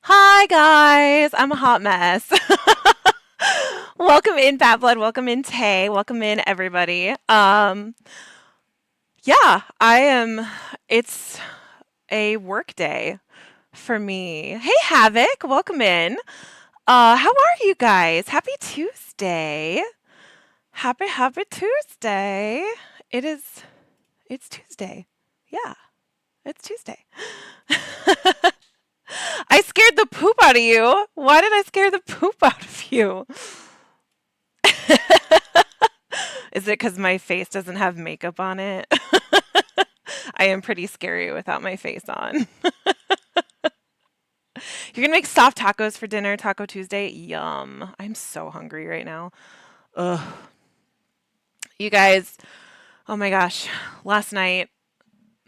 Hi guys, I'm a hot mess. Welcome in Bad Blood, welcome in Tay, welcome in everybody. Yeah, I am it's a work day for me. Hey Havoc, welcome in. How are you guys? Happy Tuesday. Happy Tuesday. It is it's Tuesday. Yeah, it's Tuesday. I scared the poop out of you. Why did I scare the poop out of you? Is it because my face doesn't have makeup on it? I am pretty scary without my face on. You're gonna make soft tacos for dinner, Taco Tuesday? Yum. I'm so hungry right now. Ugh. You guys, oh my gosh. Last night,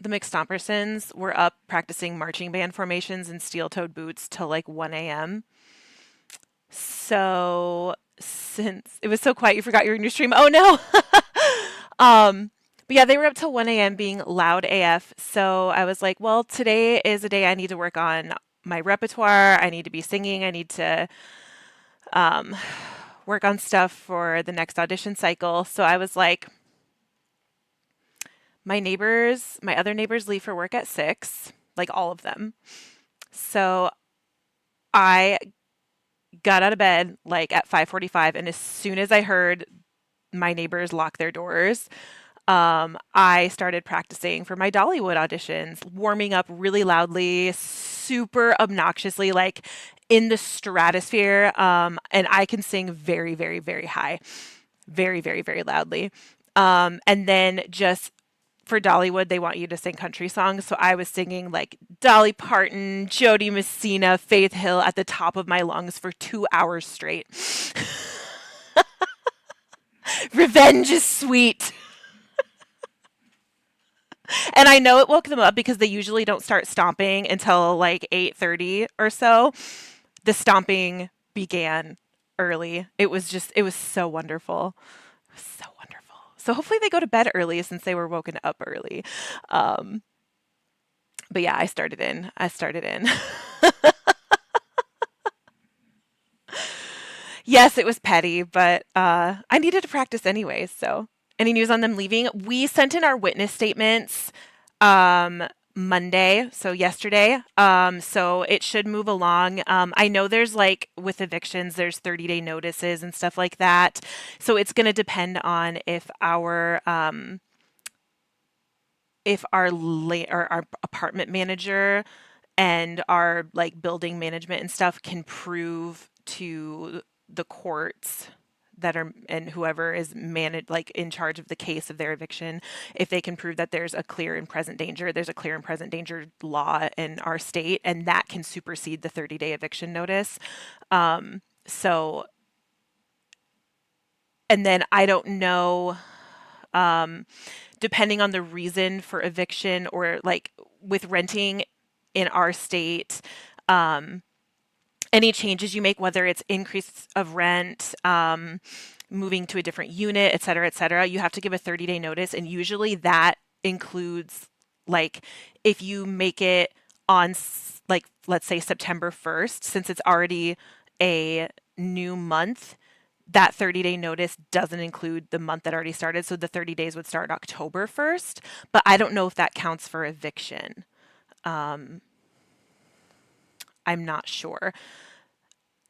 the McStompersons were up practicing marching band formations in steel toed boots till like 1 a.m. So, since it was so quiet, you forgot you were in your stream. Oh no. Um, but yeah, they were up till 1 a.m. being loud AF. So I was like, well, today is a day I need to work on my repertoire. I need to be singing. I need to um, work on stuff for the next audition cycle. So I was like, my other neighbors leave for work at 6, like all of them. So I got out of bed like at 5:45, and as soon as I heard my neighbors lock their doors, I started practicing for my Dollywood auditions, warming up really loudly, super obnoxiously, like in the stratosphere. And I can sing very, very, very high, very, very, very loudly. And then just for Dollywood, they want you to sing country songs. So I was singing like Dolly Parton, Jody Messina, Faith Hill at the top of my lungs for 2 hours straight. Revenge is sweet. And I know it woke them up because they usually don't start stomping until like 8:30 or so. The stomping began early. It was so wonderful. It was so wonderful. So hopefully they go to bed early since they were woken up early. Um, but yeah, I started in. I started in. Yes, it was petty, but I needed to practice anyways. So, any news on them leaving? We sent in our witness statements um, Monday, so yesterday. So it should move along. I know there's like with evictions, there's 30-day notices and stuff like that. So it's going to depend on if or our apartment manager and our like building management and stuff can prove to the courts that are and whoever is managed like in charge of the case of their eviction, if they can prove that there's a clear and present danger, there's a clear and present danger law in our state, and that can supersede the 30-day eviction notice. So and then I don't know, um, depending on the reason for eviction or like with renting in our state, um, any changes you make, whether it's increase of rent, moving to a different unit, et cetera, you have to give a 30-day notice. And usually that includes like if you make it on like, let's say September 1st, since it's already a new month, that 30-day notice doesn't include the month that already started. So the 30 days would start October 1st, but I don't know if that counts for eviction. Um, I'm not sure.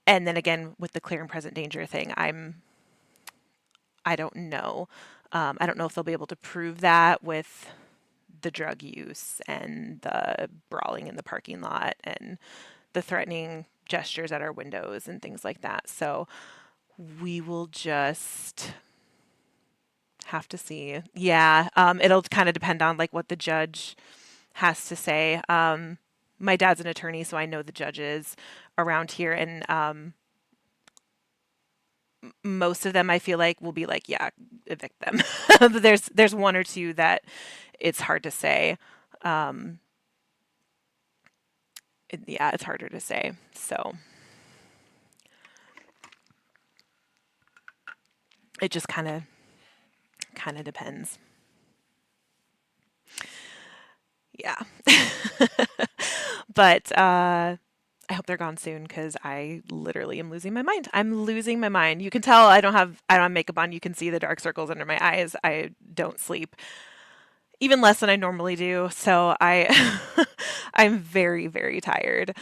And then again, with the clear and present danger thing, I don't know. I don't know if they'll be able to prove that with the drug use and the brawling in the parking lot and the threatening gestures at our windows and things like that. So we will just have to see. Yeah, it'll kind of depend on like what the judge has to say. My dad's an attorney, so I know the judges around here, and most of them I feel like will be like, yeah, evict them. But there's one or two that it's hard to say. Um, yeah, it's harder to say. So it just kind of depends. Yeah. But I hope they're gone soon because I literally am losing my mind. I'm losing my mind. You can tell I don't have makeup on. You can see the dark circles under my eyes. I don't sleep even less than I normally do. So I I'm very, very tired.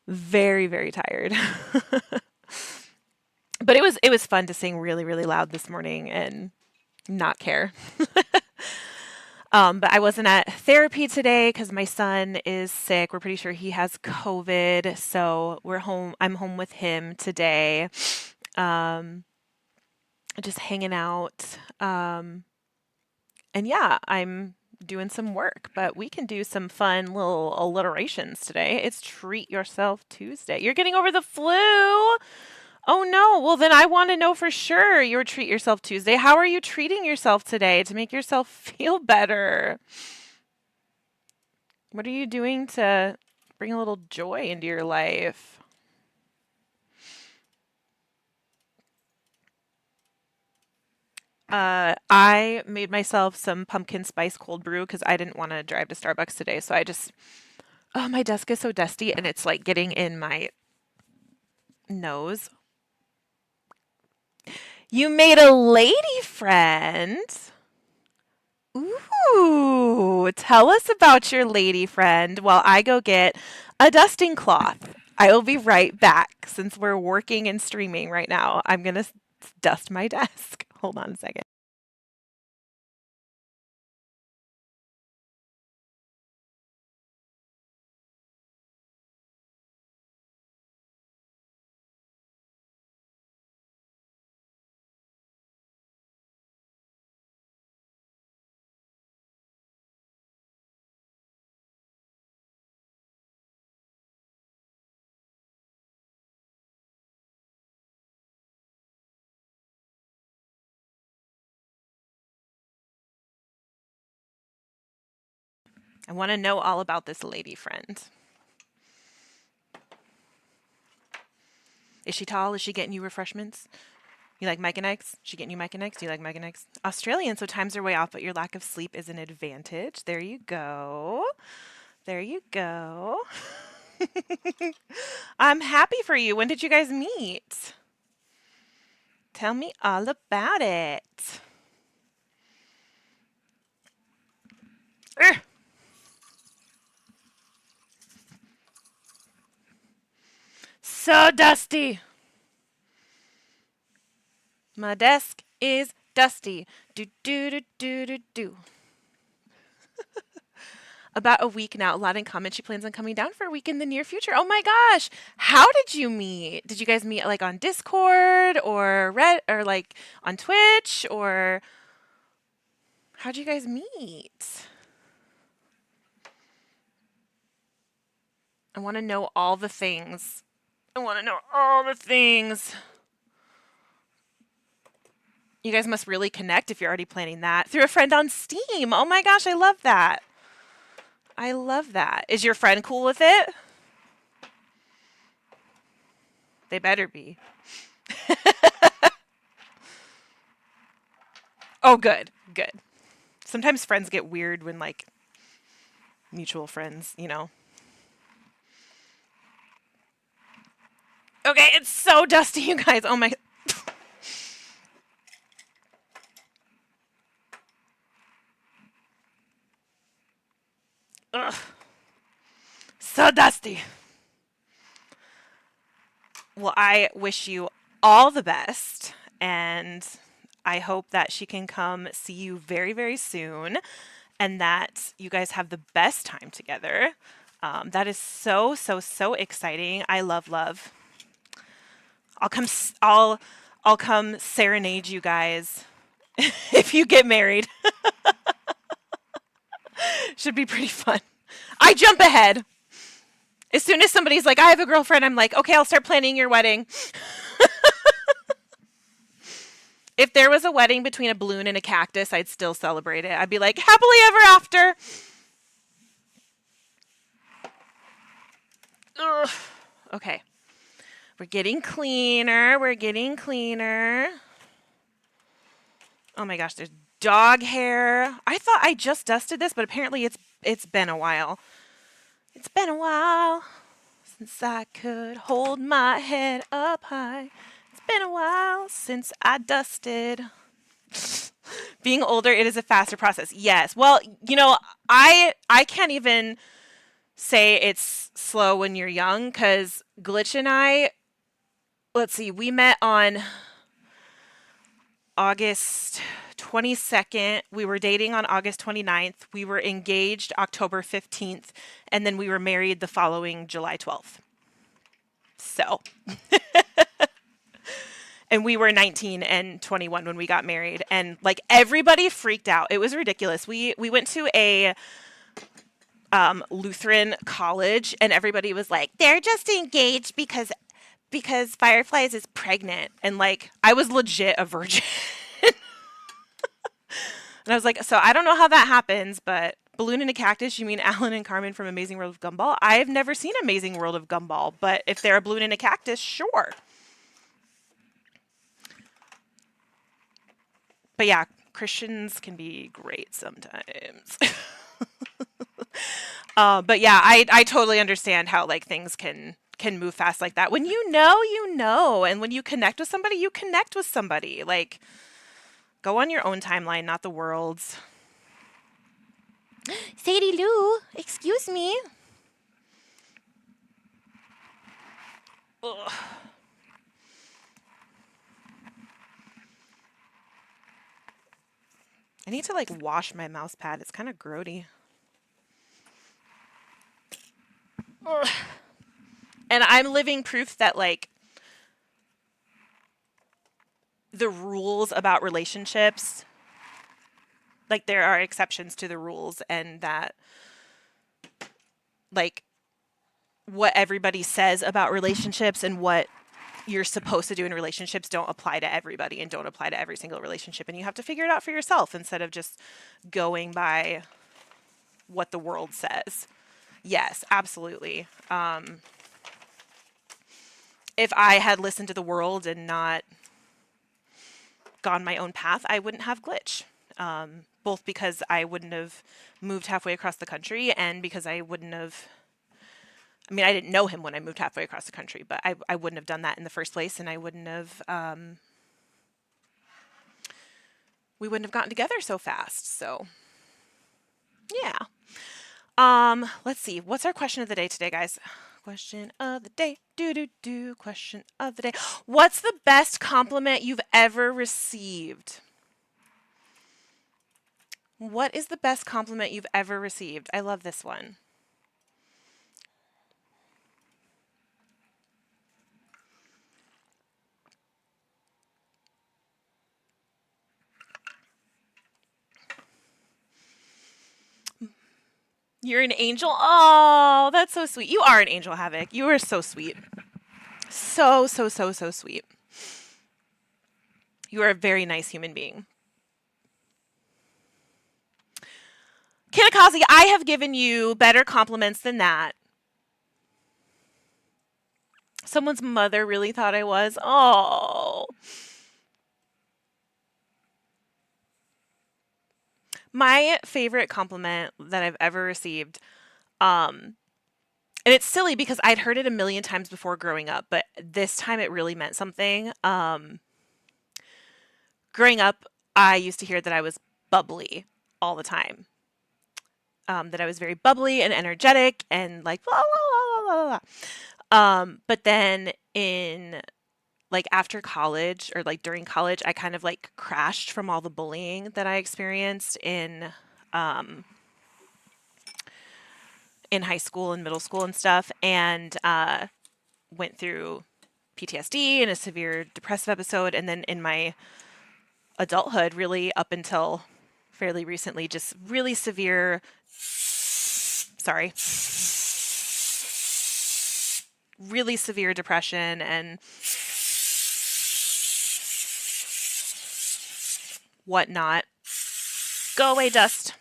Very, very tired. But it was fun to sing really, really loud this morning and not care. But I wasn't at therapy today because my son is sick. We're pretty sure he has COVID, so we're home. I'm home with him today, um, just hanging out. And yeah, I'm doing some work, but we can do some fun little alliterations today. It's Treat Yourself Tuesday. You're getting over the flu. Oh no. Well, then I want to know for sure your Treat Yourself Tuesday. How are you treating yourself today to make yourself feel better? What are you doing to bring a little joy into your life? I made myself some pumpkin spice cold brew because I didn't want to drive to Starbucks today. So oh, my desk is so dusty and it's like getting in my nose. You made a lady friend. Ooh, tell us about your lady friend while I go get a dusting cloth. I will be right back since we're working and streaming right now. I'm going to dust my desk. Hold on a second. I want to know all about this lady friend. Is she tall? Is she getting you refreshments? You like Mike and Ike's? She getting you Mike and Ike's? Do you like Mike and Ike's? Australian, so times are way off, but your lack of sleep is an advantage. There you go. There you go. I'm happy for you. When did you guys meet? Tell me all about it. Ugh. So dusty. My desk is dusty. Do do do do do do. About a week now. Aladdin comments she plans on coming down for a week in the near future. Oh my gosh. How did you meet? Did you guys meet like on Discord or Red or like on Twitch or how'd you guys meet? I want to know all the things. I want to know all the things. You guys must really connect if you're already planning that through a friend on Steam. Oh my gosh, I love that. I love that. Is your friend cool with it? They better be. Oh, good. Good. Sometimes friends get weird when like mutual friends, you know. Okay, it's so dusty, you guys. Oh my. Ugh. So dusty. Well, I wish you all the best, and I hope that she can come see you very, very soon, and that you guys have the best time together. That is so, so, so exciting. I love love. I'll come. I'll come serenade you guys if you get married. Should be pretty fun. I jump ahead. As soon as somebody's like, I have a girlfriend, I'm like, okay, I'll start planning your wedding. If there was a wedding between a balloon and a cactus, I'd still celebrate it. I'd be like, happily ever after. Ugh. Okay. We're getting cleaner. We're getting cleaner. Oh my gosh, there's dog hair. I thought I just dusted this, but apparently it's been a while. It's been a while. since I could hold my head up high. It's been a while since I dusted. Being older, it is a faster process. Yes. Well, I can't even say it's slow when you're young because Glitch and I, let's see, we met on August 22nd. We were dating on August 29th. We were engaged October 15th. And then we were married the following July 12th. So, and we were 19 and 21 when we got married. And like everybody freaked out. It was ridiculous. We went to a Lutheran college and everybody was like, they're just engaged because Fireflies is pregnant. And like, I was legit a virgin. And I was like, so I don't know how that happens, but Balloon and a Cactus, you mean Alan and Carmen from Amazing World of Gumball? I've never seen Amazing World of Gumball, but if they're a balloon and a cactus, sure. But yeah, Christians can be great sometimes. But yeah, I totally understand how like things can move fast like that. When you know, you know, and when you connect with somebody, you connect with somebody. Like, go on your own timeline, not the world's. Sadie Lou, excuse me. Ugh. I need to like wash my mouse pad. It's kind of grody. Ugh. And I'm living proof that like the rules about relationships, like there are exceptions to the rules, and that like what everybody says about relationships and what you're supposed to do in relationships don't apply to everybody and don't apply to every single relationship, and you have to figure it out for yourself instead of just going by what the world says. Yes, absolutely. If I had listened to the world and not gone my own path, I wouldn't have Glitch. Both because I wouldn't have moved halfway across the country and because I wouldn't have, I mean, I didn't know him when I moved halfway across the country, but I wouldn't have done that in the first place, and I wouldn't have, we wouldn't have gotten together so fast. So, yeah. Let's see. What's our question of the day today, guys? Question of the day. Question of the day. What's the best compliment you've ever received? What is the best compliment you've ever received? I love this one. You're an angel? Oh, that's so sweet. You are an angel, Havoc. You are so sweet. So sweet. You are a very nice human being. Kinakazi, I have given you better compliments than that. Someone's mother really thought I was. Oh. My favorite compliment that I've ever received, and it's silly because I'd heard it a million times before growing up, but this time it really meant something. Growing up, I used to hear that I was bubbly all the time. That I was very bubbly and energetic and like blah blah blah blah blah. But then in like after college or like during college, I kind of like crashed from all the bullying that I experienced in high school and middle school and stuff, and went through PTSD and a severe depressive episode, and then in my adulthood, really up until fairly recently, just really severe. Sorry. Really severe depression and whatnot. Go away, dust.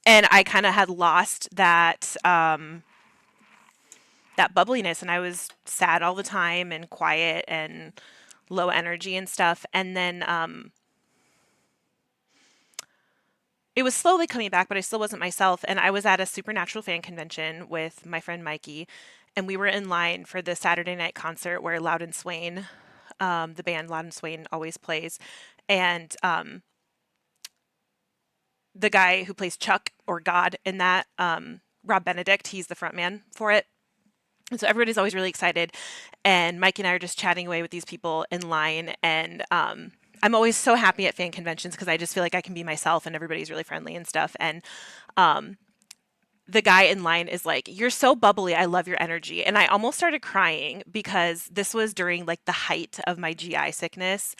And I kind of had lost that bubbliness, and I was sad all the time and quiet and low energy and stuff. And then it was slowly coming back, but I still wasn't myself. And I was at a Supernatural fan convention with my friend Mikey, and we were in line for the Saturday night concert where Loud and Swain, the band Loud and Swain, always plays. And the guy who plays Chuck or God in that, Rob Benedict, he's the front man for it. And so everybody's always really excited. And Mike and I are just chatting away with these people in line. And I'm always so happy at fan conventions because I just feel like I can be myself and everybody's really friendly and stuff. And the guy in line is like, "You're so bubbly. I love your energy." And I almost started crying because this was during like the height of my GI sickness.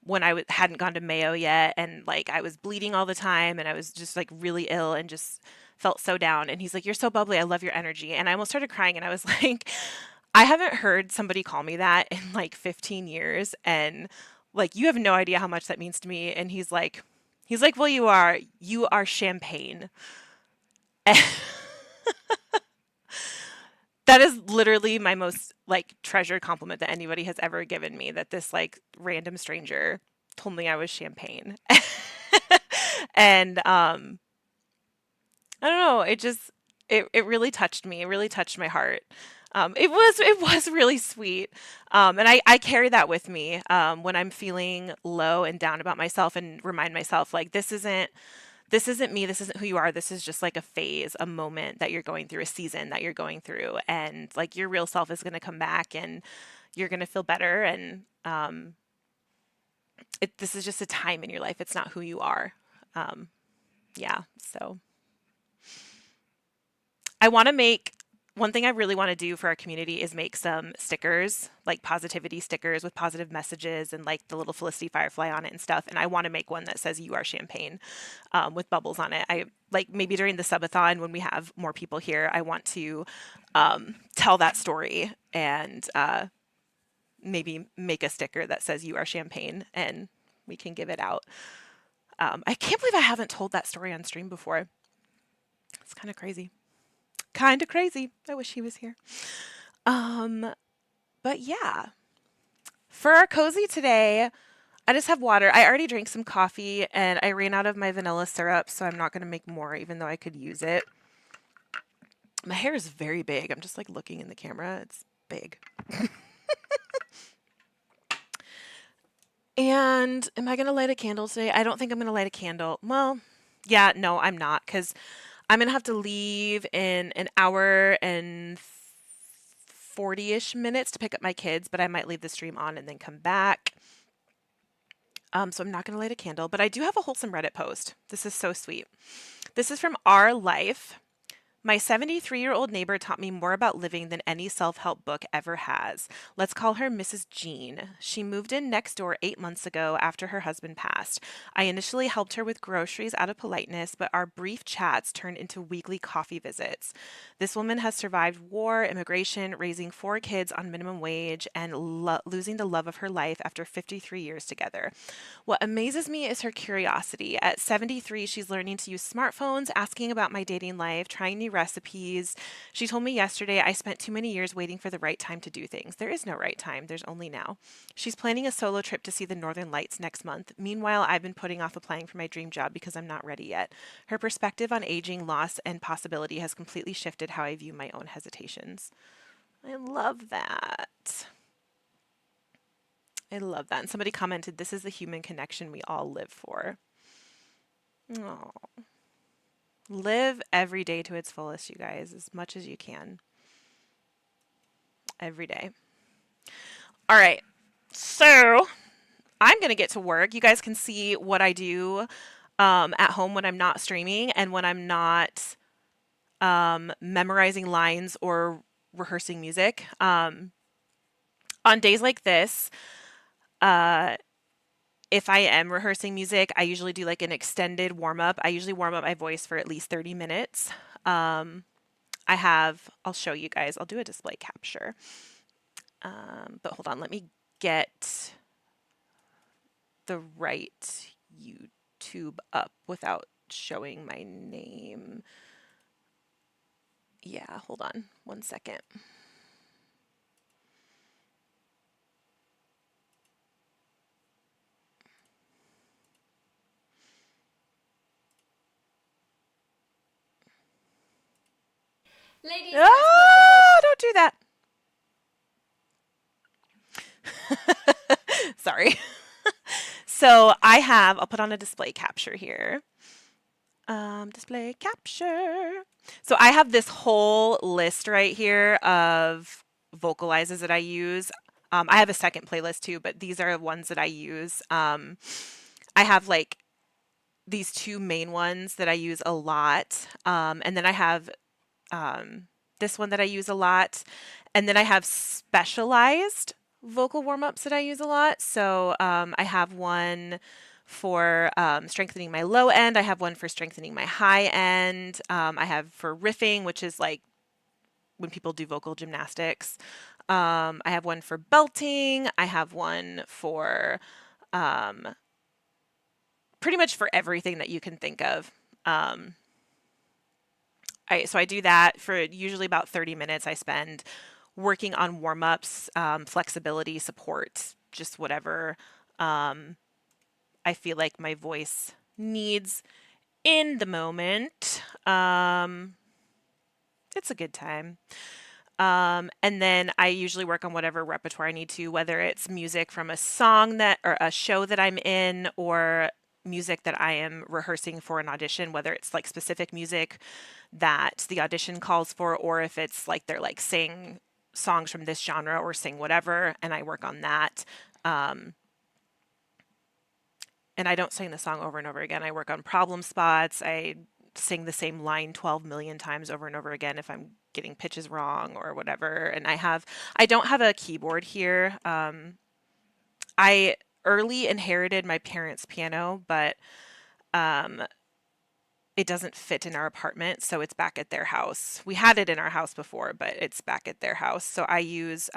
When I hadn't gone to Mayo yet, and like I was bleeding all the time, and I was just like really ill and just felt so down. And he's like, "You're so bubbly. I love your energy." And I almost started crying, and I was like, I haven't heard somebody call me that in like 15 years, and like you have no idea how much that means to me. And he's like, "Well, you are champagne." That is literally my most like treasured compliment that anybody has ever given me, that this like random stranger told me I was champagne. And I don't know, it really touched me. It really touched my heart. It was really sweet. And I carry that with me when I'm feeling low and down about myself, and remind myself like this isn't me, this isn't who you are, this is just like a phase, a moment that you're going through, a season that you're going through, and like your real self is going to come back, and you're going to feel better. And this is just a time in your life, it's not who you are. um, yeah, so I want to make one thing I really want to do for our community is make some stickers, like positivity stickers with positive messages and like the little Felicity Firefly on it and stuff. And I want to make one that says "You are champagne," with bubbles on it. I like maybe during the subathon when we have more people here, I want to tell that story, and maybe make a sticker that says "You are champagne," and we can give it out. I can't believe I haven't told that story on stream before. It's kind of crazy. Kind of crazy. I wish he was here. Um, but yeah, for our cozy today, I just have water. I already drank some coffee and I ran out of my vanilla syrup, so I'm not going to make more, even though I could use it. My hair is very big. I'm just like looking in the camera. It's big. And am I going to light a candle today? I don't think I'm going to light a candle. Well, yeah, no, I'm not, because I'm going to have to leave in an hour and 40-ish minutes to pick up my kids, but I might leave the stream on and then come back. So I'm not going to light a candle, but I do have a wholesome Reddit post. This is so sweet. This is from Our Life. My 73-year-old neighbor taught me more about living than any self-help book ever has. Let's call her Mrs. Jean. She moved in next door 8 months ago after her husband passed. I initially helped her with groceries out of politeness, but our brief chats turned into weekly coffee visits. This woman has survived war, immigration, raising 4 kids on minimum wage, and losing the love of her life after 53 years together. What amazes me is her curiosity. At 73, she's learning to use smartphones, asking about my dating life, trying new recipes. She told me yesterday, "I spent too many years waiting for the right time to do things." There is no right time, there's only now. She's planning a solo trip to see the Northern Lights next month. Meanwhile, I've been putting off applying for my dream job because I'm not ready yet. Her perspective on aging, loss, and possibility has completely shifted how I view my own hesitations. I love that. I love that. And somebody commented, "This is the human connection we all live for." Oh, live every day to its fullest, you guys, as much as you can. Every day. All right. So I'm going to get to work. You guys can see what I do at home when I'm not streaming and when I'm not memorizing lines or rehearsing music. On days like this, uh, if I am rehearsing music, I usually do like an extended warm up. I usually warm up my voice for at least 30 minutes. I'll show you guys, I'll do a display capture. But hold on, let me get the right YouTube up without showing my name. Yeah, hold on one second. Ladies, guess what? The milk. Oh, don't do that. Sorry. So I'll put on a display capture here. Display capture. So I have this whole list right here of vocalizers that I use. I have a second playlist too, but these are ones that I use. I have like these two main ones that I use a lot. And then I have this one that I use a lot. And then I have specialized vocal warm ups that I use a lot. So I have one for strengthening my low end, I have one for strengthening my high end. I have for riffing, which is like when people do vocal gymnastics. I have one for belting. I have one for um, pretty much for everything that you can think of. Um, so I do that for usually about 30 minutes. I spend working on warm ups, flexibility, support, just whatever I feel like my voice needs in the moment. It's a good time. And then I usually work on whatever repertoire I need to, whether it's music from a song that or a show that I'm in, or music that I am rehearsing for an audition, whether it's like specific music that the audition calls for, or if it's like they're like sing songs from this genre or sing whatever, and I work on that. Um, and I don't sing the song over and over again. I work on problem spots. I sing the same line 12 million times over and over again if I'm getting pitches wrong or whatever. And I don't have a keyboard here. I early inherited my parents' piano, but um, it doesn't fit in our apartment, so it's back at their house. We had it in our house before, but it's back at their house. So I use,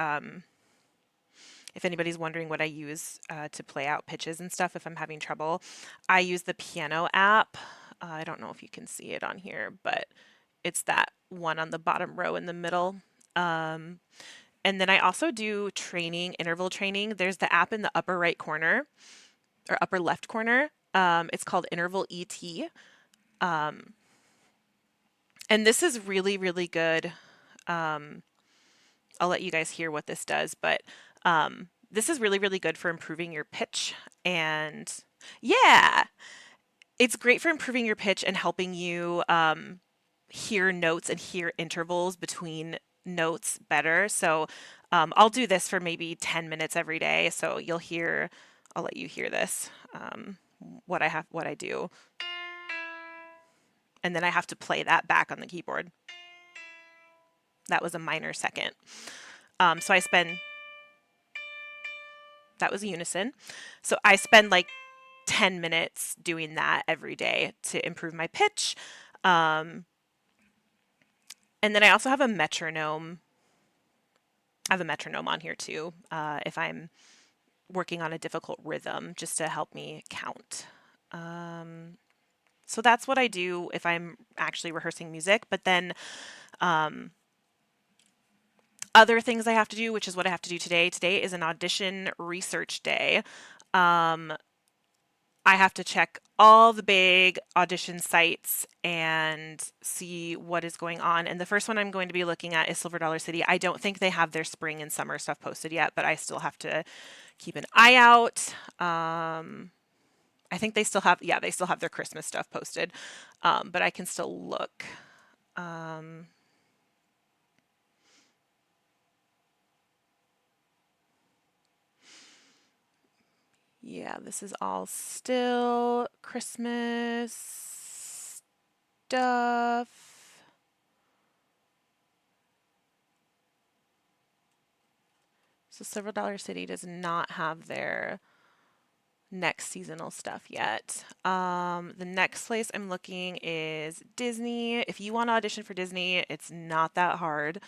if anybody's wondering what I use to play out pitches and stuff, if I'm having trouble, I use the piano app. I don't know if you can see it on here, but it's that one on the bottom row in the middle. Um, and then I also do training, interval training. There's the app in the upper right corner or upper left corner. It's called Interval ET. Um, and this is really, really good. Um, I'll let you guys hear what this does, but this is really, really good for improving your pitch. And yeah, it's great for improving your pitch and helping you hear notes and hear intervals between notes better. So I'll do this for maybe 10 minutes every day. So I'll let you hear this, what I do. And then I have to play that back on the keyboard. That was a minor second. So that was unison. So I spend like 10 minutes doing that every day to improve my pitch. Um, and then I also have a metronome. I have a metronome on here too, if I'm working on a difficult rhythm, just to help me count. So that's what I do if I'm actually rehearsing music. But then other things I have to do, which is what I have to do today. Today is an audition research day. I have to check all the big audition sites and see what is going on. And the first one I'm going to be looking at is Silver Dollar City. I don't think they have their spring and summer stuff posted yet, but I still have to keep an eye out. I think they still have their Christmas stuff posted, but I can still look. Yeah, this is all still Christmas stuff. So Silver Dollar City does not have their next seasonal stuff yet. The next place I'm looking is Disney. If you want to audition for Disney, it's not that hard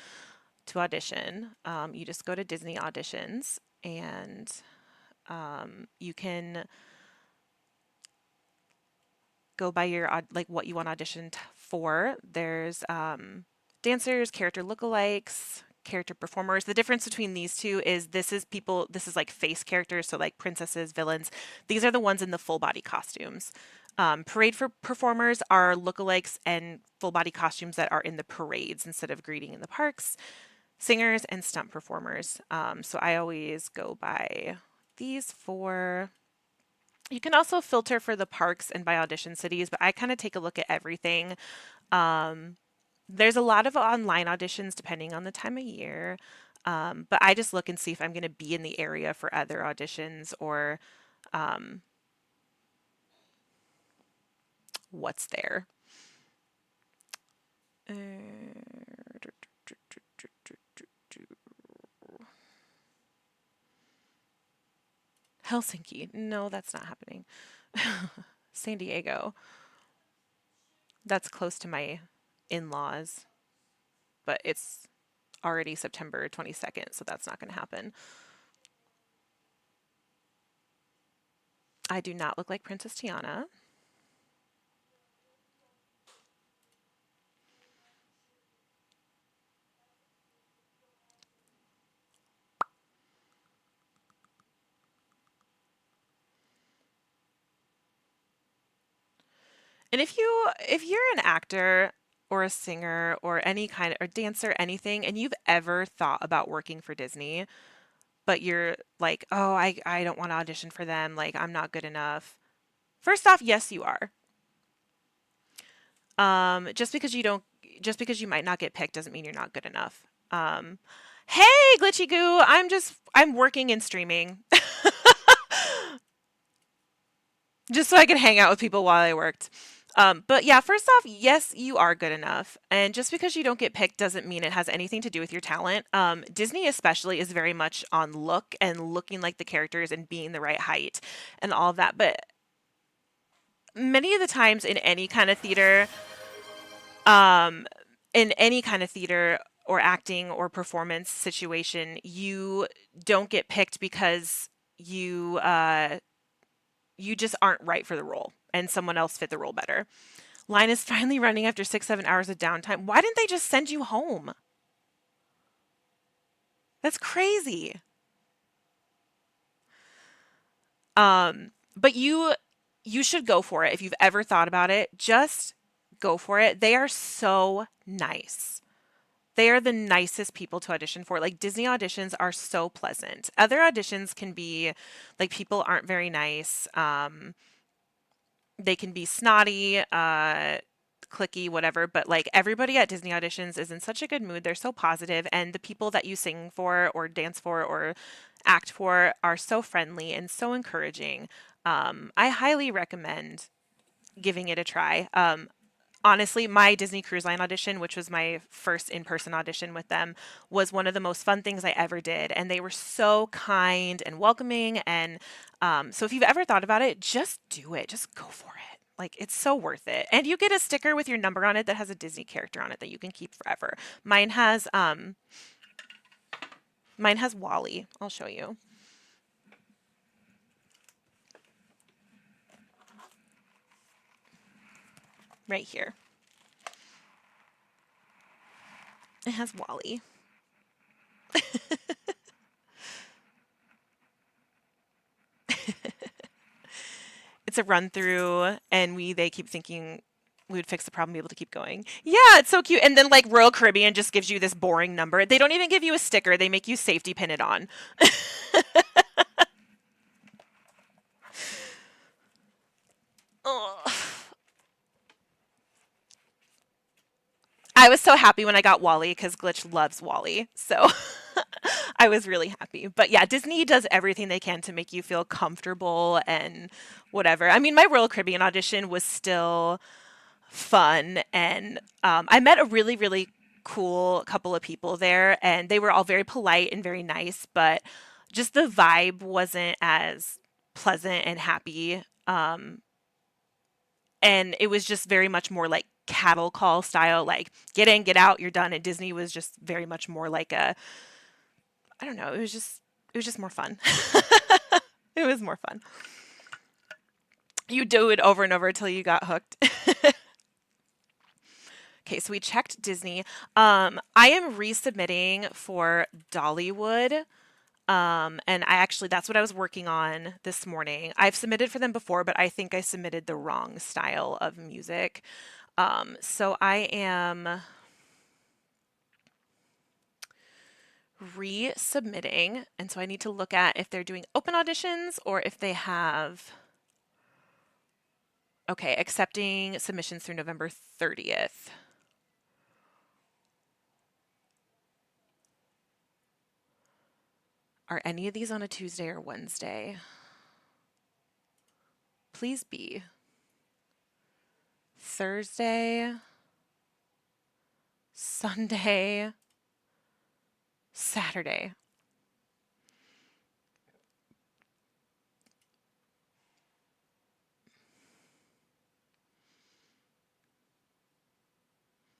to audition. You just go to Disney auditions and you can go by your like what you want auditioned for. There's dancers, character lookalikes, character performers. The difference between these two is this is like face characters, so like princesses, villains. These are the ones in the full body costumes. Parade for performers are lookalikes and full body costumes that are in the parades instead of greeting in the parks. Singers and stunt performers. So I always go by these four. You can also filter for the parks and by audition cities, but I kind of take a look at everything. Um, there's a lot of online auditions depending on the time of year. But I just look and see if I'm going to be in the area for other auditions or um, what's there. Helsinki. No, that's not happening. San Diego. That's close to my in laws, but it's already September 22nd, so that's not going to happen. I do not look like Princess Tiana. And if you're an actor or a singer or any kind of or dancer, anything, and you've ever thought about working for Disney, but you're like, oh, I don't want to audition for them, like I'm not good enough. First off, yes, you are. Just because you don't, just because you might not get picked doesn't mean you're not good enough. Um, hey, Glitchy Goo, I'm working and streaming just so I could hang out with people while I worked. But yeah, first off, yes, you are good enough. And just because you don't get picked doesn't mean it has anything to do with your talent. Disney, especially, is very much on look and looking like the characters and being the right height and all of that. But many of the times um, in any kind of theater or acting or performance situation, you don't get picked because you just aren't right for the role and someone else fit the role better. Line is finally running after 6, 7 hours of downtime. Why didn't they just send you home? That's crazy. But you should go for it if you've ever thought about it. Just go for it. They are so nice. They are the nicest people to audition for. Like Disney auditions are so pleasant. Other auditions can be like people aren't very nice. They can be snotty, clicky, whatever, but like everybody at Disney auditions is in such a good mood. They're so positive, and the people that you sing for or dance for or act for are so friendly and so encouraging. I highly recommend giving it a try. Honestly, my Disney Cruise Line audition, which was my first in person audition with them, was one of the most fun things I ever did. And they were so kind and welcoming. And so if you've ever thought about it, just do it. Just go for it. Like, it's so worth it. And you get a sticker with your number on it that has a Disney character on it that you can keep forever. Mine has Wally. I'll show you right here. It has Wally. It's a run through, and they keep thinking we would fix the problem, be able to keep going. Yeah, it's so cute. And then like Royal Caribbean just gives you this boring number. They don't even give you a sticker. They make you safety pin it on. Ugh. I was so happy when I got Wally because Glitch loves Wally. So I was really happy. But yeah, Disney does everything they can to make you feel comfortable and whatever. I mean, my Royal Caribbean audition was still fun. And I met a really, really cool couple of people there, and they were all very polite and very nice, but just the vibe wasn't as pleasant and happy. And it was just very much more like cattle call style, like get in, get out, you're done. And Disney was just very much more like I don't know, it was just more fun. It was more fun. You do it over and over until you got hooked. Okay, so we checked Disney. I am resubmitting for Dollywood. And that's what I was working on this morning. I've submitted for them before, but I think I submitted the wrong style of music. So I am resubmitting, and so I need to look at if they're doing open auditions or if they have, okay, accepting submissions through November 30th. Are any of these on a Tuesday or Wednesday? Please be. Thursday, Sunday, Saturday.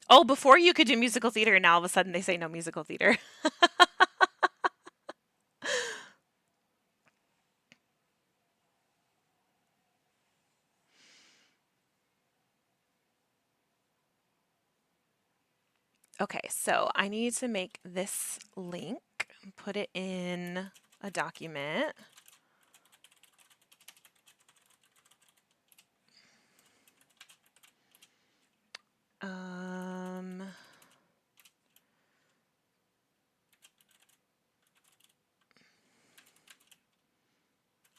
Oh, before you could do musical theater, and now all of a sudden they say no musical theater. Okay, so I need to make this link, put it in a document.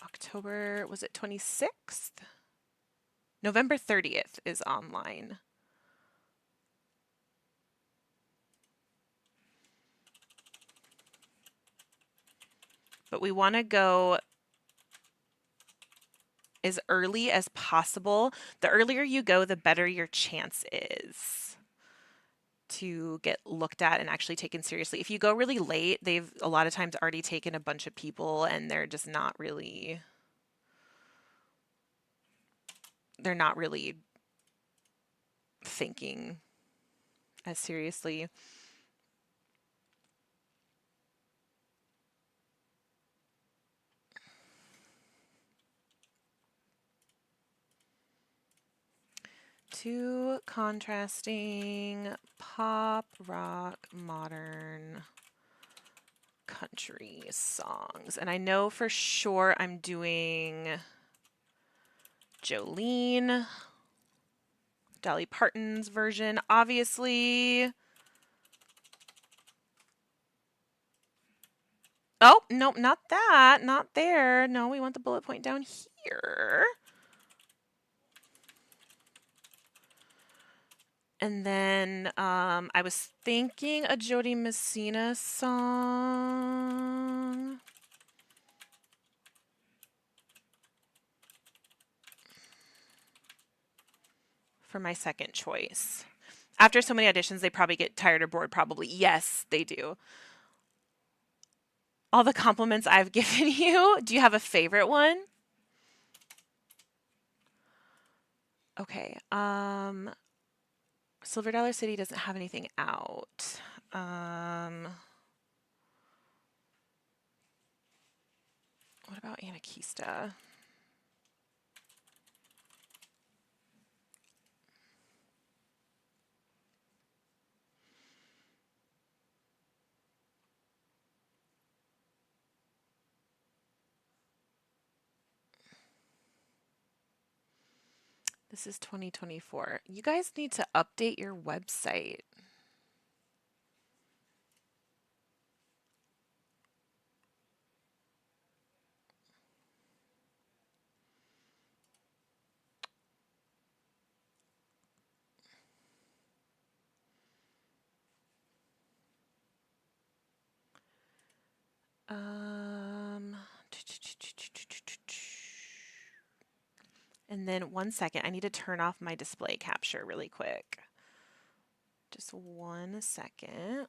October, was it 26th? November 30th is online. But we want to go as early as possible. The earlier you go, the better your chance is to get looked at and actually taken seriously. If you go really late, they've a lot of times already taken a bunch of people and they're not really thinking as seriously. Two contrasting pop, rock, modern, country songs. And I know for sure I'm doing Jolene, Dolly Parton's version, obviously. Oh, nope, not that. Not there. No, we want the bullet point down here. And then I was thinking a Jody Messina song. For my second choice. After so many auditions, they probably get tired or bored, probably. Yes, they do. All the compliments I've given you. Do you have a favorite one? Okay. Silver Dollar City doesn't have anything out. What about Anarchista? This is 2024. You guys need to update your website. And then 1 second, I need to turn off my display capture really quick. Just 1 second.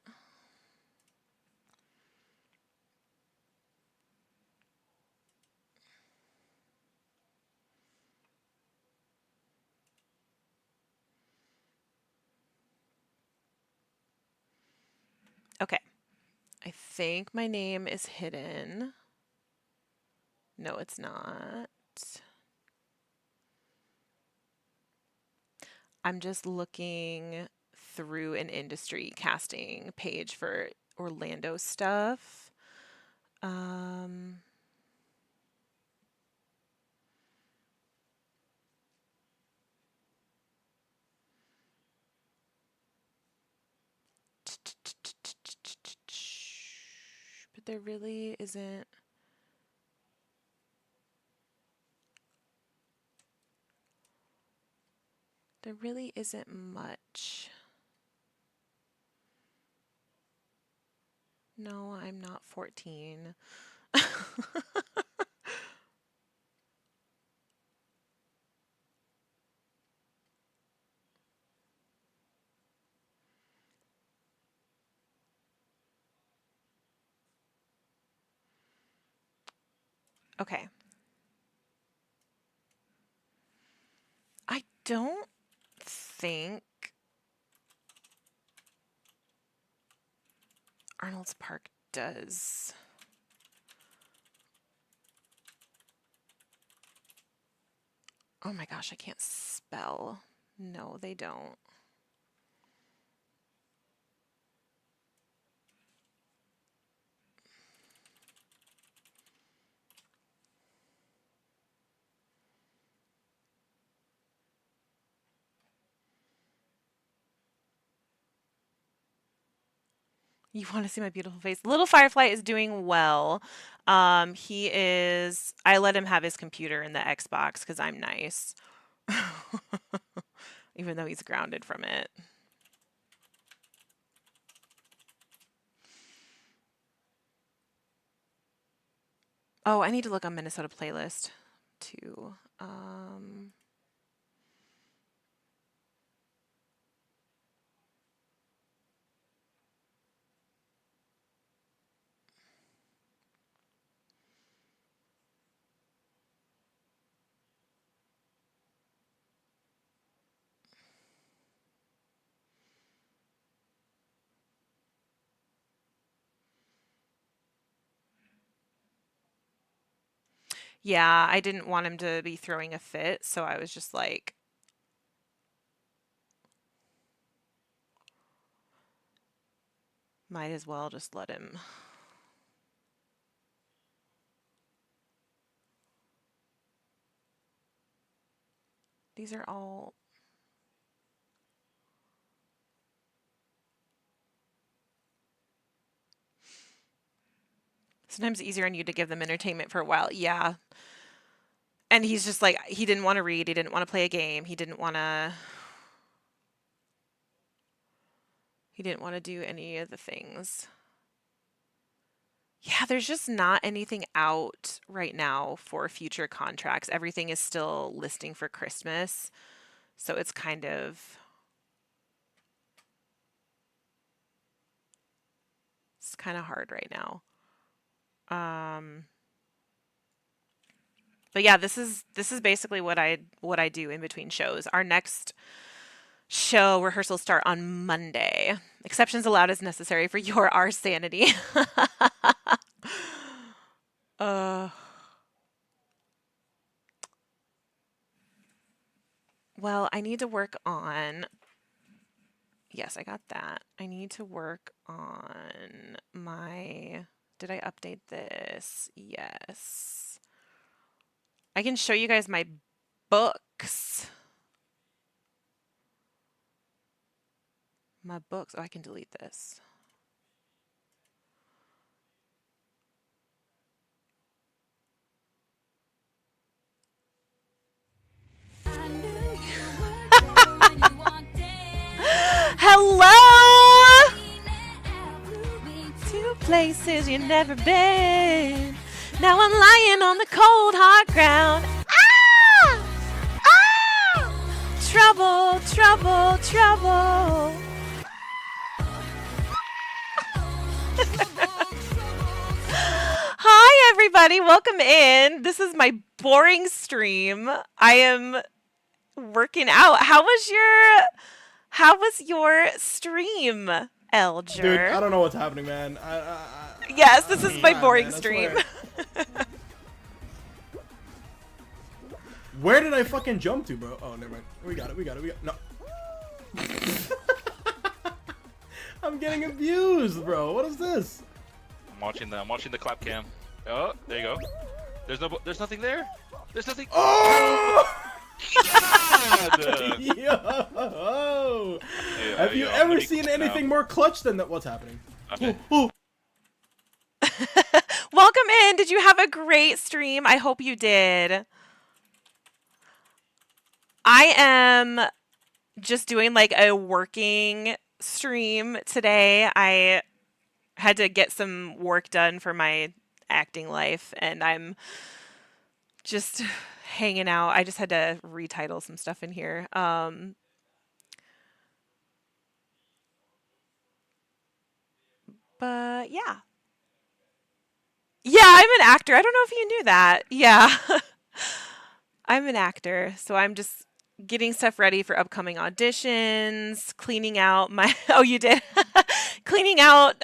Okay. I think my name is hidden. No, it's not. I'm just looking through an industry casting page for Orlando stuff. Um, but there really isn't. There really isn't much. No, I'm not 14. Okay. I don't think Arnold's Park does. Oh my gosh, I can't spell. No, they don't. You want to see my beautiful face? Little Firefly is doing well. He is. I let him have his computer and the Xbox because I'm nice, even though he's grounded from it. Oh, I need to look on Minnesota playlist too. Yeah, I didn't want him to be throwing a fit, so I was just like, might as well just let him. These are all. Sometimes easier on you to give them entertainment for a while. Yeah. And he's just like, he didn't want to read, he didn't want to play a game, he didn't want to do any of the things. Yeah, there's just not anything out right now for future contracts. Everything is still listing for Christmas. So it's kind of hard right now. But yeah, this is basically what I do in between shows. Our next show rehearsals start on Monday. Exceptions allowed as necessary for our sanity. uh, well, I need to work on. Yes, I got that. I need to work on my. Did I update this? Yes. I can show you guys my books. My books. Oh, I can delete this. Hello! Two places you've never been. Now I'm lying on the cold, hard ground. Ah! Ah! Trouble, trouble, trouble. Hi, everybody. Welcome in. This is my boring stream. I am working out. How was your stream, Elger? Dude, I don't know what's happening, man. Yes, this is my boring stream. Where did I fucking jump to, bro? Oh, never mind. We got it. No. I'm getting abused, bro. What is this? I'm watching the clap cam. Oh, there you go. There's nothing there. There's nothing. Oh Oh! God! Yo! Have you Yo, I'm gonna ever be seen quick now. anything more clutch than that? What's happening? Okay. Welcome in. Did you have a great stream? I hope you did. I am just doing like a working stream today. I had to get some work done for my acting life, and I'm just hanging out. I just had to retitle some stuff in here. But yeah. Yeah, I'm an actor. I don't know if you knew that. Yeah. I'm an actor, so I'm just getting stuff ready for upcoming auditions, cleaning out my oh, you did. Cleaning out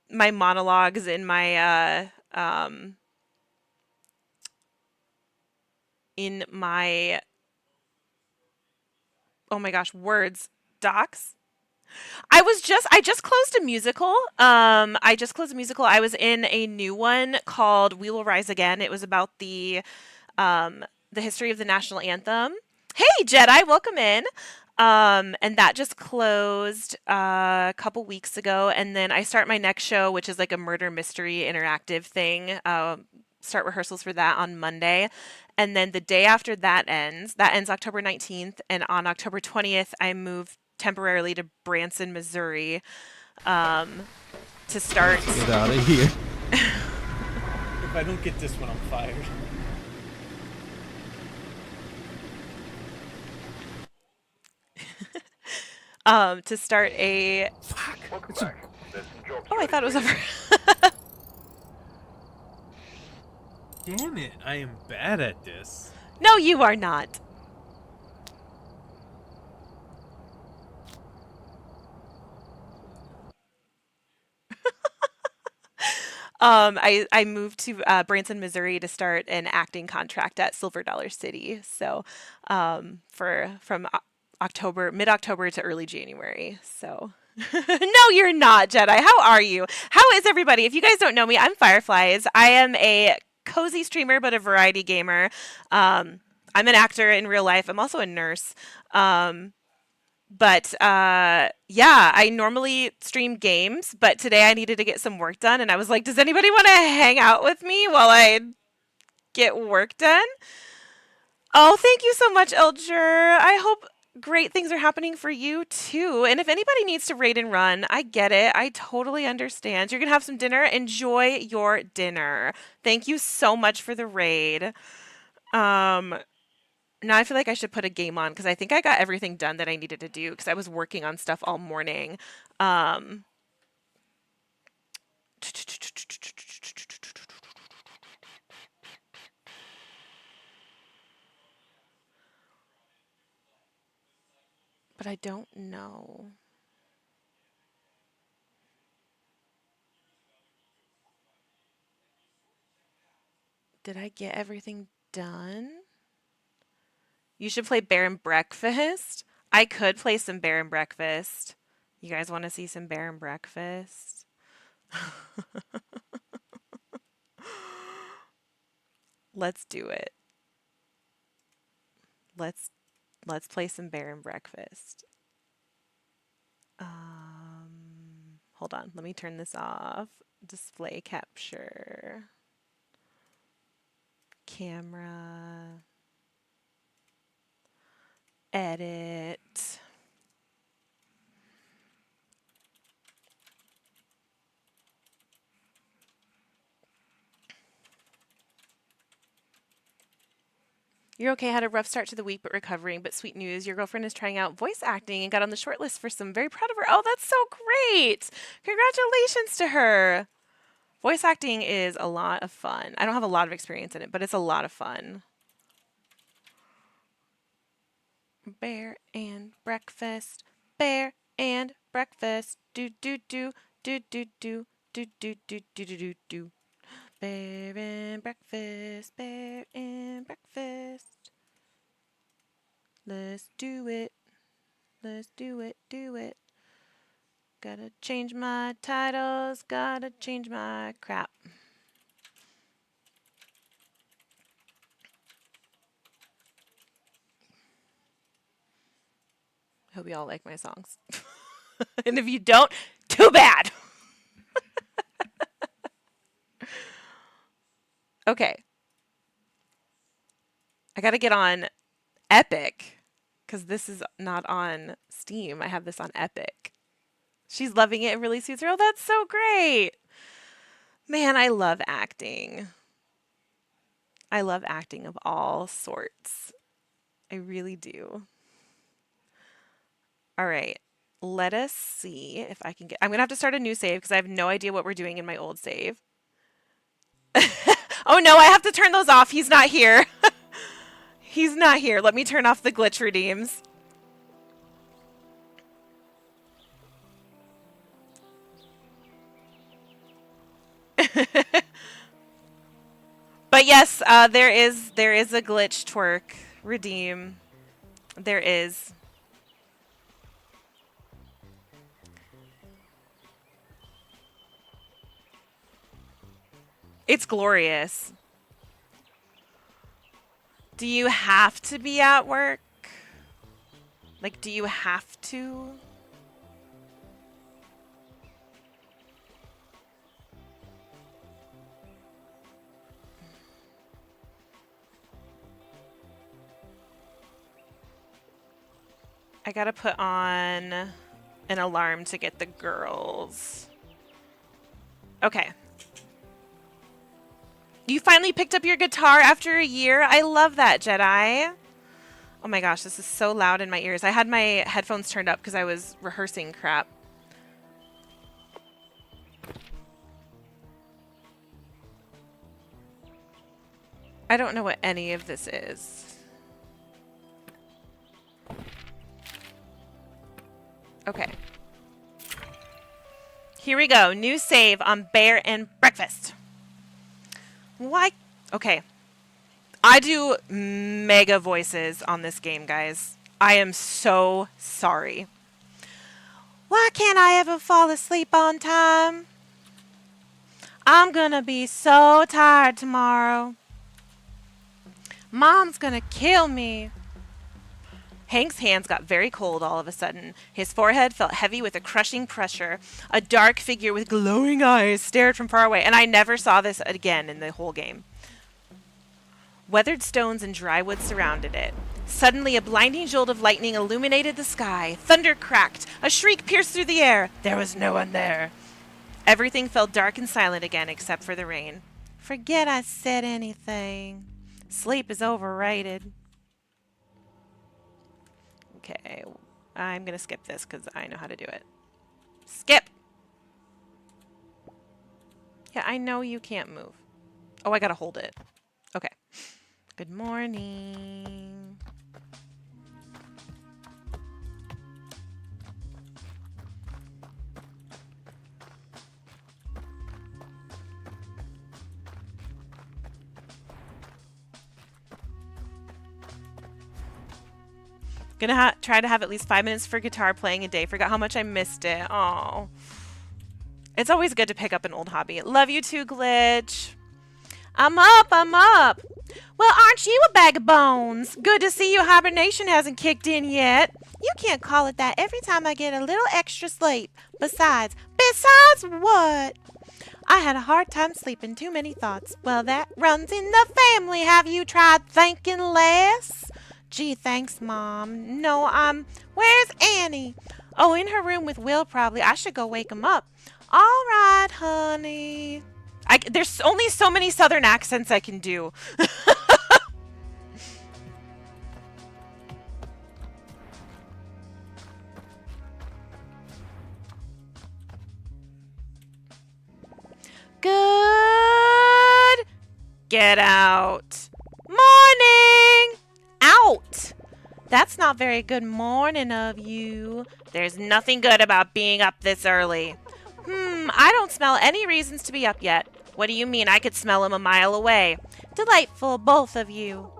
my monologues in my oh my gosh, words docs. I just closed a musical. I just closed a musical. I was in a new one called We Will Rise Again. It was about the history of the national anthem. Hey Jedi, welcome in. And that just closed a couple weeks ago, and then I start my next show, which is like a murder mystery interactive thing. Start rehearsals for that on Monday, and then the day after that ends. That ends October 19th, and on October 20th, I move temporarily to Branson, Missouri, um, to start. Get out of here. If I don't get this one, I'm fired. To start a. Fuck. Oh, I thought it was over. Damn it, I am bad at this. No, you are not. I moved to Branson, Missouri to start an acting contract at Silver Dollar City. So, for from October, mid October to early January. So, no, you're not, Jedi. How are you? How is everybody? If you guys don't know me, I'm Fireflies. I am a cozy streamer, but a variety gamer. I'm an actor in real life. I'm also a nurse. But yeah, I normally stream games, but today I needed to get some work done, and I was like, does anybody want to hang out with me while I get work done? Oh, thank you so much, Elger. I hope great things are happening for you too. And if anybody needs to raid and run, I get it. I totally understand. You're going to have some dinner. Enjoy your dinner. Thank you so much for the raid. Um, Now I feel like I should put a game on because I think I got everything done that I needed to do because I was working on stuff all morning. Um, but I don't know. Did I get everything done? You should play Bear and Breakfast. I could play some Bear and Breakfast. You guys want to see some Bear and Breakfast? Let's do it. Let's let's play some Bear and Breakfast. Hold on. Let me turn this off. Display capture. Camera. Edit. You're okay, had a rough start to the week but recovering, but sweet news, your girlfriend is trying out voice acting and got on the short list for some. Very proud of her. Oh, that's so great. Congratulations to her. Voice acting is a lot of fun. I don't have a lot of experience in it, but it's a lot of fun. Bear and breakfast. Bear and breakfast. Do do do do do do do do do do do do do. Bear and breakfast. Bear and breakfast. Let's do it. Let's do it. Do it. Gotta change my titles, gotta change my crap. Hope you all like my songs. And if you don't, too bad. Okay. I gotta get on Epic because this is not on Steam. I have this on Epic. She's loving it. It really suits her. Oh, that's so great. Man, I love acting. I love acting of all sorts. I really do. All right. Let us see if I can get... I'm going to have to start a new save because I have no idea what we're doing in my old save. Oh no, I have to turn those off. He's not here. He's not here. Let me turn off the glitch redeems. But yes, there is a glitch twerk redeem. There is. It's glorious. Do you have to be at work? Like, do you have to? I gotta put on an alarm to get the girls. Okay. You finally picked up your guitar after a year? I love that, Jedi. Oh my gosh, this is so loud in my ears. I had my headphones turned up because I was rehearsing crap. I don't know what any of this is. Okay. Here we go. New save on Bear and Breakfast. Why? Okay. I do mega voices on this game, guys. I am so sorry. Why can't I ever fall asleep on time? I'm gonna be so tired tomorrow. Mom's gonna kill me. Hank's hands got very cold all of a sudden. His forehead felt heavy with a crushing pressure. A dark figure with glowing eyes stared from far away, and I never saw this again in the whole game. Weathered stones and dry wood surrounded it. Suddenly, a blinding jolt of lightning illuminated the sky. Thunder cracked. A shriek pierced through the air. There was no one there. Everything fell dark and silent again except for the rain. Forget I said anything. Sleep is overrated. Okay, I'm going to skip this because I know how to do it. Skip! Yeah, I know you can't move. Oh, I got to hold it. Okay. Good morning. Gonna try to have at least 5 minutes for guitar playing a day. Forgot how much I missed it. Oh, it's always good to pick up an old hobby. Love you too, Glitch. I'm up. I'm up. Well, aren't you a bag of bones? Good to see you. Hibernation hasn't kicked in yet. You can't call it that every time I get a little extra sleep. Besides what? I had a hard time sleeping. Too many thoughts. Well, that runs in the family. Have you tried thinking less? Gee, thanks, Mom. No, where's Annie? Oh, in her room with Will, probably. I should go wake him up. All right, honey. There's only so many Southern accents I can do. Good. Get out. Morning. Out. That's not very good morning of you. There's nothing good about being up this early. I don't smell any reasons to be up yet. What do you mean? I could smell him a mile away. Delightful, both of you.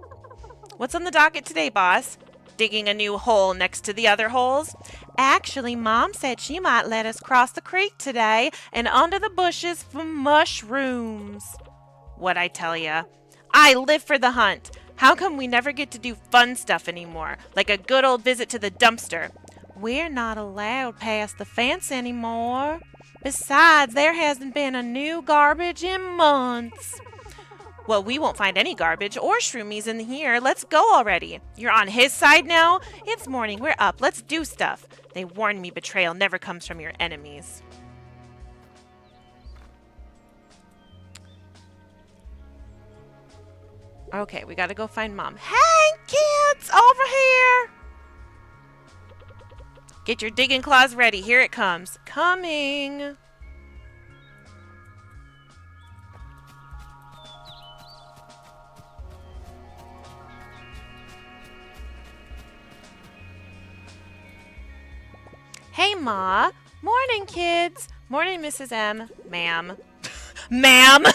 What's on the docket today, boss? digging a new hole next to the other holes? Actually, Mom said she might let us cross the creek today and under the bushes for mushrooms. What'd I tell ya? I live for the hunt. How come we never get to do fun stuff anymore, like a good old visit to the dumpster? We're not allowed past the fence anymore. Besides, there hasn't been a new garbage in months. Well, we won't find any garbage or shroomies in here. Let's go already. You're on his side now? It's morning. We're up. Let's do stuff. They warned me betrayal never comes from your enemies. Okay, we gotta go find Mom. Hey, kids! Over here! Get your digging claws ready. Here it comes. Coming. Hey, Ma. Morning, kids. Morning, Mrs. M. Ma'am. Ma'am!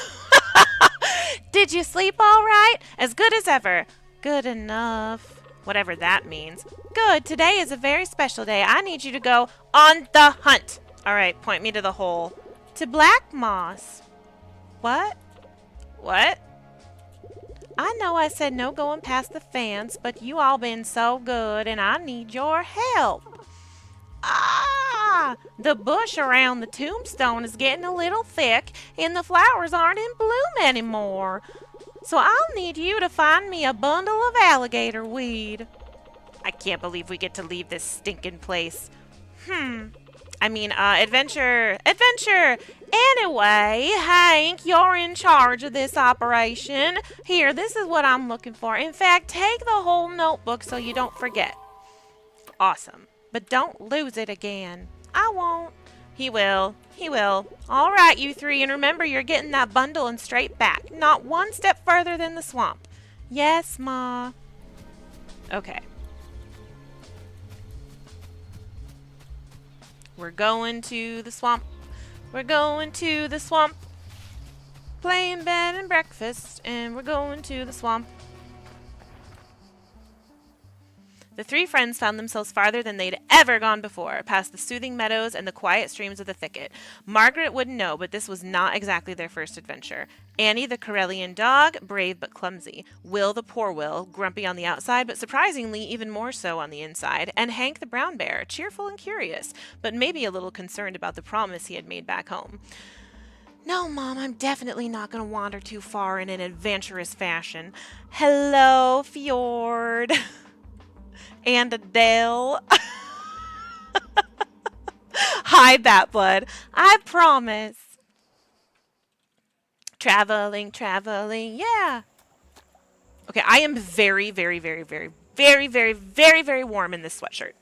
Did you sleep all right? As good as ever. Good enough. Whatever that means. Good. Today is a very special day. I need you to go on the hunt. All right, point me to the hole. To Black Moss. What? What? I know I said no going past the fence, but you all been so good and I need your help. Ah! The bush around the tombstone is getting a little thick and the flowers aren't in bloom anymore. So I'll need you to find me a bundle of alligator weed. I can't believe we get to leave this stinking place. Adventure. Anyway, Hank, you're in charge of this operation. Here, this is what I'm looking for. In fact, take the whole notebook so you don't forget. Awesome. But don't lose it again. I won't. He will. He will. All right, you three, and remember you're getting that bundle and straight back. Not one step further than the swamp. Yes, Ma. Okay. We're going to the swamp. We're going to the swamp. Playing bed and breakfast, and we're going to the swamp. The three friends found themselves farther than they'd ever gone before, past the soothing meadows and the quiet streams of the thicket. Margaret wouldn't know, but this was not exactly their first adventure. Annie, the Corellian dog, brave but clumsy. Will, the poor Will, grumpy on the outside, but surprisingly even more so on the inside. And Hank, the brown bear, cheerful and curious, but maybe a little concerned about the promise he had made back home. No, Mom, I'm definitely not going to wander too far in an adventurous fashion. Hello, Fjord. And Adele. Hi, Batblood. I promise. Traveling, yeah. Okay, I am very, very, very, very, very, very, very, very warm in this sweatshirt.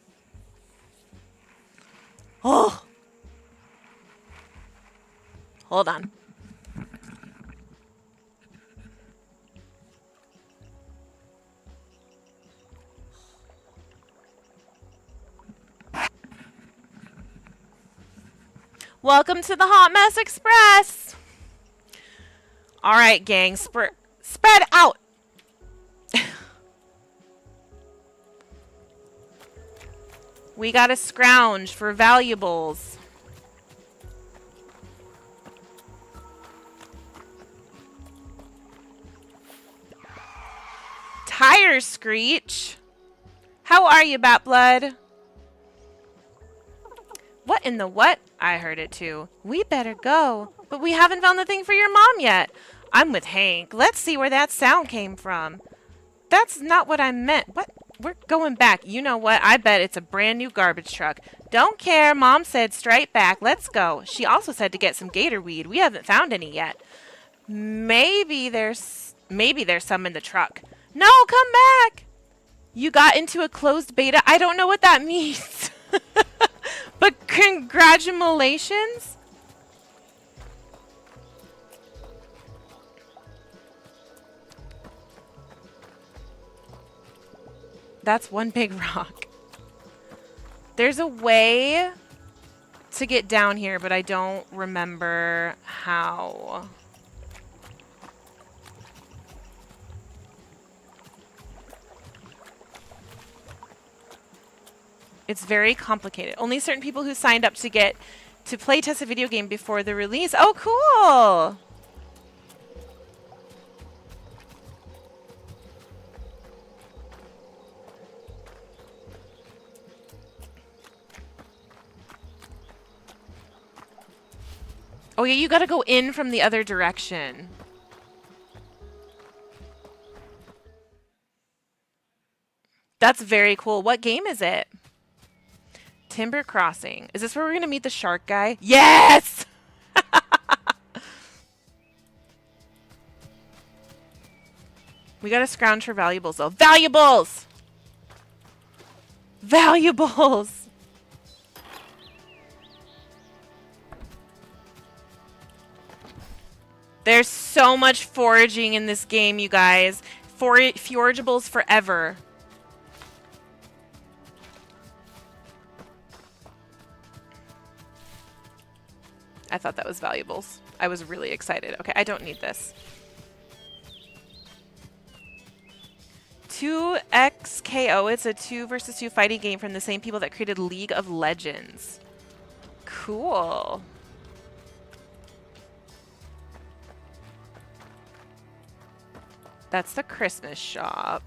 Oh. Hold on. Welcome to the Hot Mess Express. All right, gang, spread out. We gotta scrounge for valuables. Tires screech. How are you, Batblood? What in the what? I heard it too. We better go. But we haven't found the thing for your mom yet. I'm with Hank. Let's see where that sound came from. That's not what I meant. What? We're going back. You know what? I bet it's a brand new garbage truck. Don't care. Mom said straight back. Let's go. She also said to get some gator weed. We haven't found any yet. Maybe there's some in the truck. No, come back. You got into a closed beta. I don't know what that means. But congratulations. That's one big rock. There's a way to get down here, but I don't remember how. It's very complicated. Only certain people who signed up to get to play test a video game before the release. Oh, cool! Oh yeah, you gotta go in from the other direction. That's very cool. What game is it? Timber Crossing. Is this where we're gonna meet the shark guy? Yes! We gotta scrounge for valuables though. Valuables! Valuables! There's so much foraging in this game, you guys. Forageables forever. I thought that was valuables. I was really excited. Okay, I don't need this. 2XKO. It's a 2 versus 2 fighting game from the same people that created League of Legends. Cool. That's the Christmas shop.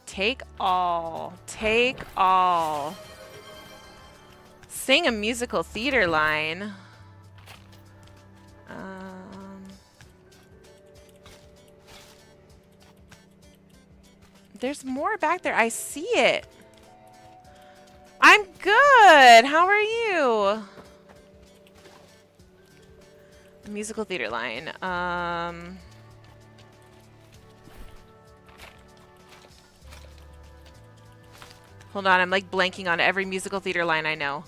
Take all. Take all. Sing a musical theater line. There's more back there. I see it. I'm good. How are you? Musical theater line. Hold on, I'm like blanking on every musical theater line I know.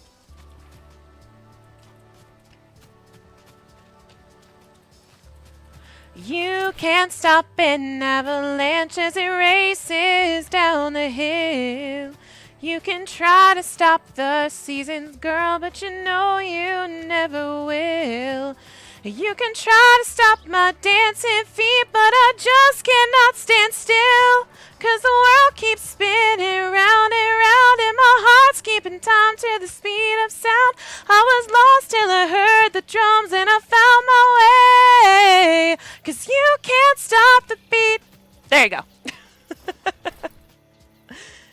You can't stop an avalanche as it races down the hill. You can try to stop the seasons, girl, but you know you never will. You can try to stop my dancing feet, but I just cannot stand still. 'Cause the world keeps spinning round and round, and my heart's keeping time to the speed of sound. I was lost till I heard the drums and I found my way. 'Cause you can't stop the beat. There you go.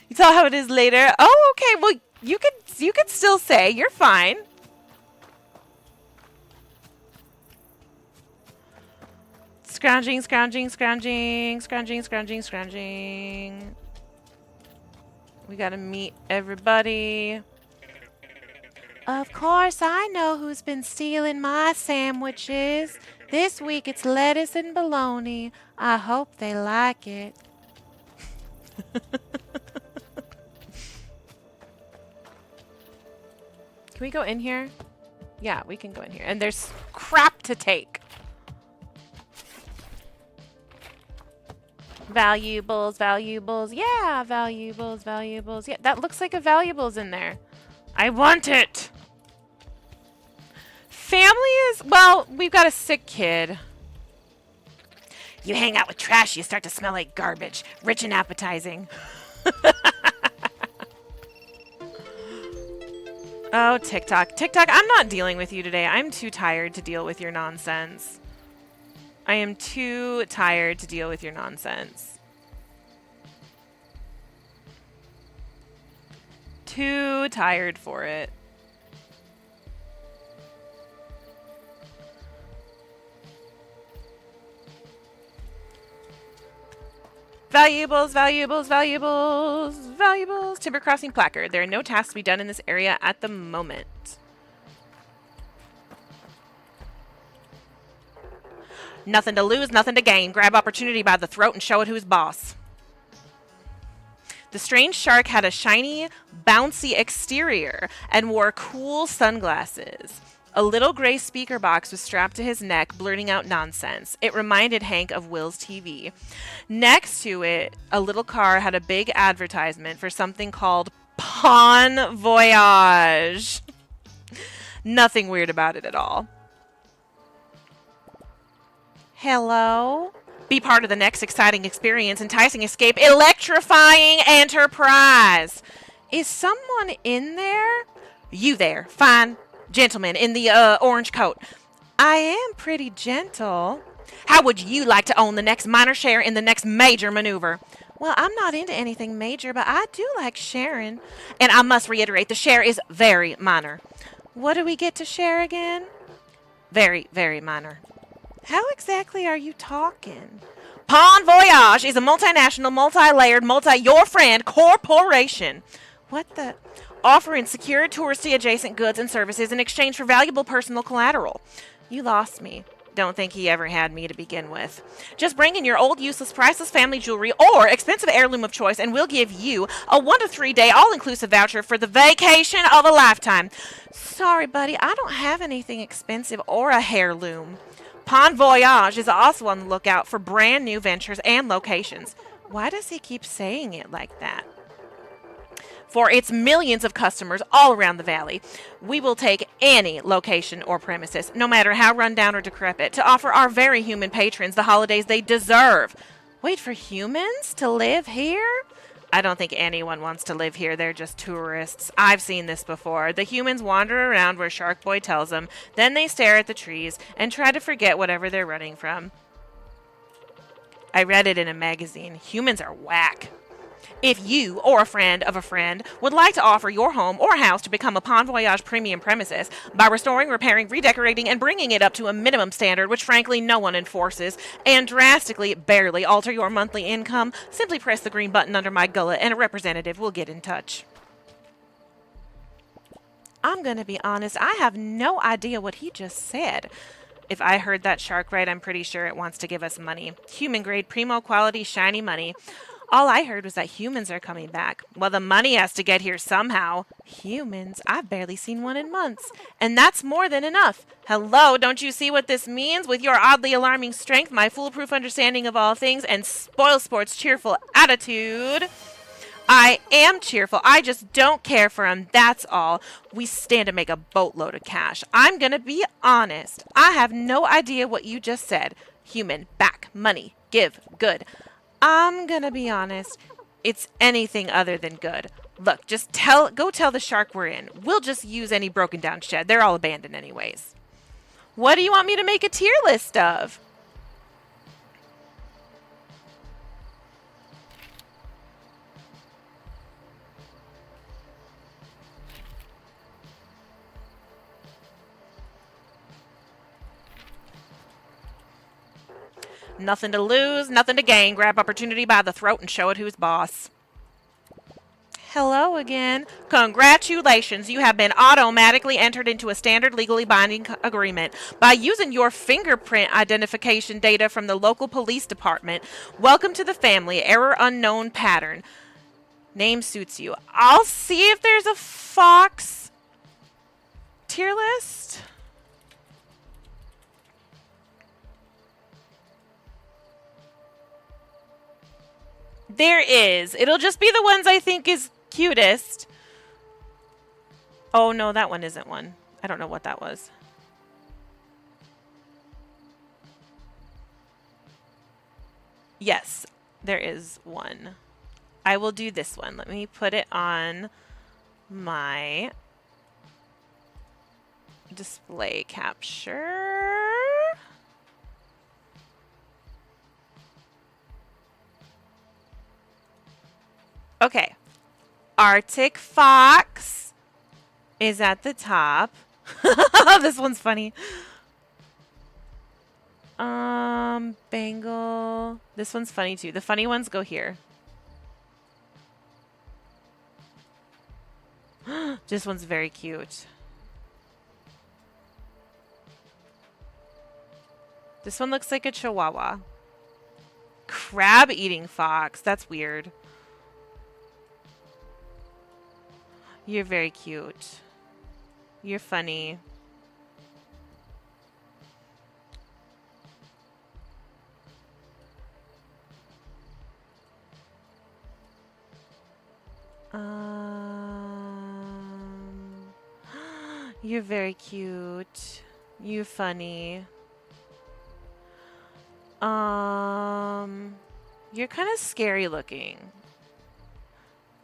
You saw how it is later. Oh, okay. Well, you could still say you're fine. Scrounging, scrounging, scrounging, scrounging, scrounging, scrounging. We gotta meet everybody. Of course, I know who's been stealing my sandwiches. This week it's lettuce and bologna. I hope they like it. Can we go in here? Yeah, we can go in here. And there's crap to take. Valuables, valuables. Yeah, valuables, valuables. Yeah, that looks like a valuables in there. I want it. Family is, well, we've got a sick kid. You hang out with trash, you start to smell like garbage. Rich and appetizing. Oh, TikTok. TikTok, I'm not dealing with you today. I'm too tired to deal with your nonsense. I am too tired to deal with your nonsense. Too tired for it. Valuables, valuables, valuables, valuables. Timber Crossing placard. There are no tasks to be done in this area at the moment. Nothing to lose, nothing to gain. Grab opportunity by the throat and show it who's boss. The strange shark had a shiny, bouncy exterior and wore cool sunglasses. A little gray speaker box was strapped to his neck, blurting out nonsense. It reminded Hank of Will's TV. Next to it, a little car had a big advertisement for something called Pawn Voyage. Nothing weird about it at all. Hello? Be part of the next exciting experience, enticing escape, electrifying enterprise. Is someone in there? You there, fine gentleman in the orange coat. I am pretty gentle. How would you like to own the next minor share in the next major maneuver? Well, I'm not into anything major, but I do like sharing. And I must reiterate, the share is very minor. What do we get to share again? Very, very minor. How exactly are you talking? Bon Voyage is a multinational, multi-layered, your friend corporation. What the? Offering secure touristy adjacent goods and services in exchange for valuable personal collateral. You lost me. Don't think he ever had me to begin with. Just bring in your old, useless, priceless family jewelry or expensive heirloom of choice, and we'll give you a 1 to 3 day all-inclusive voucher for the vacation of a lifetime. Sorry, buddy, I don't have anything expensive or a heirloom. Bon Voyage is also on the lookout for brand new ventures and locations. Why does he keep saying it like that? For its millions of customers all around the valley, we will take any location or premises, no matter how run down or decrepit, to offer our very human patrons the holidays they deserve. Wait, for humans to live here? I don't think anyone wants to live here. They're just tourists. I've seen this before. The humans wander around where Shark Boy tells them, then they stare at the trees and try to forget whatever they're running from. I read it in a magazine. Humans are whack. If you or a friend of a friend would like to offer your home or house to become a Bon Voyage premium premises by restoring, repairing, redecorating, and bringing it up to a minimum standard, which frankly no one enforces, and drastically barely alter your monthly income, simply press the green button under my gullet and a representative will get in touch. I'm going to be honest, I have no idea what he just said. If I heard that shark right, I'm pretty sure it wants to give us money. Human grade, primo quality, shiny money. All I heard was that humans are coming back. Well, the money has to get here somehow. Humans? I've barely seen one in months. And that's more than enough. Hello, don't you see what this means? With your oddly alarming strength, my foolproof understanding of all things, and Spoilsport's cheerful attitude. I am cheerful. I just don't care for him. That's all. We stand to make a boatload of cash. I'm going to be honest. I have no idea what you just said. Human, back, money, give, good. I'm gonna be honest, it's anything other than good. Look, just go tell the shark we're in. We'll just use any broken down shed. They're all abandoned anyways. What do you want me to make a tier list of? Nothing to lose, nothing to gain. Grab opportunity by the throat and show it who's boss. Hello again. Congratulations, you have been automatically entered into a standard legally binding agreement. By using your fingerprint identification data from the local police department, welcome to the family, error unknown pattern. Name suits you. I'll see if there's a fox tier list. There is. It'll just be the ones I think is cutest. Oh, no, that one isn't one. I don't know what that was. Yes, there is one. I will do this one. Let me put it on my display capture. Okay. Arctic Fox is at the top. This one's funny. Bengal. This one's funny too. The funny ones go here. This one's very cute. This one looks like a chihuahua. Crab eating fox. That's weird. You're very cute. You're funny. You're very cute. You're funny. You're kind of scary looking.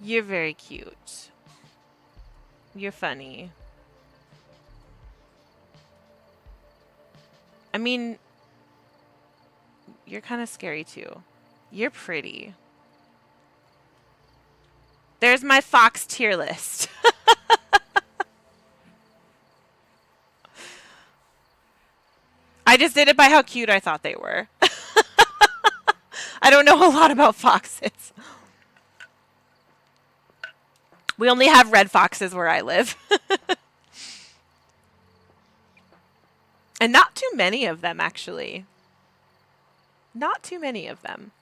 You're very cute. You're funny. I mean, you're kind of scary too. You're pretty. There's my fox tier list. I just did it by how cute I thought they were. I don't know a lot about foxes. We only have red foxes where I live. And not too many of them, actually. Not too many of them.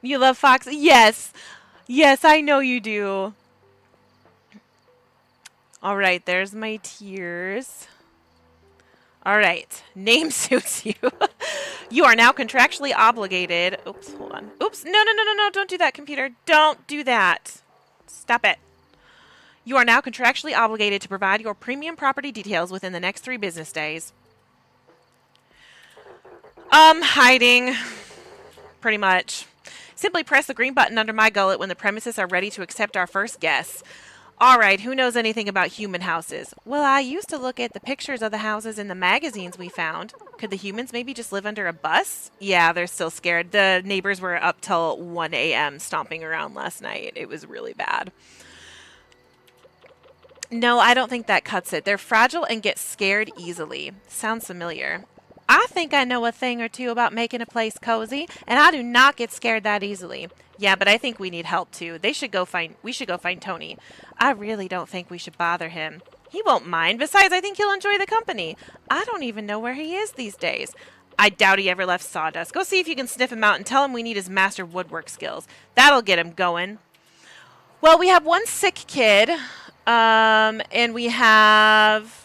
You love foxes? Yes. Yes, I know you do. All right, there's my tiers. All right, name suits you. You are now contractually obligated. Oops, hold on. Oops, no, don't do that, computer. Don't do that. Stop it. You are now contractually obligated to provide your premium property details within the next 3 business days. Hiding. Pretty much. Simply press the green button under my gullet when the premises are ready to accept our first guests. Alright, who knows anything about human houses? Well, I used to look at the pictures of the houses in the magazines we found. Could the humans maybe just live under a bus? Yeah, they're still scared. The neighbors were up till 1 a.m. stomping around last night. It was really bad. No, I don't think that cuts it. They're fragile and get scared easily. Sounds familiar. I think I know a thing or two about making a place cozy, and I do not get scared that easily. Yeah, but I think we need help too. We should go find Tony. I really don't think we should bother him. He won't mind. Besides, I think he'll enjoy the company. I don't even know where he is these days. I doubt he ever left Sawdust. Go see if you can sniff him out and tell him we need his master woodwork skills. That'll get him going. Well, we have one sick kid. And we have...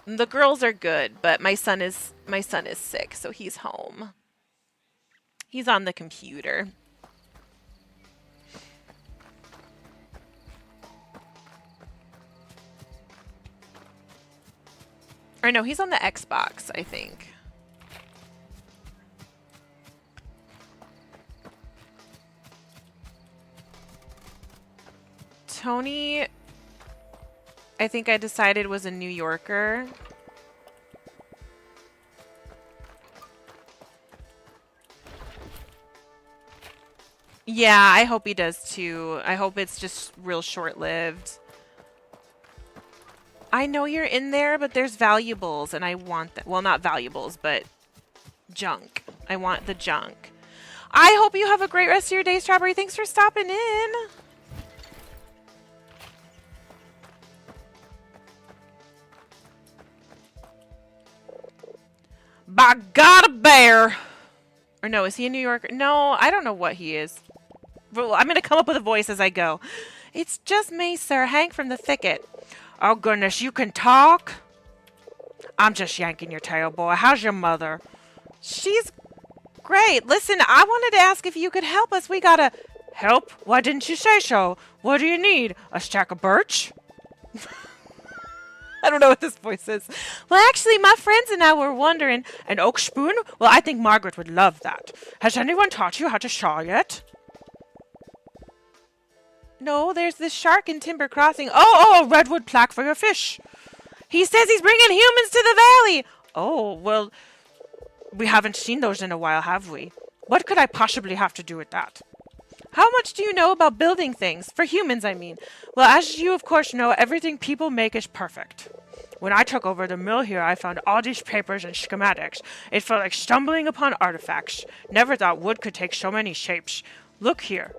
The girls are good, but my son is sick, so he's home. He's on the computer. Or no, he's on the Xbox, I think. Tony, I think I decided was a New Yorker. Yeah, I hope he does too. I hope it's just real short-lived. I know you're in there, but there's valuables, and I want that. Well, not valuables, but junk. I want the junk. I hope you have a great rest of your day, Strawberry. Thanks for stopping in. By God, a bear! Or no, is he a New Yorker? No, I don't know what he is. Well, I'm going to come up with a voice as I go. It's just me, sir. Hank from the thicket. Oh, goodness, you can talk? I'm just yanking your tail, boy. How's your mother? She's great. Listen, I wanted to ask if you could help us. We gotta... Help? Why didn't you say so? What do you need? A stack of birch? I don't know what this voice is. Well, actually, my friends and I were wondering... An oak spoon? Well, I think Margaret would love that. Has anyone taught you how to shaw yet? No, there's this shark in Timber Crossing. Oh, a redwood plaque for your fish. He says he's bringing humans to the valley. Oh, well, we haven't seen those in a while, have we? What could I possibly have to do with that? How much do you know about building things? For humans, I mean. Well, as you, of course, know, everything people make is perfect. When I took over the mill here, I found all these papers and schematics. It felt like stumbling upon artifacts. Never thought wood could take so many shapes. Look here.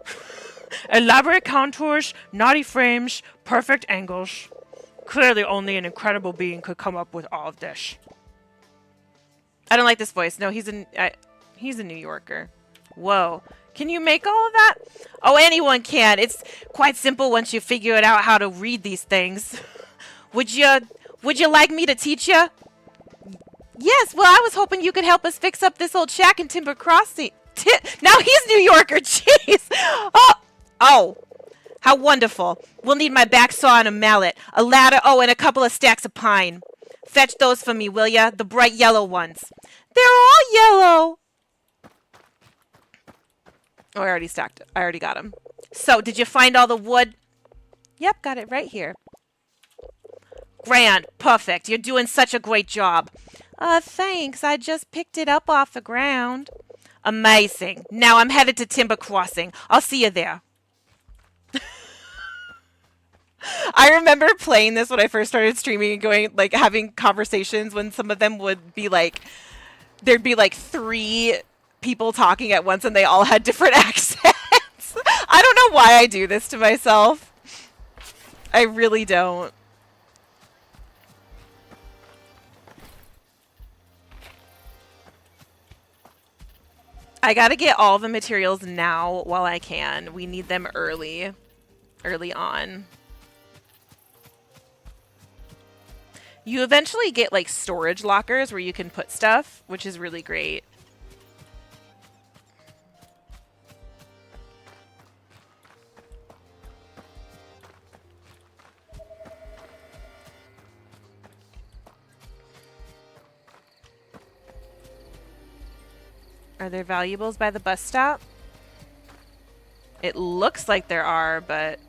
Elaborate contours, knotty frames, perfect angles. Clearly only an incredible being could come up with all of this. I don't like this voice. No, he's a New Yorker. Whoa. Can you make all of that? Oh, anyone can. It's quite simple once you figure it out how to read these things. Would you like me to teach you? Yes, well, I was hoping you could help us fix up this old shack in Timber Crossing. Now he's New Yorker. Jeez. Oh, how wonderful. We'll need my back saw and a mallet, a ladder, oh, and a couple of stacks of pine. Fetch those for me, will ya? The bright yellow ones. They're all yellow. Oh, I already stacked it. I already got them. So, did you find all the wood? Yep, got it right here. Grand. Perfect. You're doing such a great job. Thanks. I just picked it up off the ground. Amazing. Now I'm headed to Timber Crossing. I'll see you there. I remember playing this when I first started streaming and going, like, having conversations when some of them would be like, there'd be like 3 people talking at once and they all had different accents. I don't know why I do this to myself. I really don't. I gotta get all the materials now while I can. We need them early on. You eventually get like storage lockers where you can put stuff, which is really great. Are there valuables by the bus stop? It looks like there are, but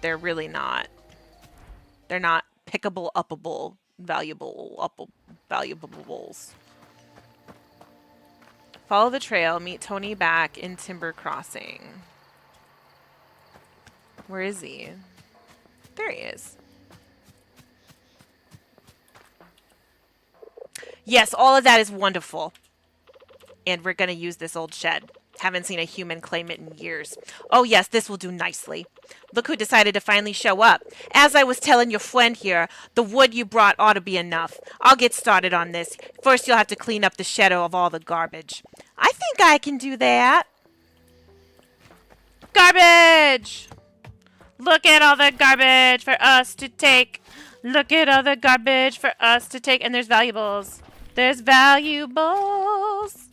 they're really not. They're not pickable, uppable, valuables. Follow the trail. Meet Tony back in Timber Crossing. Where is he? There he is. Yes, all of that is wonderful. And we're going to use this old shed. Haven't seen a human claim it in years. Oh yes, this will do nicely. Look who decided to finally show up. As I was telling your friend here, the wood you brought ought to be enough. I'll get started on this. First you'll have to clean up the shed of all the garbage. I think I can do that. Garbage! Look at all the garbage for us to take. Look at all the garbage for us to take. And there's valuables. There's valuables.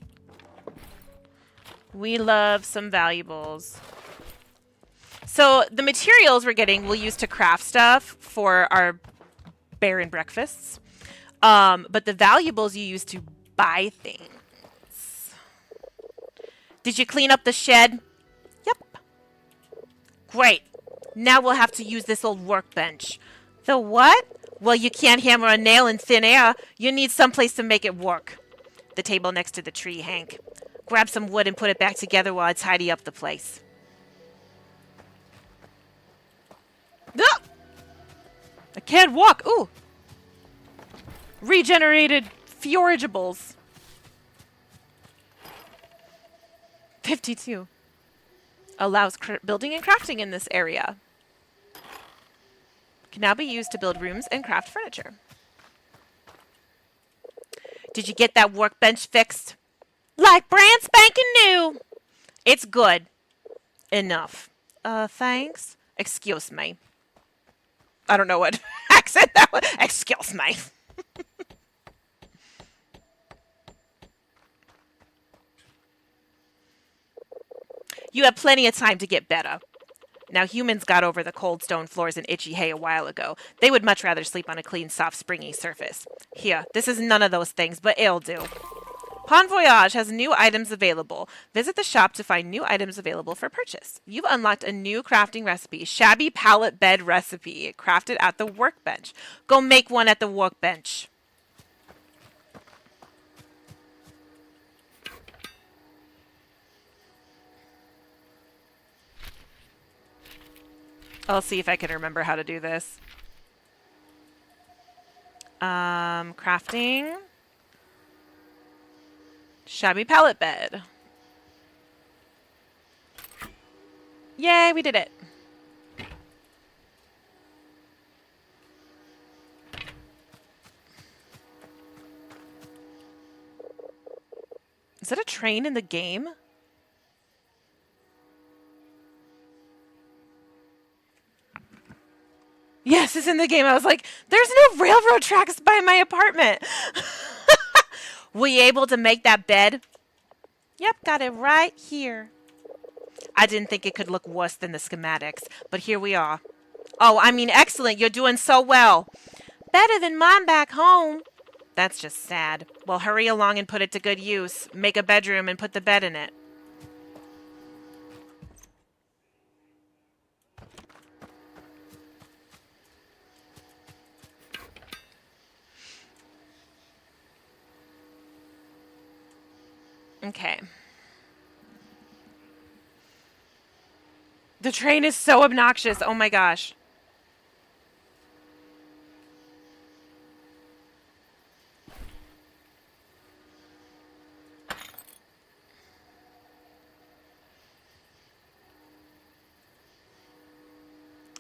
We love some valuables. So the materials we're getting we'll use to craft stuff for our bear and breakfasts. But the valuables you use to buy things. Did you clean up the shed? Yep. Great. Now we'll have to use this old workbench. The what? Well, you can't hammer a nail in thin air. You need someplace to make it work. The table next to the tree, Hank. Grab some wood and put it back together while I tidy up the place. Ah! I can't walk. Ooh. Regenerated forageables. 52. Allows building and crafting in this area. Can now be used to build rooms and craft furniture. Did you get that workbench fixed? Like brand spanking new. It's good. Enough. Thanks. Excuse me. I don't know what accent that was. Excuse me. You have plenty of time to get better. Now, humans got over the cold stone floors and itchy hay a while ago. They would much rather sleep on a clean, soft, springy surface. Here, this is none of those things, but it'll do. Bon Voyage has new items available. Visit the shop to find new items available for purchase. You've unlocked a new crafting recipe, Shabby Pallet Bed Recipe, crafted at the workbench. Go make one at the workbench. I'll see if I can remember how to do this. Crafting. Shabby pallet bed. Yay, we did it. Is that a train in the game? Yes, it's in the game. I was like, there's no railroad tracks by my apartment. Were you able to make that bed? Yep, got it right here. I didn't think it could look worse than the schematics, but here we are. Oh, I mean, excellent. You're doing so well. better than mine back home. That's just sad. Well, hurry along and put it to good use. Make a bedroom and put the bed in it. Okay. The train is so obnoxious. Oh my gosh.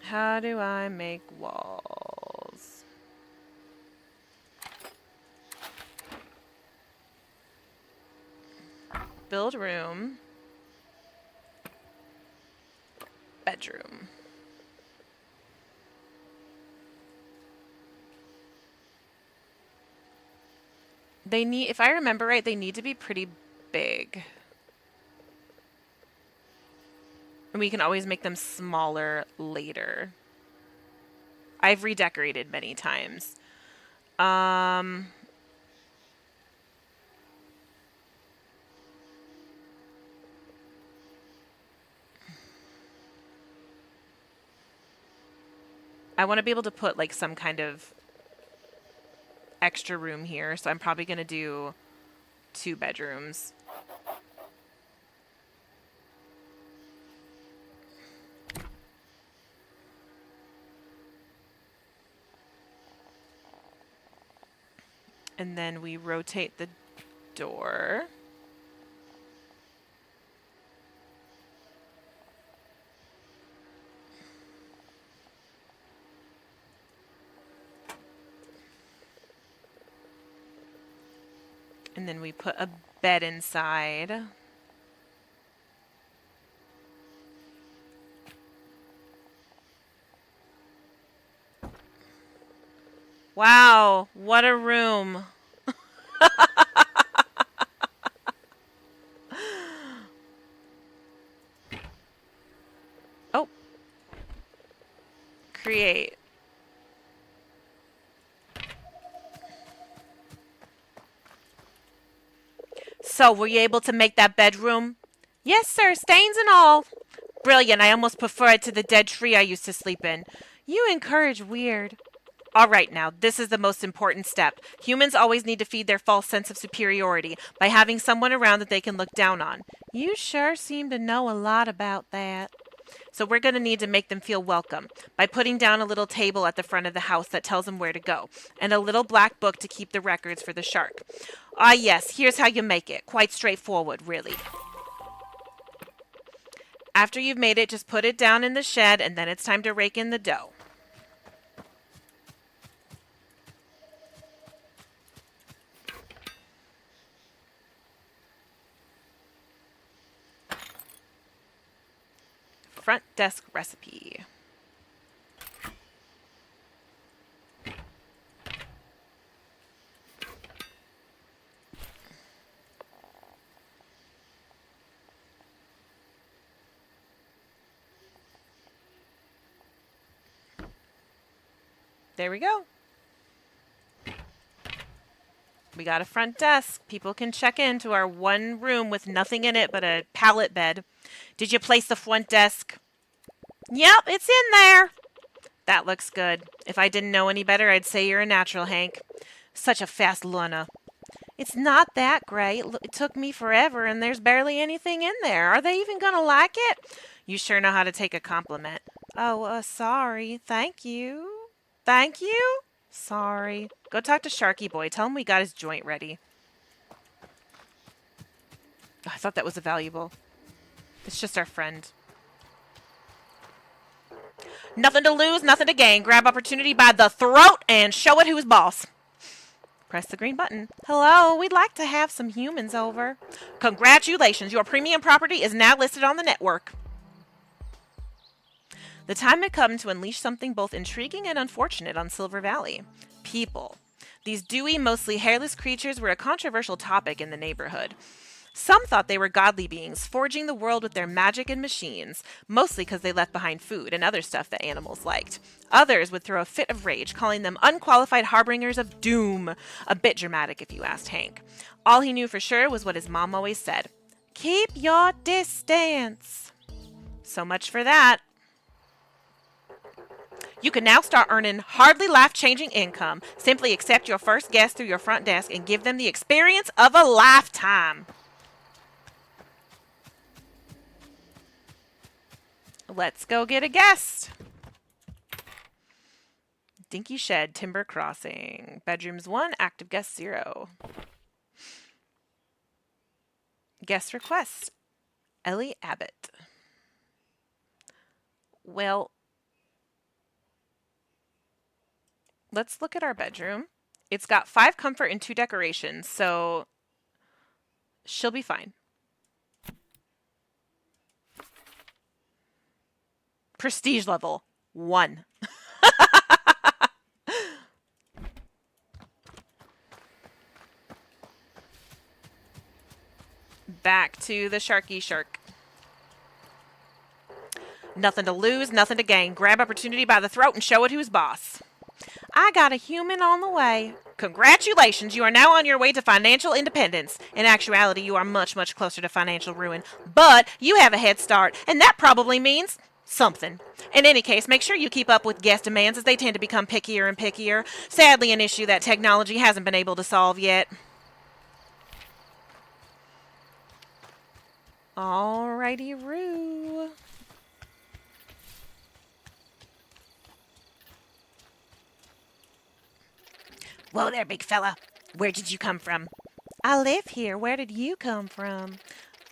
How do I make walls? Build room. Bedroom. They need, if I remember right, they need to be pretty big. And we can always make them smaller later. I've redecorated many times. I want to be able to put like some kind of extra room here, so I'm probably going to do 2 bedrooms. And then we rotate the door. And then we put a bed inside. Wow, what a room. Oh. Create. So, were you able to make that bedroom? Yes, sir, stains and all. Brilliant, I almost prefer it to the dead tree I used to sleep in. You encourage weird. All right, now, this is the most important step. Humans always need to feed their false sense of superiority by having someone around that they can look down on. You sure seem to know a lot about that. So we're going to need to make them feel welcome by putting down a little table at the front of the house that tells them where to go, and a little black book to keep the records for the shark. Ah, yes, here's how you make it. Quite straightforward, really. After you've made it, just put it down in the shed, and then it's time to rake in the dough. Front desk recipe. There we go. We got a front desk. People can check into our one room with nothing in it but a pallet bed. Did you place the front desk? Yep, it's in there. That looks good. If I didn't know any better, I'd say you're a natural, Hank. Such a fast learner. It's not that great. It took me forever, and there's barely anything in there. Are they even gonna like it? You sure know how to take a compliment. Oh, sorry. Thank you. Thank you? Sorry. Go talk to Sharky Boy. Tell him we got his joint ready. Oh, I thought that was a valuable. It's just our friend. Nothing to lose, nothing to gain. Grab opportunity by the throat and show it who's boss. Press the green button. Hello, we'd like to have some humans over. Congratulations, your premium property is now listed on the network. The time had come to unleash something both intriguing and unfortunate on Silver Valley. People. These dewy, mostly hairless creatures were a controversial topic in the neighborhood. Some thought they were godly beings, forging the world with their magic and machines, mostly because they left behind food and other stuff that animals liked. Others would throw a fit of rage, calling them unqualified harbingers of doom. A bit dramatic if you asked Hank. All he knew for sure was what his mom always said. Keep your distance. So much for that. You can now start earning hardly life-changing income. Simply accept your first guest through your front desk and give them the experience of a lifetime. Let's go get a guest. Dinky Shed, Timber Crossing. Bedrooms 1, active guest 0. Guest request. Ellie Abbott. Well, let's look at our bedroom. It's got 5 comfort and 2 decorations, so she'll be fine. Prestige level 1. Back to the Sharky Shark. Nothing to lose, nothing to gain. Grab opportunity by the throat and show it who's boss. I got a human on the way. Congratulations, you are now on your way to financial independence. In actuality, you are much, much closer to financial ruin. But you have a head start, and that probably means something. In any case, make sure you keep up with guest demands as they tend to become pickier and pickier. Sadly, an issue that technology hasn't been able to solve yet. Alrighty-roo. Whoa there, big fella. Where did you come from? I live here. Where did you come from?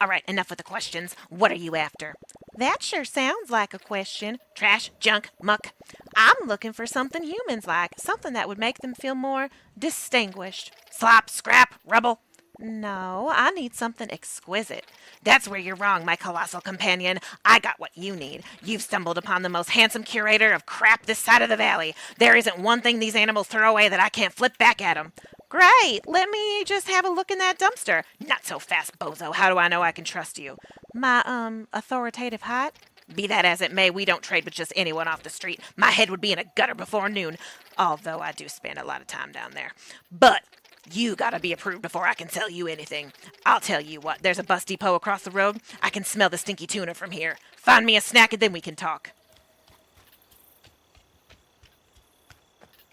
All right, enough with the questions. What are you after? That sure sounds like a question. Trash, junk, muck. I'm looking for something humans like, something that would make them feel more distinguished. Slop, scrap, rubble. No, I need something exquisite. That's where you're wrong, my colossal companion. I got what you need. You've stumbled upon the most handsome curator of crap this side of the valley. There isn't one thing these animals throw away that I can't flip back at them. Great, let me just have a look in that dumpster. Not so fast, bozo. How do I know I can trust you? My, authoritative height? Be that as it may, we don't trade with just anyone off the street. My head would be in a gutter before noon, although I do spend a lot of time down there. But you gotta be approved before I can tell you anything. I'll tell you what, there's a bus depot across the road. I can smell the stinky tuna from here. Find me a snack and then we can talk.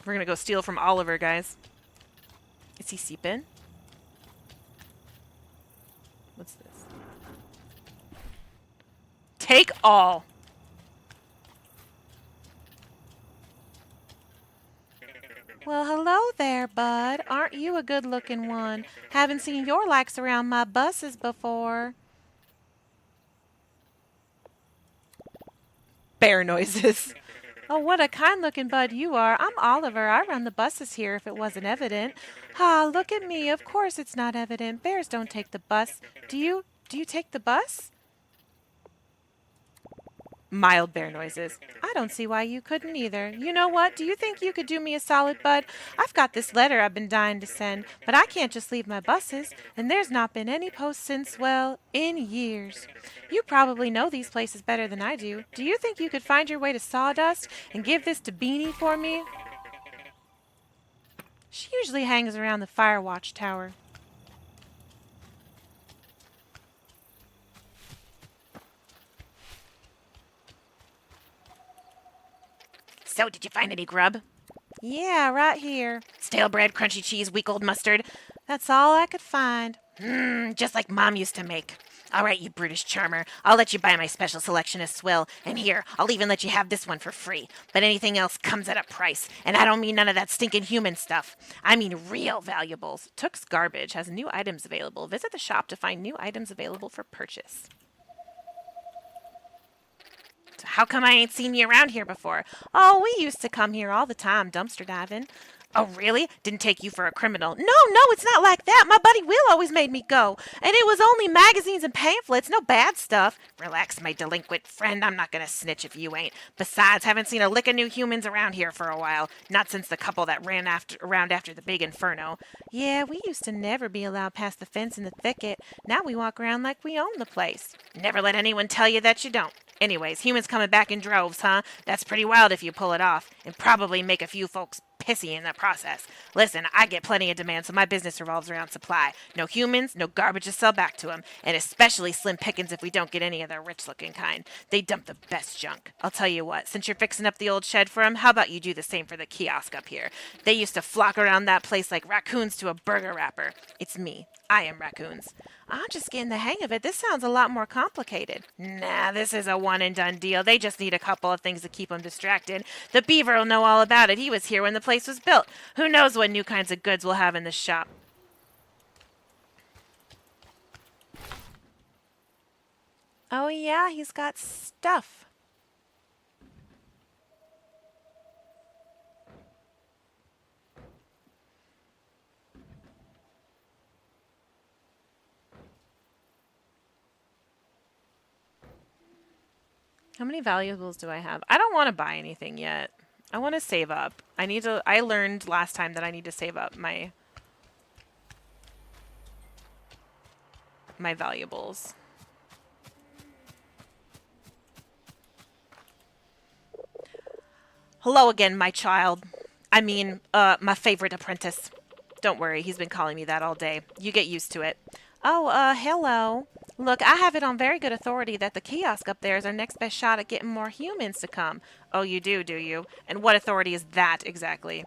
We're gonna go steal from Oliver, guys. Is he seeping? What's this? Take all. Well, hello there, bud. Aren't you a good-looking one? Haven't seen your likes around my buses before. Bear noises. Oh, what a kind-looking bud you are. I'm Oliver. I run the buses here if it wasn't evident. Ah, look at me. Of course it's not evident. Bears don't take the bus. Do you? Do you take the bus? Mild bear noises. I don't see why you couldn't either. You know what? Do you think you could do me a solid, bud? I've got this letter I've been dying to send, but I can't just leave my buses, and there's not been any post since, well, in years. You probably know these places better than I do. Do you think you could find your way to Sawdust and give this to Beanie for me? She usually hangs around the fire watch tower. So, did you find any grub? Yeah, right here. Stale bread, crunchy cheese, weak old mustard. That's all I could find. Just like Mom used to make. All right, you brutish charmer. I'll let you buy my special selection of swill. And here, I'll even let you have this one for free. But anything else comes at a price. And I don't mean none of that stinking human stuff. I mean real valuables. Took's Garbage has new items available. Visit the shop to find new items available for purchase. How come I ain't seen you around here before? Oh, we used to come here all the time, dumpster diving. Oh, really? Didn't take you for a criminal. No, no, it's not like that. My buddy Will always made me go. And it was only magazines and pamphlets, no bad stuff. Relax, my delinquent friend. I'm not gonna snitch if you ain't. Besides, haven't seen a lick of new humans around here for a while. Not since the couple that ran around after the big inferno. Yeah, we used to never be allowed past the fence in the thicket. Now we walk around like we own the place. Never let anyone tell you that you don't. Anyways, humans coming back in droves, huh? That's pretty wild if you pull it off. And probably make a few folks pissy in the process. Listen, I get plenty of demand, so my business revolves around supply. No humans, no garbage to sell back to them. And especially slim pickings if we don't get any of the rich-looking kind. They dump the best junk. I'll tell you what, since you're fixing up the old shed for them, how about you do the same for the kiosk up here? They used to flock around that place like raccoons to a burger wrapper. It's me. I am raccoons. I'm just getting the hang of it. This sounds a lot more complicated. Nah, this is a one and done deal. They just need a couple of things to keep them distracted. The beaver will know all about it. He was here when the place was built. Who knows what new kinds of goods we'll have in the shop. Oh yeah, he's got stuff. How many valuables do I have? I don't want to buy anything yet. I want to save up. I learned last time that I need to save up my valuables. Hello again, my child. I mean, my favorite apprentice. Don't worry, he's been calling me that all day. You get used to it. Oh, hello. Look, I have it on very good authority that the kiosk up there is our next best shot at getting more humans to come. Oh, you do you? And what authority is that exactly?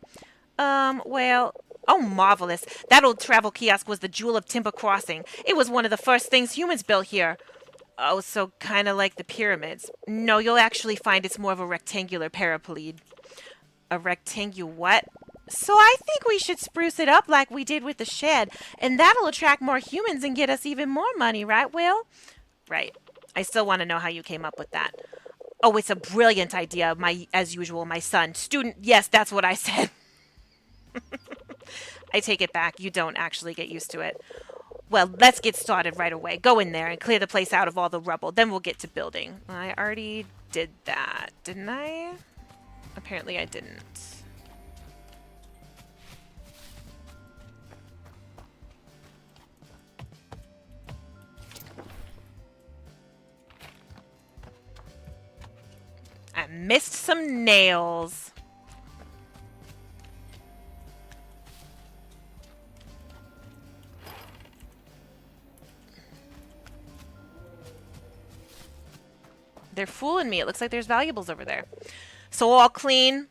Well, oh, marvelous. That old travel kiosk was the jewel of Timber Crossing. It was one of the first things humans built here. Oh, so kind of like the pyramids. No, you'll actually find it's more of a rectangular parapleed. A rectangular what? So I think we should spruce it up like we did with the shed, and that'll attract more humans and get us even more money, right, Will? Right. I still want to know how you came up with that. Oh, it's a brilliant idea, as usual, my son. Student, yes, that's what I said. I take it back. You don't actually get used to it. Well, let's get started right away. Go in there and clear the place out of all the rubble. Then we'll get to building. I already did that, didn't I? Apparently I didn't. I missed some nails. They're fooling me. It looks like there's valuables over there. So all clean?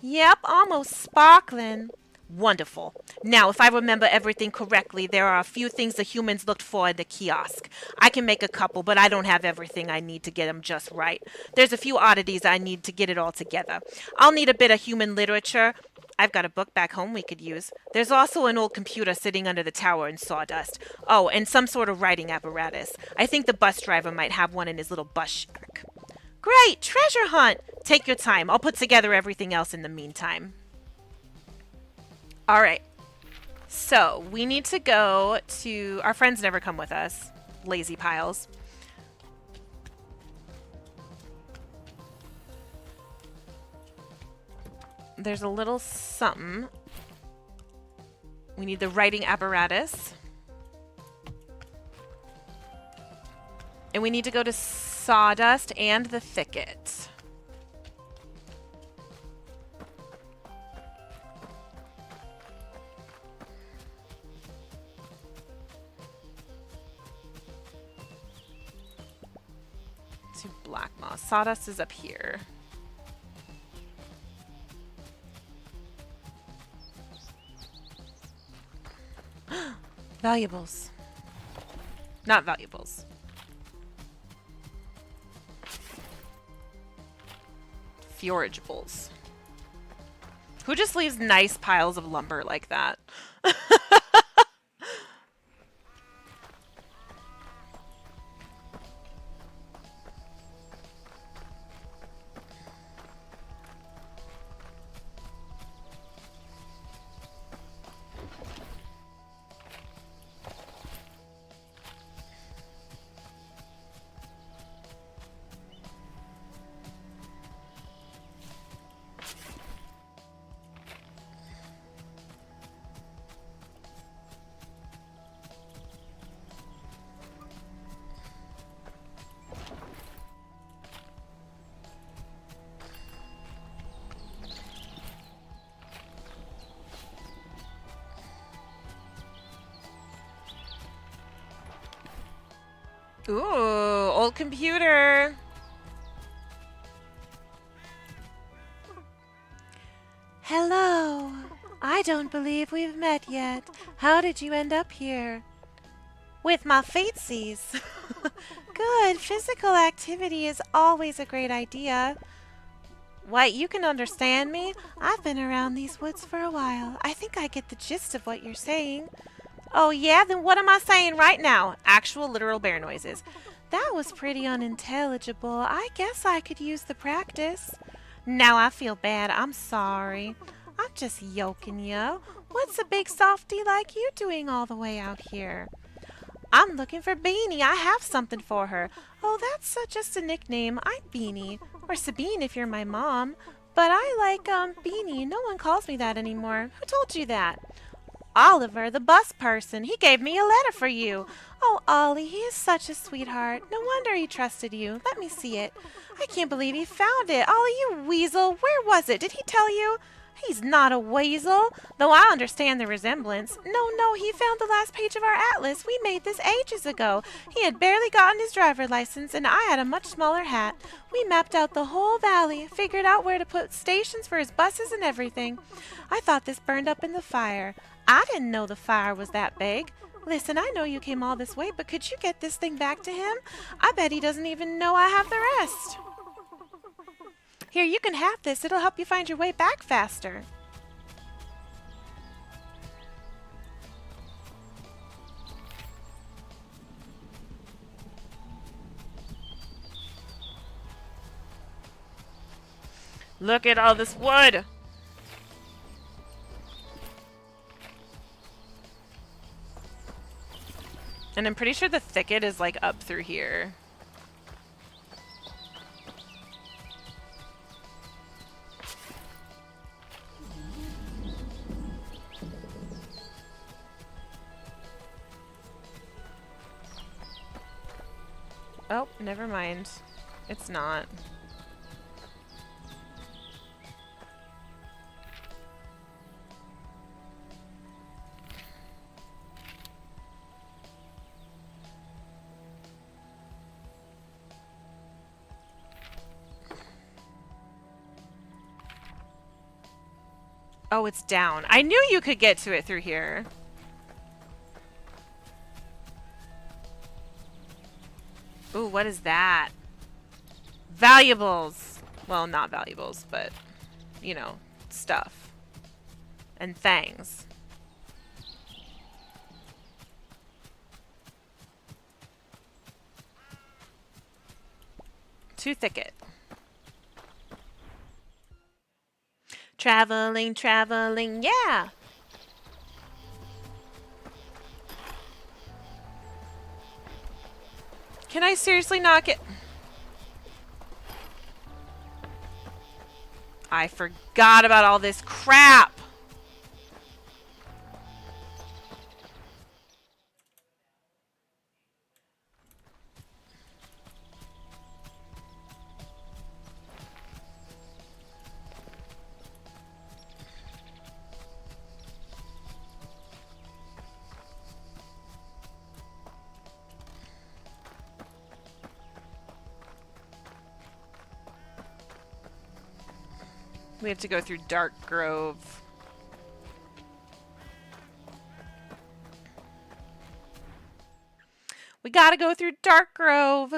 Yep, almost sparkling. Wonderful. Now, if I remember everything correctly, there are a few things the humans looked for in the kiosk. I can make a couple, but I don't have everything I need to get them just right. There's a few oddities I need to get it all together. I'll need a bit of human literature. I've got a book back home we could use. There's also an old computer sitting under the tower in sawdust. Oh, and some sort of writing apparatus. I think the bus driver might have one in his little bus shack. Great! Treasure hunt! Take your time. I'll put together everything else in the meantime. Alright. So, we need to go to... Our friends never come with us. Lazy piles. There's a little something. We need the writing apparatus. And we need to go to sawdust and the thicket. To black moss. Sawdust is up here. Valuables. Not valuables. Forageables. Who just leaves nice piles of lumber like that? Ooh, old computer. Hello. I don't believe we've met yet. How did you end up here? With my feetsies. Good. Physical activity is always a great idea. What, you can understand me? I've been around these woods for a while. I think I get the gist of what you're saying. Oh yeah? Then what am I saying right now? Actual literal bear noises. That was pretty unintelligible. I guess I could use the practice. Now I feel bad. I'm sorry. I'm just yoking you. What's a big softy like you doing all the way out here? I'm looking for Beanie. I have something for her. Oh, that's just a nickname. I'm Beanie. Or Sabine if you're my mom. But I like, Beanie. No one calls me that anymore. Who told you that? Oliver, the bus person. He gave me a letter for you. Oh, Ollie, he is such a sweetheart. No wonder he trusted you. Let me see it. I can't believe he found it. Ollie, you weasel. Where was it? Did he tell you? He's not a weasel, though I understand the resemblance. No, he found the last page of our atlas. We made this ages ago. He had barely gotten his driver license, and I had a much smaller hat. We mapped out the whole valley, figured out where to put stations for his buses and everything. I thought this burned up in the fire. I didn't know the fire was that big. Listen, I know you came all this way, but could you get this thing back to him? I bet he doesn't even know I have the rest. Here, you can have this. It'll help you find your way back faster. Look at all this wood. And I'm pretty sure the thicket is like up through here. Oh, never mind. It's not. Oh, it's down. I knew you could get to it through here. Ooh, what is that? Valuables. Well, not valuables, but, you know, stuff. And things. To thicket. Traveling, traveling, yeah! Can I seriously not get... I forgot about all this crap! We have to go through Dark Grove. We gotta go through Dark Grove.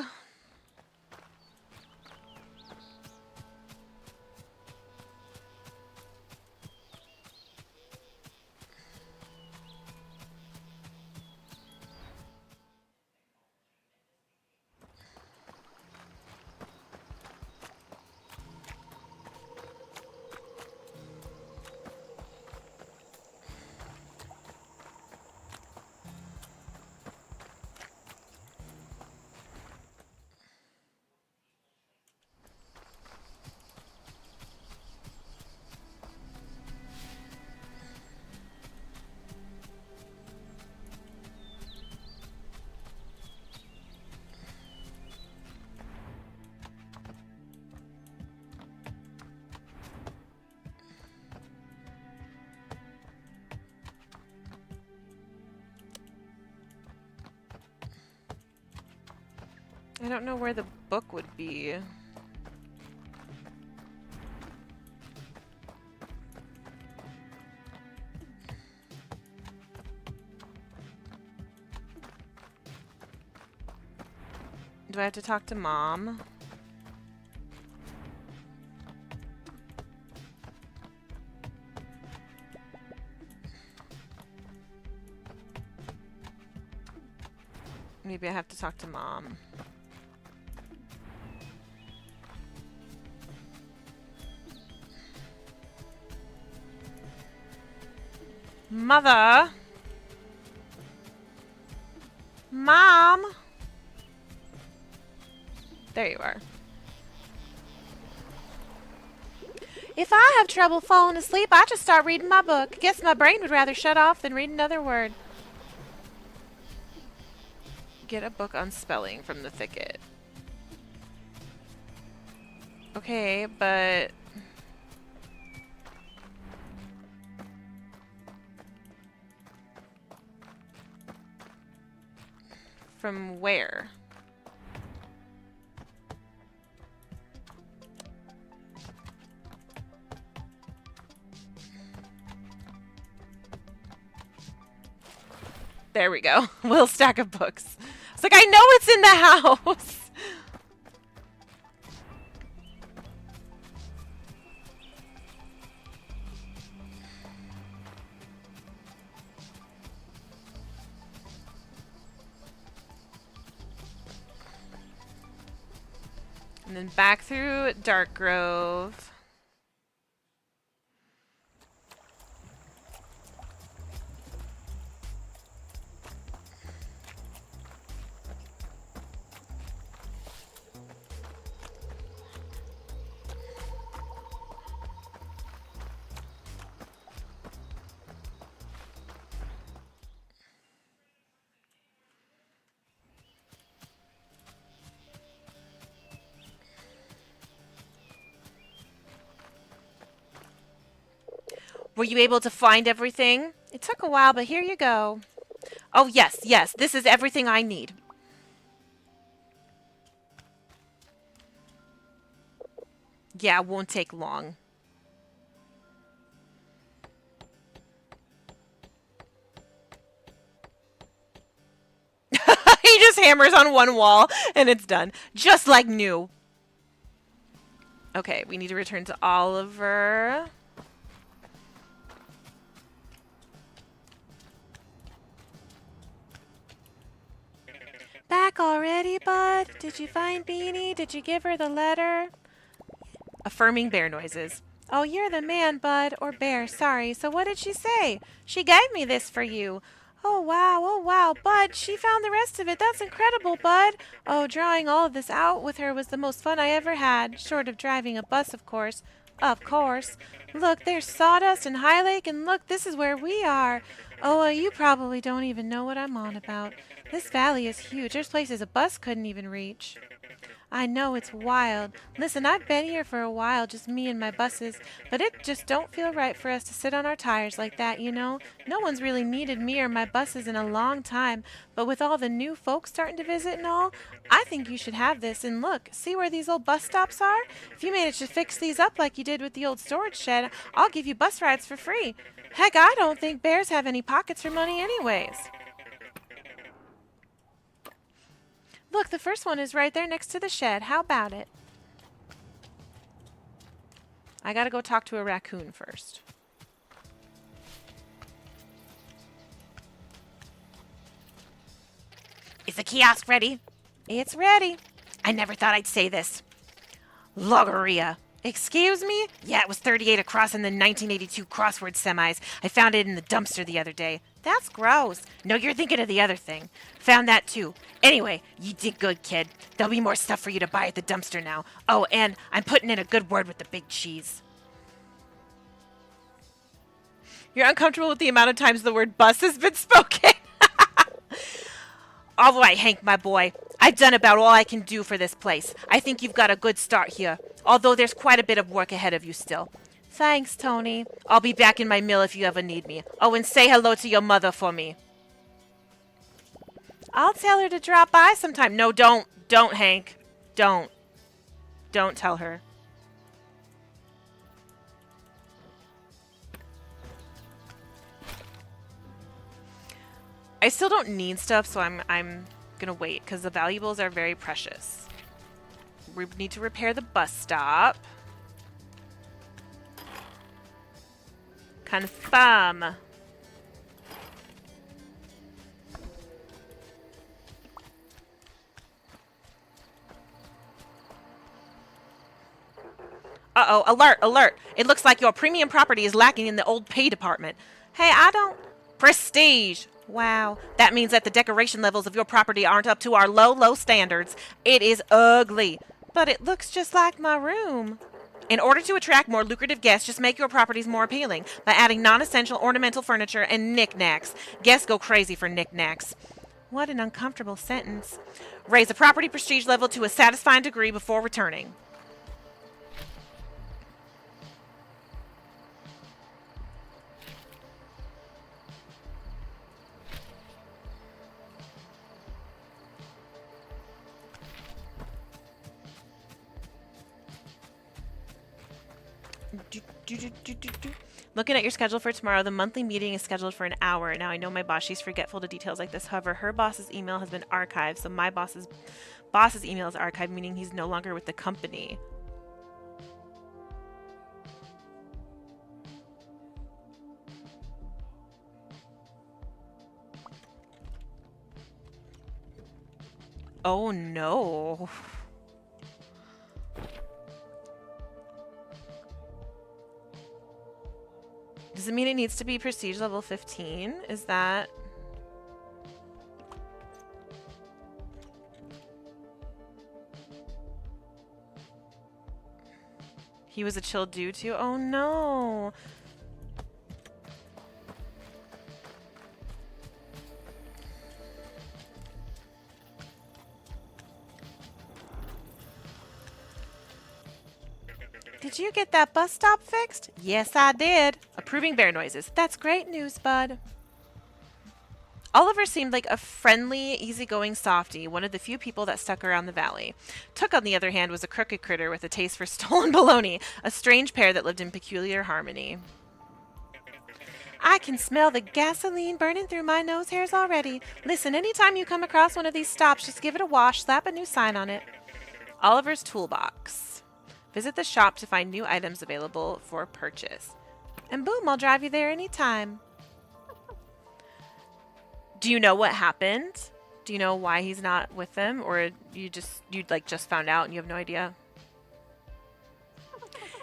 I don't know where the book would be. Do I have to talk to Mom? Maybe I have to talk to Mom. Mother? Mom? There you are. If I have trouble falling asleep, I just start reading my book. Guess my brain would rather shut off than read another word. Get a book on spelling from the thicket. Okay, but... From where? There we go. Little stack of books. It's like, I know it's in the house. And then back through Dark Grove. Were you able to find everything? It took a while, but here you go. Oh, yes, yes. This is everything I need. Yeah, it won't take long. He just hammers on one wall, and it's done. Just like new. Okay, we need to return to Oliver. Back already, bud? Did you find Beanie? Did you give her the letter? Affirming bear noises. Oh, you're the man, bud. Or bear, sorry. So what did she say? She gave me this for you. Oh, wow, bud. She found the rest of it. That's incredible, bud. Oh, drawing all of this out with her was the most fun I ever had. Short of driving a bus, of course. Of course. Look, there's Sawdust and High Lake, and look, this is where we are. Oh, you probably don't even know what I'm on about. This valley is huge. There's places a bus couldn't even reach. I know, it's wild. Listen, I've been here for a while, just me and my buses, but it just don't feel right for us to sit on our tires like that, you know? No one's really needed me or my buses in a long time, but with all the new folks starting to visit and all, I think you should have this. And look, see where these old bus stops are? If you manage to fix these up like you did with the old storage shed, I'll give you bus rides for free. Heck, I don't think bears have any pockets for money anyways. Look, the first one is right there next to the shed. How about it? I gotta go talk to a raccoon first. Is the kiosk ready? It's ready. I never thought I'd say this. Logorrhea. Excuse me? Yeah, it was 38 across in the 1982 crossword semis. I found it in the dumpster the other day. That's gross. No, you're thinking of the other thing. Found that too. Anyway, you did good, kid. There'll be more stuff for you to buy at the dumpster now. Oh, and I'm putting in a good word with the big cheese. You're uncomfortable with the amount of times the word bus has been spoken? All right, Hank, my boy. I've done about all I can do for this place. I think you've got a good start here, although there's quite a bit of work ahead of you still. Thanks, Tony. I'll be back in my mill if you ever need me. Oh, and say hello to your mother for me. I'll tell her to drop by sometime. No, don't. Don't, Hank. Don't. Don't tell her. I still don't need stuff, so I'm gonna wait because the valuables are very precious. We need to repair the bus stop. Confirm. Uh-oh, alert, alert. It looks like your premium property is lacking in the old pay department. Hey, I don't... Prestige. Wow. That means that the decoration levels of your property aren't up to our low, low standards. It is ugly. But it looks just like my room. In order to attract more lucrative guests, just make your properties more appealing by adding non-essential ornamental furniture and knickknacks. Guests go crazy for knickknacks. What an uncomfortable sentence. Raise the property prestige level to a satisfying degree before returning. Looking at your schedule for tomorrow, the monthly meeting is scheduled for an hour. Now, I know my boss, she's forgetful to details like this. However, her boss's email has been archived, so my boss's email is archived, meaning he's no longer with the company. Oh, no. Does it mean it needs to be prestige level 15? Is that... He was a chill dude too? Oh no! Did you get that bus stop fixed? Yes, I did. Approving bear noises. That's great news, bud. Oliver seemed like a friendly, easygoing softy, one of the few people that stuck around the valley. Took, on the other hand, was a crooked critter with a taste for stolen bologna, a strange pair that lived in peculiar harmony. I can smell the gasoline burning through my nose hairs already. Listen, anytime you come across one of these stops, just give it a wash, slap a new sign on it. Oliver's toolbox. Visit the shop to find new items available for purchase. And boom, I'll drive you there anytime. Do you know what happened? Do you know why he's not with them? Or you just found out and you have no idea?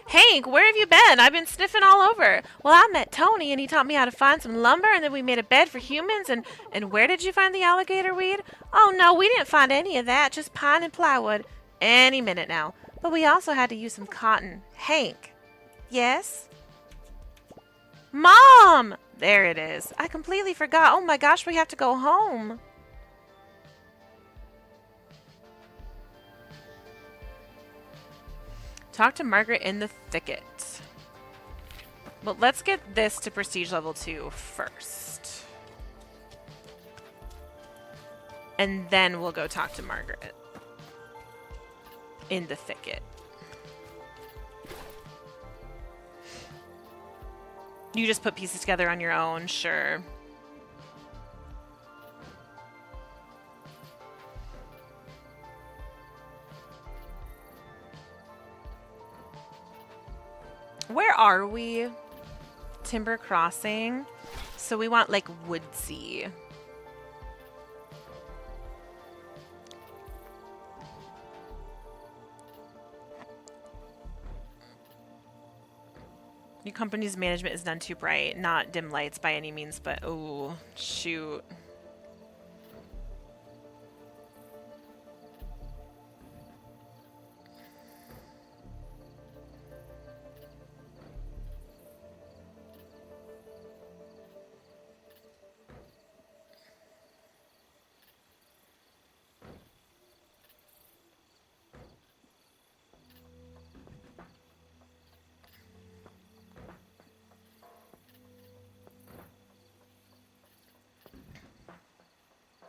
Hank, where have you been? I've been sniffing all over. Well, I met Tony and he taught me how to find some lumber and then we made a bed for humans and where did you find the alligator weed? Oh no, we didn't find any of that, just pine and plywood. Any minute now. But we also had to use some cotton. Hank. Yes? Mom! There it is. I completely forgot. Oh my gosh, we have to go home. Talk to Margaret in the thicket. Well, let's get this to prestige level 2 first. And then we'll go talk to Margaret in the thicket. You just put pieces together on your own, sure. Where are we? Timber Crossing. So we want like woodsy. Your company's management is none too bright. Not dim lights by any means, but oh, shoot.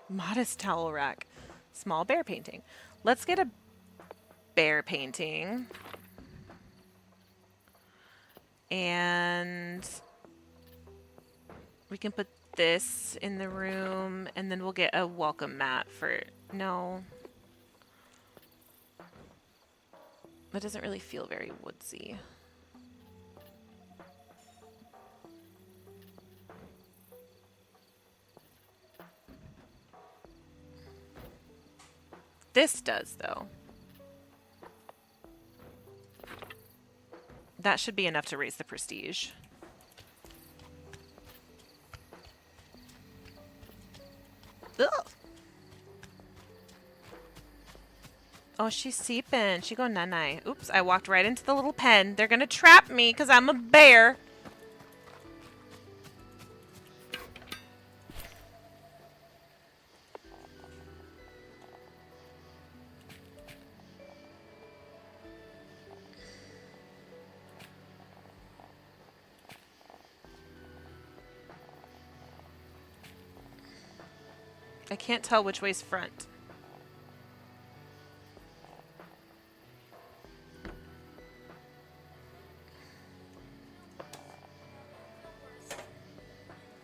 Modest towel rack. Small bear painting. Let's get a bear painting. And we can put this in the room, and then we'll get a welcome mat for... No. That doesn't really feel very woodsy. This does, though. That should be enough to raise the prestige. Ugh. Oh, she's seeping. She go nanai. Oops, I walked right into the little pen. They're gonna trap me because I'm a bear. I can't tell which way's front.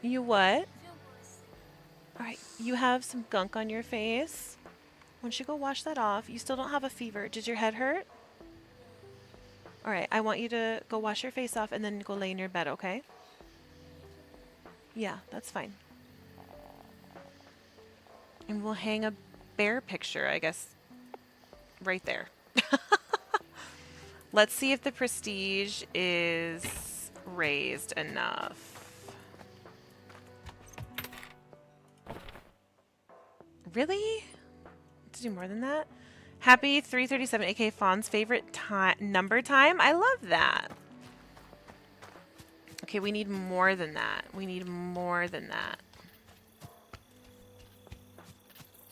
You what? Alright, you have some gunk on your face. Why don't you go wash that off? You still don't have a fever. Did your head hurt? Alright, I want you to go wash your face off and then go lay in your bed, okay? Yeah, that's fine. And we'll hang a bear picture, I guess, right there. Let's see if the prestige is raised enough. Really? To do more than that? Happy 337 AK Fawn's favorite number time? I love that. Okay, we need more than that. We need more than that.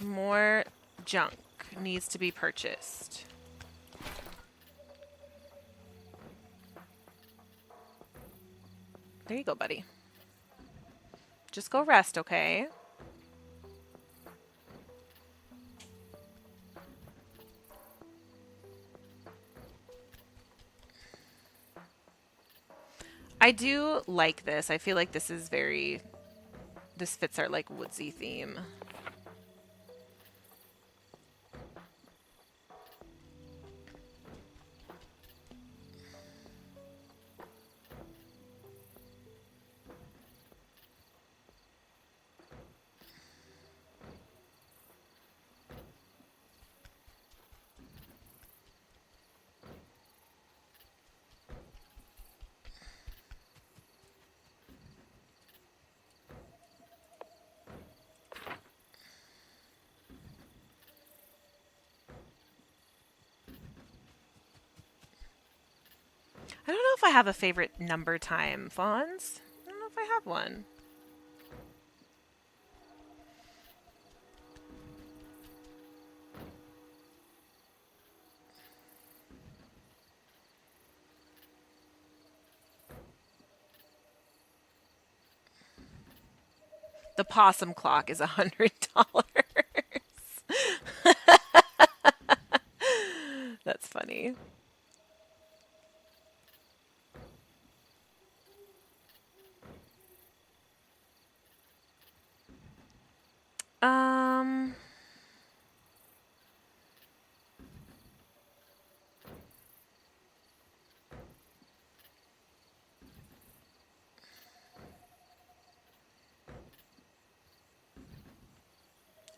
More junk needs to be purchased. There you go, buddy. Just go rest, okay? I do like this. I feel like this is very... This fits our, like, woodsy theme. I don't know if I have a favorite number time, Fawns. I don't know if I have one. The possum clock is $100. That's funny. Um,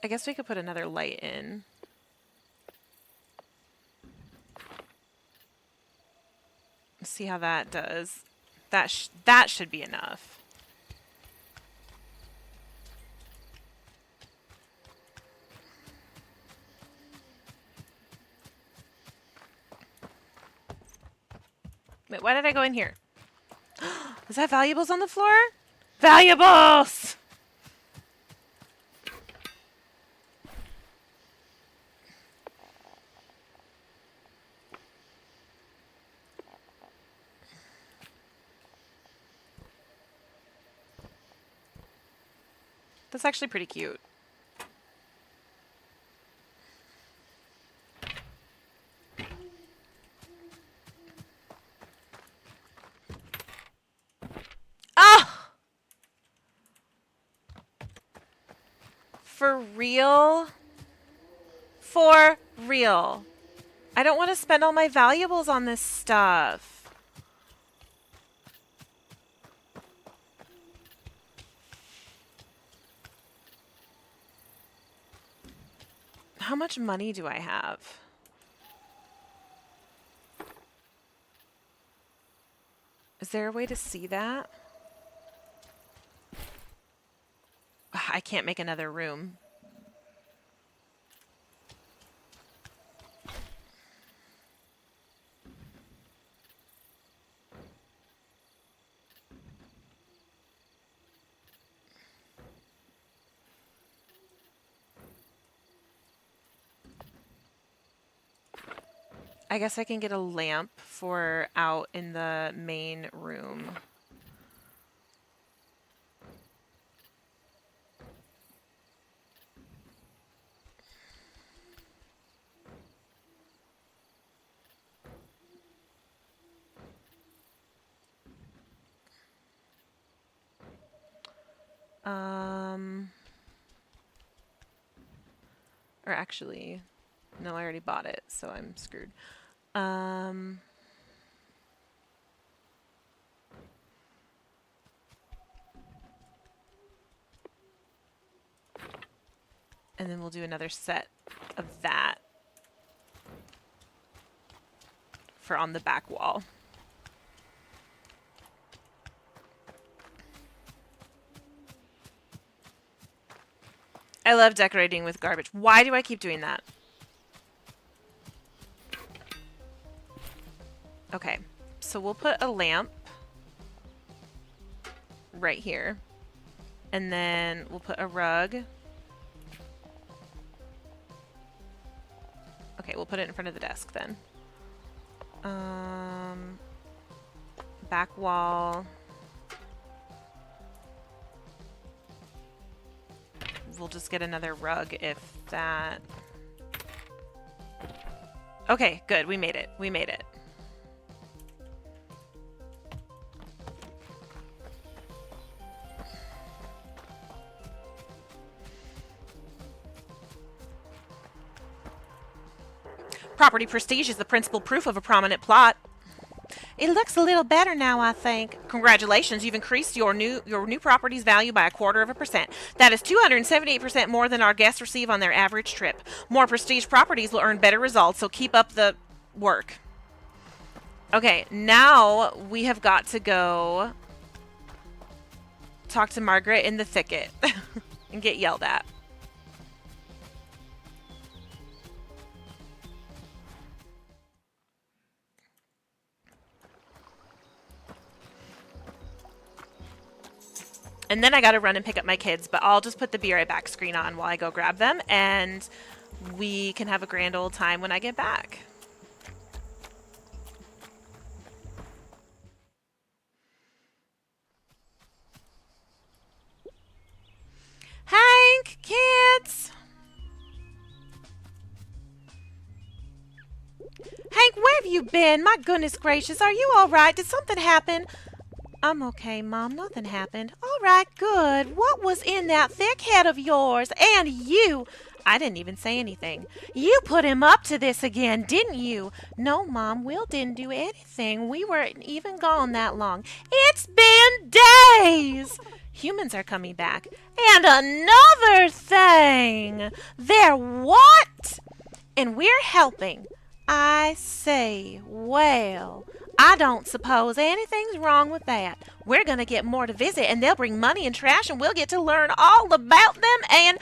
I guess we could put another light in. See how that does. That should be enough. Wait, why did I go in here? Is that valuables on the floor? Valuables! That's actually pretty cute. For real? For real. I don't want to spend all my valuables on this stuff. How much money do I have? Is there a way to see that? I can't make another room. I guess I can get a lamp for out in the main room. Or actually, no, I already bought it, so I'm screwed. And then we'll do another set of that for on the back wall. I love decorating with garbage. Why do I keep doing that? Okay, so we'll put a lamp right here. And then we'll put a rug. Okay, we'll put it in front of the desk then. Back wall. We'll just get another rug if that... Okay, good. We made it. We made it. Property prestige is the principal proof of a prominent plot. It looks a little better now, I think. Congratulations, you've increased your new property's value by 0.25%. That is 278% more than our guests receive on their average trip. More prestige properties will earn better results, so keep up the work. Okay, now we have got to go talk to Margaret in the thicket and get yelled at. And then I gotta run and pick up my kids, but I'll just put the be right back screen on while I go grab them, and we can have a grand old time when I get back. Hank, kids! Hank, where have you been? My goodness gracious, are you all right? Did something happen? I'm okay, Mom. Nothing happened. All right, good. What was in that thick head of yours? And you... I didn't even say anything. You put him up to this again, didn't you? No, Mom, Will didn't do anything. We weren't even gone that long. It's been days! Humans are coming back. And another thing! They're what? And we're helping. I say, well... I don't suppose anything's wrong with that. We're going to get more to visit, and they'll bring money and trash, and we'll get to learn all about them, and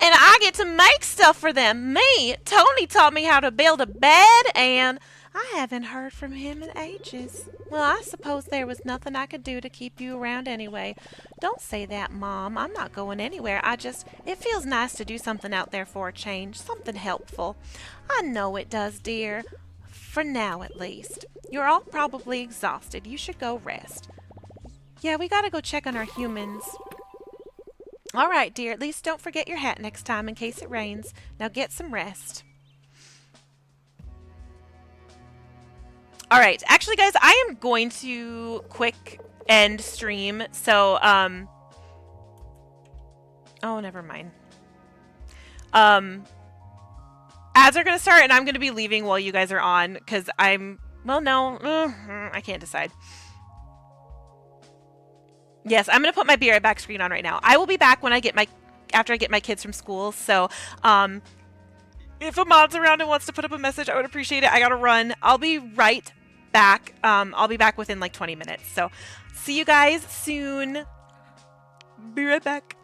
I get to make stuff for them. Me, Tony taught me how to build a bed, and I haven't heard from him in ages. Well, I suppose there was nothing I could do to keep you around anyway. Don't say that, Mom. I'm not going anywhere. It feels nice to do something out there for a change, something helpful. I know it does, dear. For now, at least. You're all probably exhausted. You should go rest. Yeah, we gotta go check on our humans. All right, dear. At least don't forget your hat next time in case it rains. Now get some rest. All right. Actually, guys, I am going to quick end stream. So, oh, never mind. Ads are going to start, and I'm going to be leaving while you guys are on because well, no, I can't decide. Yes, I'm going to put my be right back screen on right now. I will be back when after I get my kids from school. So, if a mod's around and wants to put up a message, I would appreciate it. I got to run. I'll be right back. I'll be back within like 20 minutes. So, see you guys soon. Be right back.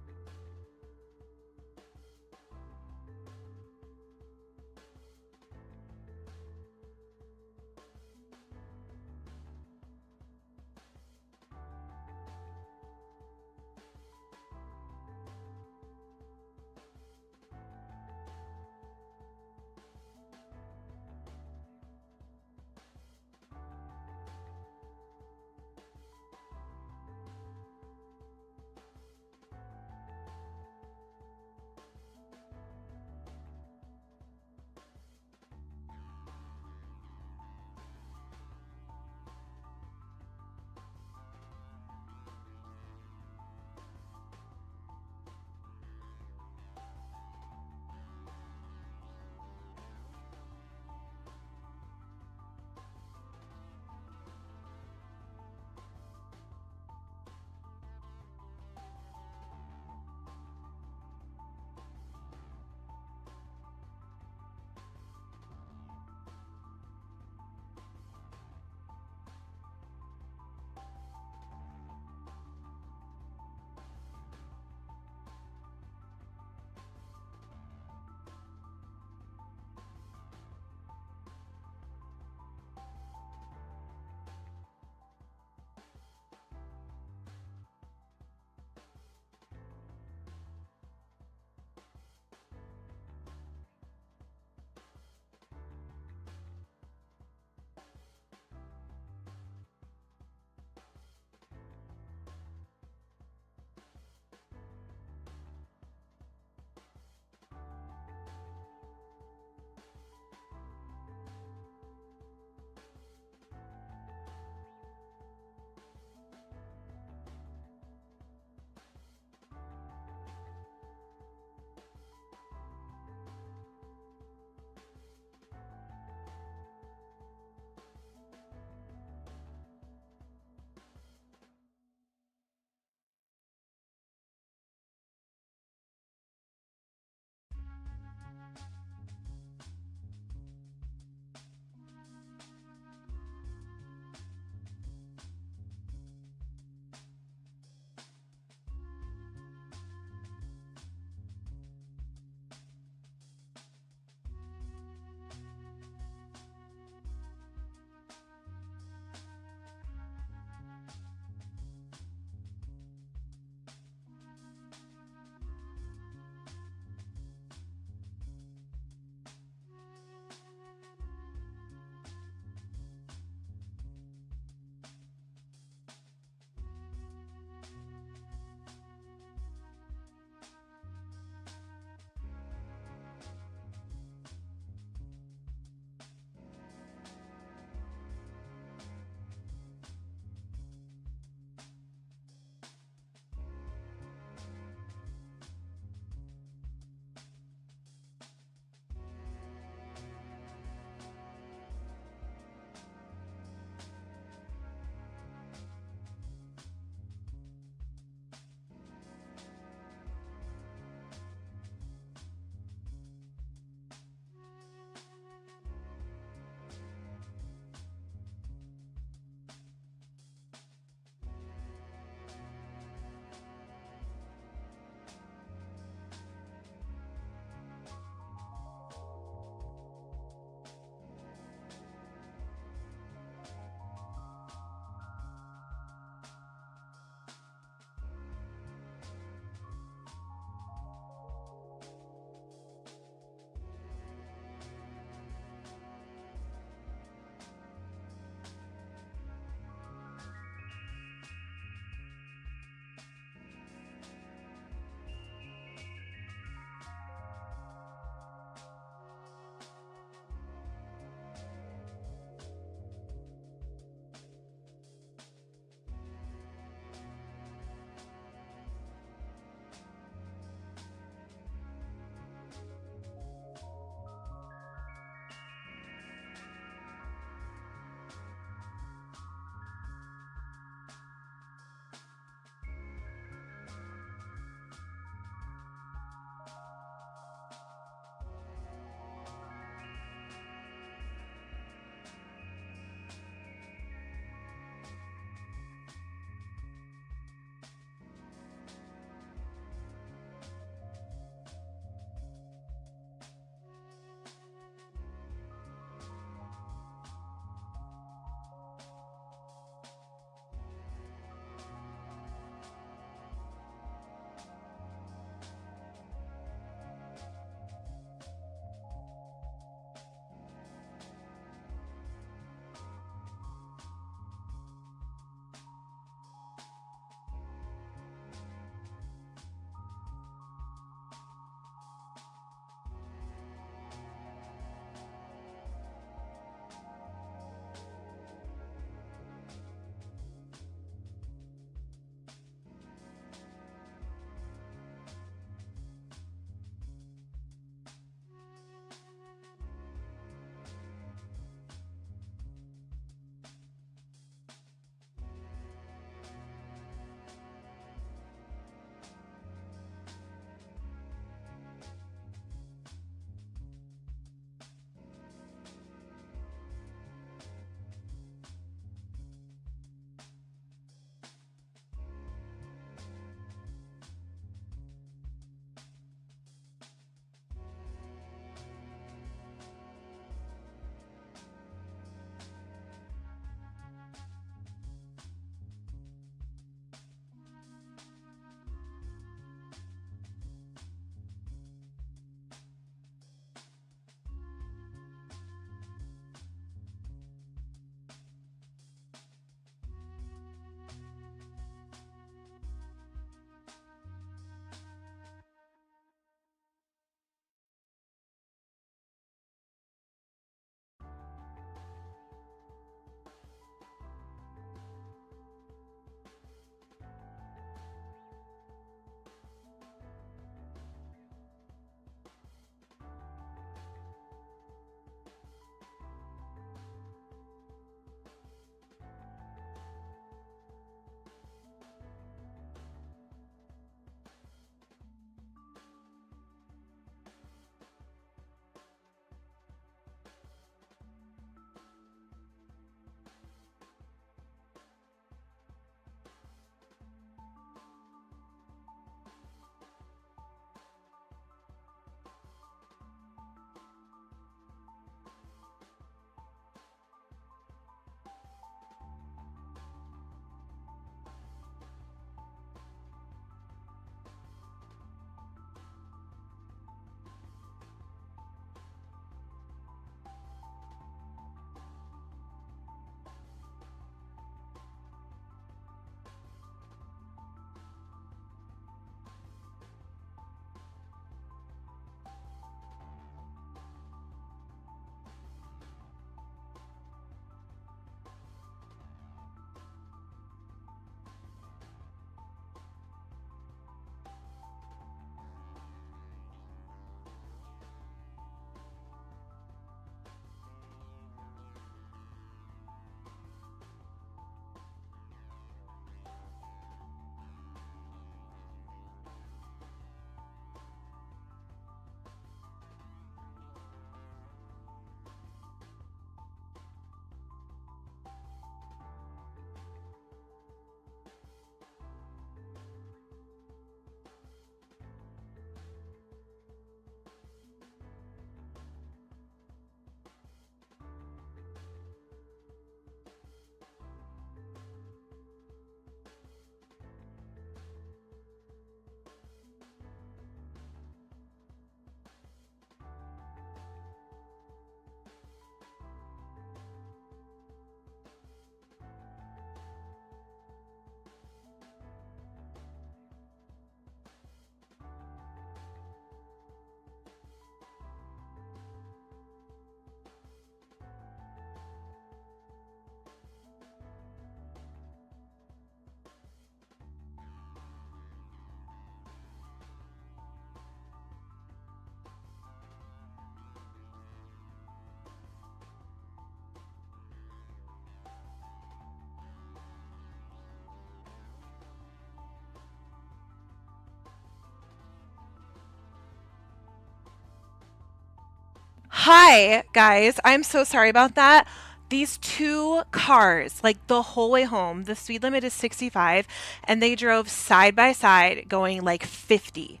Hi, guys. I'm so sorry about that. These two cars, like the whole way home, the speed limit is 65, and they drove side by side going like 50.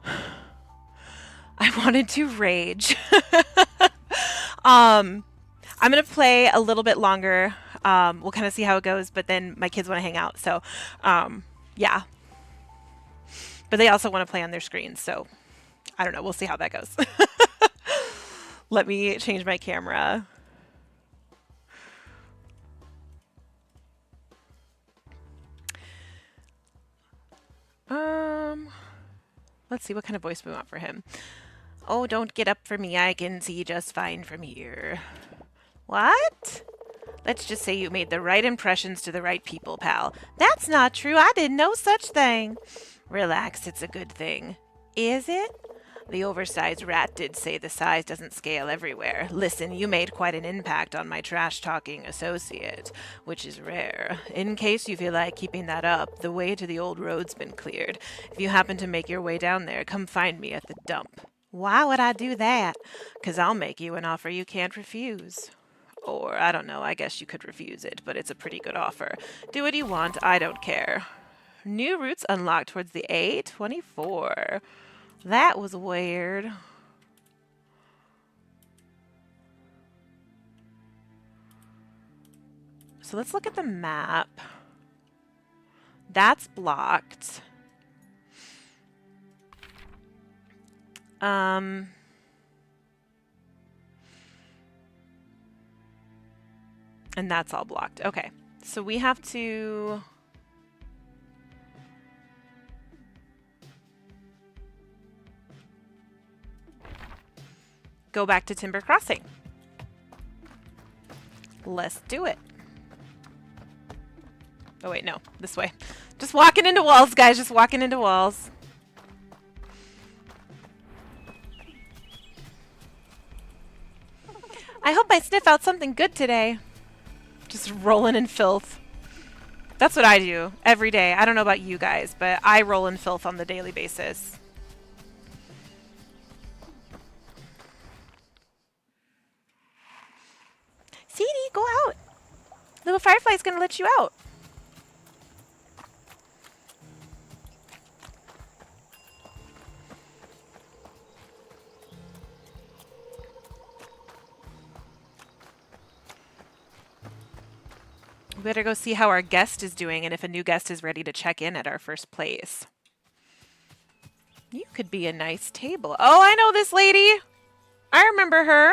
I wanted to rage. um, I'm gonna play a little bit longer. We'll kind of see how it goes, but then my kids want to hang out, so yeah. But they also want to play on their screens, so I don't know. We'll see how that goes. Let me change my camera. Let's see what kind of voice we want for him. Oh, don't get up for me. I can see just fine from here. What? Let's just say you made the right impressions to the right people, pal. That's not true. I did no such thing. Relax, it's a good thing. Is it? The oversized rat did say the size doesn't scale everywhere. Listen, you made quite an impact on my trash-talking associate, which is rare. In case you feel like keeping that up, the way to the old road's been cleared. If you happen to make your way down there, come find me at the dump. Why would I do that? 'Cause I'll make you an offer you can't refuse. Or, I don't know, I guess you could refuse it, but it's a pretty good offer. Do what you want, I don't care. New routes unlocked towards the A24. That was weird. So let's look at the map. That's blocked. And that's all blocked. Okay. So we have to go back to Timber Crossing. Let's do it. Oh wait, no, this way. Just walking into walls, guys, just walking into walls. I hope I sniff out something good today. Just rolling in filth. That's what I do every day. I don't know about you guys, but I roll in filth on the daily basis. Sadie, go out. Little Firefly's gonna let you out. We better go see how our guest is doing and if a new guest is ready to check in at our first place. You could be a nice table. Oh, I know this lady. I remember her.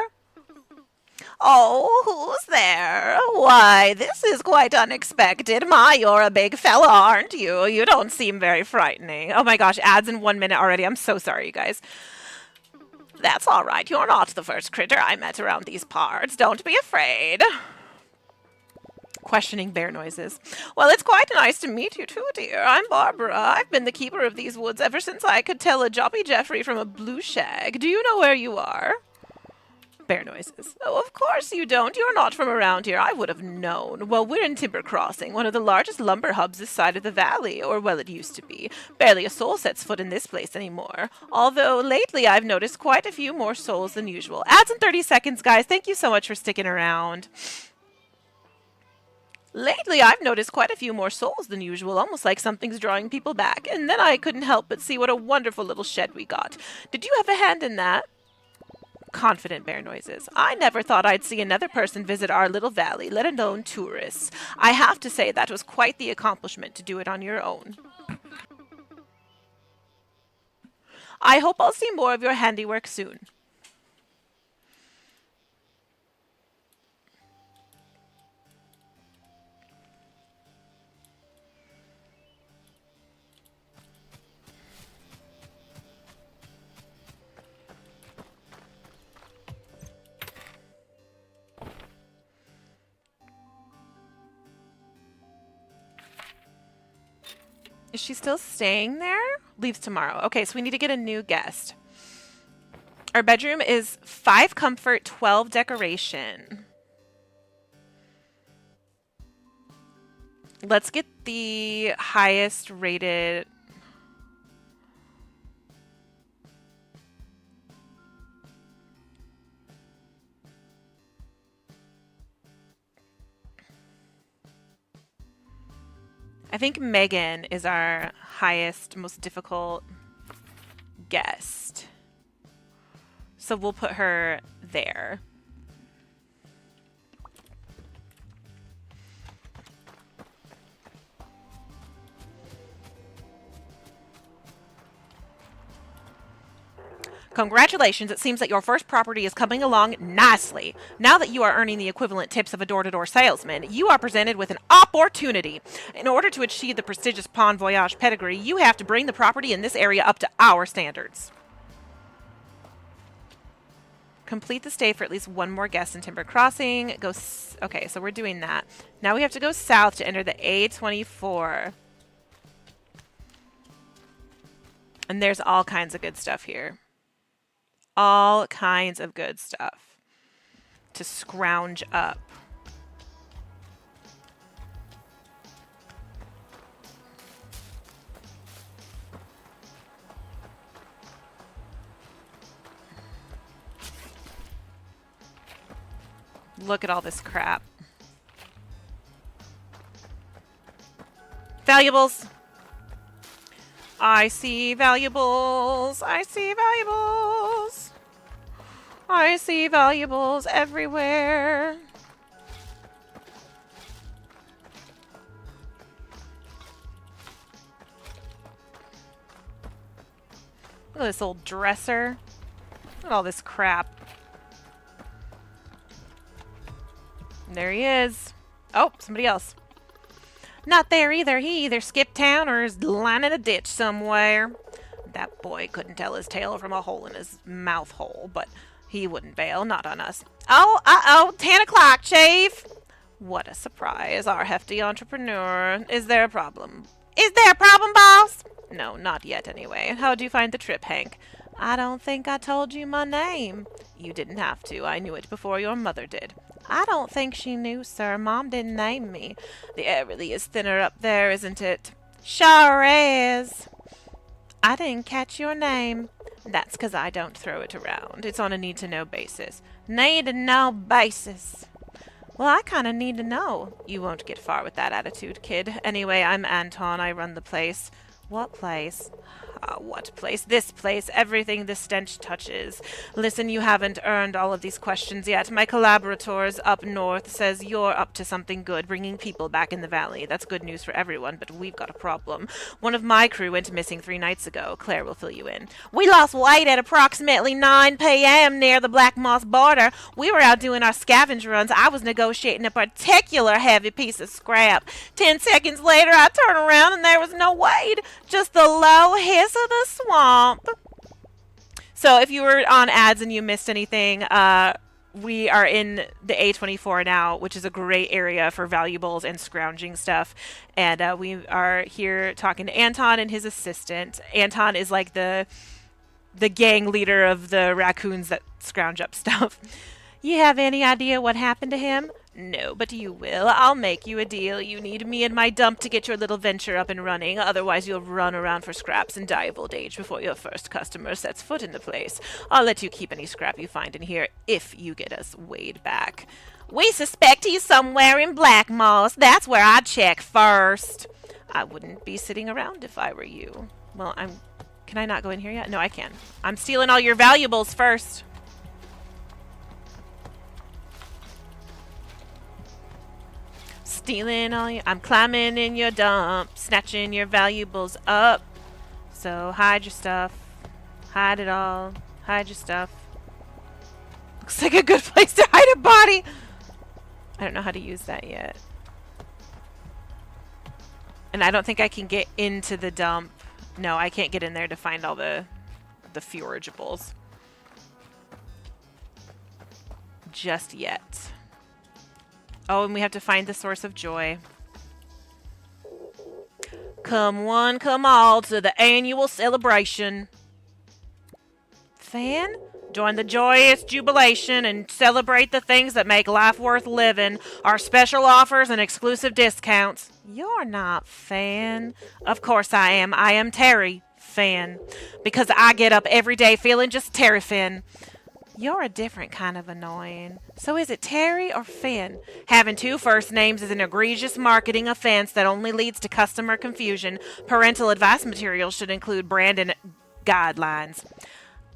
Oh, who's there? Why, this is quite unexpected. My, you're a big fella, aren't you? You don't seem very frightening. Oh my gosh, ads in 1 minute already. I'm so sorry, you guys. That's all right. You're not the first critter I met around these parts. Don't be afraid. Questioning bear noises. Well, it's quite nice to meet you too, dear. I'm Barbara. I've been the keeper of these woods ever since I could tell a Joppy Jeffrey from a blue shag. Do you know where you are? Bear noises. Oh, of course you don't. You're not from around here. I would have known. Well, we're in Timber Crossing, one of the largest lumber hubs this side of the valley, or well, it used to be. Barely a soul sets foot in this place anymore. Although, lately I've noticed quite a few more souls than usual. Ads in 30 seconds, guys. Thank you so much for sticking around. Lately, I've noticed quite a few more souls than usual, almost like something's drawing people back. And then I couldn't help but see what a wonderful little shed we got. Did you have a hand in that? Confident bear noises. I never thought I'd see another person visit our little valley, let alone tourists. I have to say that was quite the accomplishment to do it on your own. I hope I'll see more of your handiwork soon. Is she still staying there? Leaves tomorrow. Okay, so we need to get a new guest. Our bedroom is 5 comfort, 12 decoration. Let's get the highest rated. I think Megan is our highest, most difficult guest. So we'll put her there. Congratulations, it seems that your first property is coming along nicely. Now that you are earning the equivalent tips of a door-to-door salesman, you are presented with an opportunity. In order to achieve the prestigious Bon Voyage pedigree, you have to bring the property in this area up to our standards. Complete the stay for at least one more guest in Timber Crossing. Okay, so we're doing that. Now we have to go south to enter the A24. And there's all kinds of good stuff here. All kinds of good stuff to scrounge up. Look at all this crap. Valuables. I see valuables. I see valuables. I see valuables everywhere. Look at this old dresser. Look at all this crap. There he is. Oh, somebody else. Not there either. He either skipped town or is lying in a ditch somewhere. That boy couldn't tell his tale from a hole in his mouth hole, but he wouldn't bail, not on us. Oh, 10 o'clock, Chief. What a surprise, our hefty entrepreneur. Is there a problem? Is there a problem, boss? No, not yet anyway. How'd you find the trip, Hank? I don't think I told you my name. You didn't have to. I knew it before your mother did. I don't think she knew, sir. Mom didn't name me. The air really is thinner up there, isn't it? Sure is. I didn't catch your name. That's 'cause I don't throw it around. It's on a need-to-know basis. Need-to-know basis. Well, I kind of need to know. You won't get far with that attitude, kid. Anyway, I'm Anton. I run the place. What place? What place? This place. Everything this stench touches. Listen, you haven't earned all of these questions yet. My collaborators up north says you're up to something good, bringing people back in the valley. That's good news for everyone, but we've got a problem. One of my crew went missing 3 nights ago. Claire will fill you in. We lost weight at approximately 9 p.m. near the Black Moss border. We were out doing our scavenge runs. I was negotiating a particular heavy piece of scrap. 10 seconds later, I turned around and there was no weight. Just the low hiss of the swamp. So if you were on ads and you missed anything, we are in the A24 now, which is a great area for valuables and scrounging stuff. And we are here talking to Anton and his assistant. Anton is like the gang leader of the raccoons that scrounge up stuff. You have any idea what happened to him? No, but you will. I'll make you a deal. You need me and my dump to get your little venture up and running. Otherwise, you'll run around for scraps and die of old age before your first customer sets foot in the place. I'll let you keep any scrap you find in here if you get us Wade back. We suspect he's somewhere in Black Moss. That's where I'd check first. I wouldn't be sitting around if I were you. Well, Can I not go in here yet? No, I can. I'm stealing all your valuables first. Stealing all your... I'm climbing in your dump, snatching your valuables up. So hide your stuff. Hide it all. Hide your stuff. Looks like a good place to hide a body. I don't know how to use that yet. And I don't think I can get into the dump. No, I can't get in there to find all the forageables. Just yet. Oh, and we have to find the source of joy. Come one, come all to the annual celebration. Fan? Join the joyous jubilation and celebrate the things that make life worth living. Our special offers and exclusive discounts. You're not Fan. Of course I am. I am Terry Fan. Because I get up every day feeling just Terry Fan. You're a different kind of annoying. So is it Terry or Finn? Having two first names is an egregious marketing offense that only leads to customer confusion. Parental advice materials should include branding guidelines.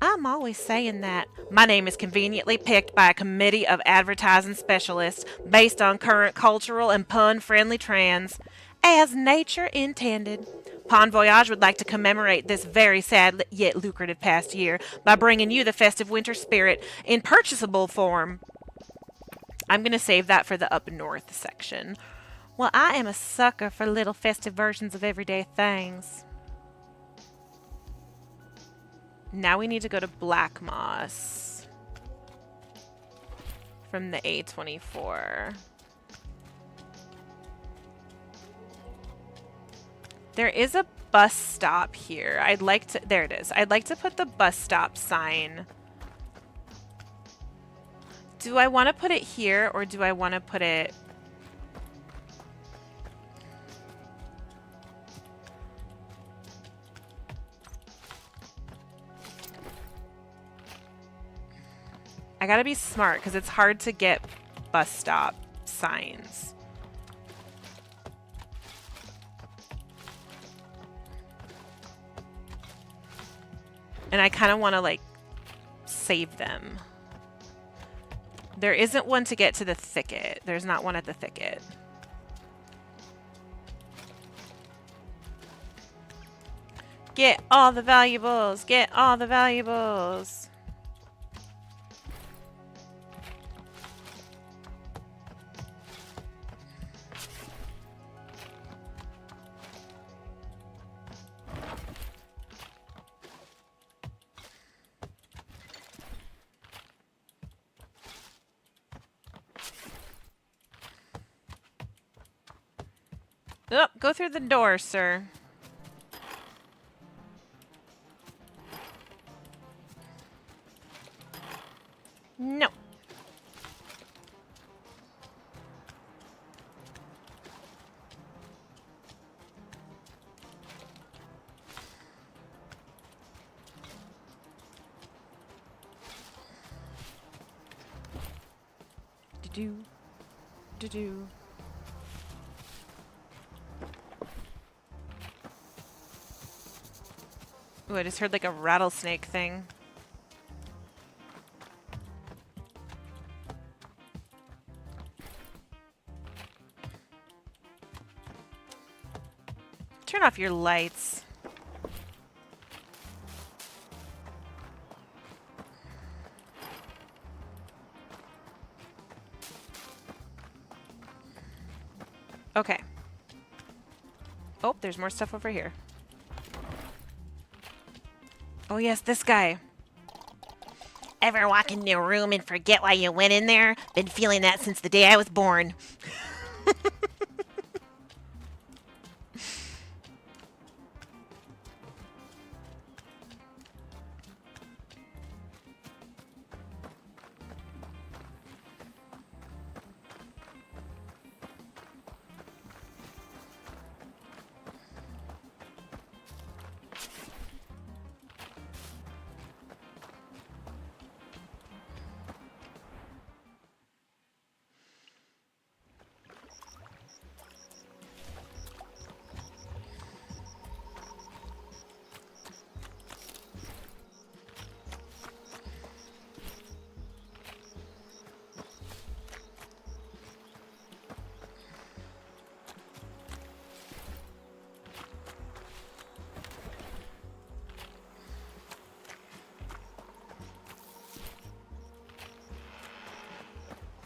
I'm always saying that. My name is conveniently picked by a committee of advertising specialists based on current cultural and pun-friendly trends, as nature intended. Bon Voyage would like to commemorate this very sad yet lucrative past year by bringing you the festive winter spirit in purchasable form. I'm going to save that for the up north section. Well, I am a sucker for little festive versions of everyday things. Now we need to go to Black Moss from the A24. There is a bus stop here. There it is. I'd like to put the bus stop sign. Do I want to put it here or do I want to put it... I gotta be smart because it's hard to get bus stop signs. And I kind of want to like save them. There isn't one to get to the thicket. There's not one at the thicket. Get all the valuables. Get all the valuables. Oh, go through the door, sir. No. Do-do. Do-do. Ooh, I just heard like a rattlesnake thing. Turn off your lights. Okay. Oh, there's more stuff over here. Oh yes, this guy. Ever walk into a room and forget why you went in there? Been feeling that since the day I was born.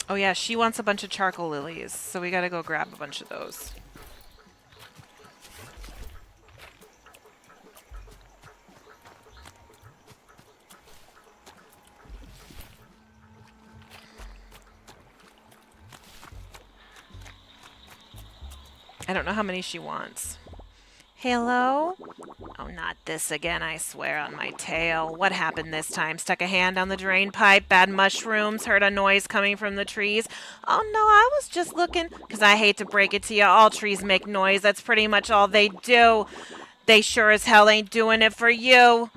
Oh yeah, she wants a bunch of charcoal lilies, so we gotta go grab a bunch of those. I don't know how many she wants. Hello? Oh, not this again, I swear on my tail. What happened this time? Stuck a hand down the drain pipe, bad mushrooms, heard a noise coming from the trees. Oh no, I was just looking, 'cause I hate to break it to you, all trees make noise. That's pretty much all they do. They sure as hell ain't doing it for you.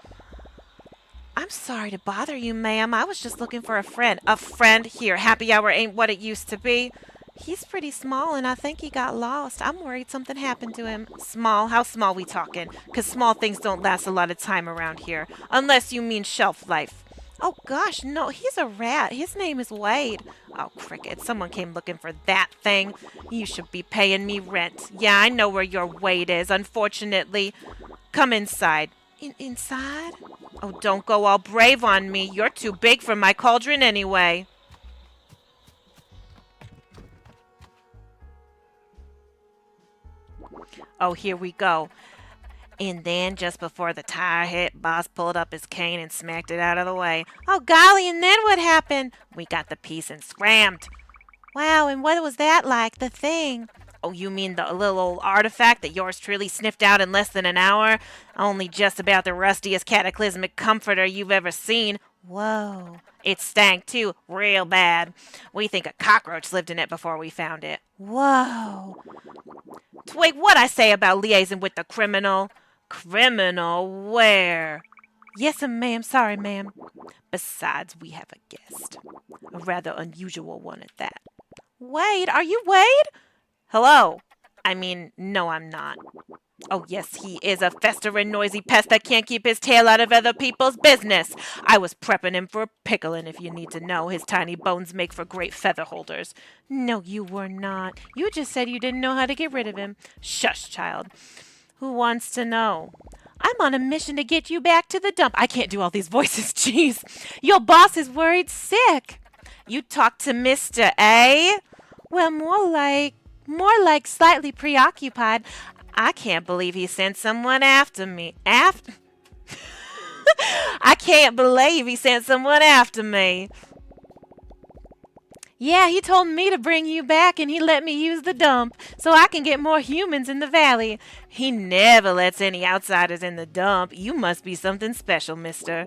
I'm sorry to bother you, ma'am. I was just looking for a friend. A friend? Here, happy hour ain't what it used to be. He's pretty small, and I think he got lost. I'm worried something happened to him. Small? How small we talking? 'Cause small things don't last a lot of time around here. Unless you mean shelf life. Oh, gosh, no, he's a rat. His name is Wade. Oh, cricket, someone came looking for that thing. You should be paying me rent. Yeah, I know where your Wade is, unfortunately. Come inside. Inside? Oh, don't go all brave on me. You're too big for my cauldron anyway. Oh, here we go. And then, just before the tire hit, Boss pulled up his cane and smacked it out of the way. Oh, golly, and then what happened? We got the piece and scrammed. Wow, and what was that like, the thing? Oh, you mean the little old artifact that yours truly sniffed out in less than an hour? Only just about the rustiest cataclysmic comforter you've ever seen. Whoa. It stank, too, real bad. We think a cockroach lived in it before we found it. Whoa. Wait, what I say about liaising with the criminal? Criminal? Where? Yes, ma'am. Sorry, ma'am. Besides, we have a guest. A rather unusual one at that. Wade, are you Wade? Hello. I mean, no, I'm not. Oh, yes, he is a festering, noisy pest that can't keep his tail out of other people's business. I was prepping him for pickling, if you need to know. His tiny bones make for great feather holders. No, you were not. You just said you didn't know how to get rid of him. Shush, child. Who wants to know? I'm on a mission to get you back to the dump. I can't do all these voices, jeez. Your boss is worried sick. You talked to Mr. A? Well, more like slightly preoccupied. I can't believe he sent someone after me. After? I can't believe he sent someone after me. Yeah, he told me to bring you back and he let me use the dump so I can get more humans in the valley. He never lets any outsiders in the dump. You must be something special, mister.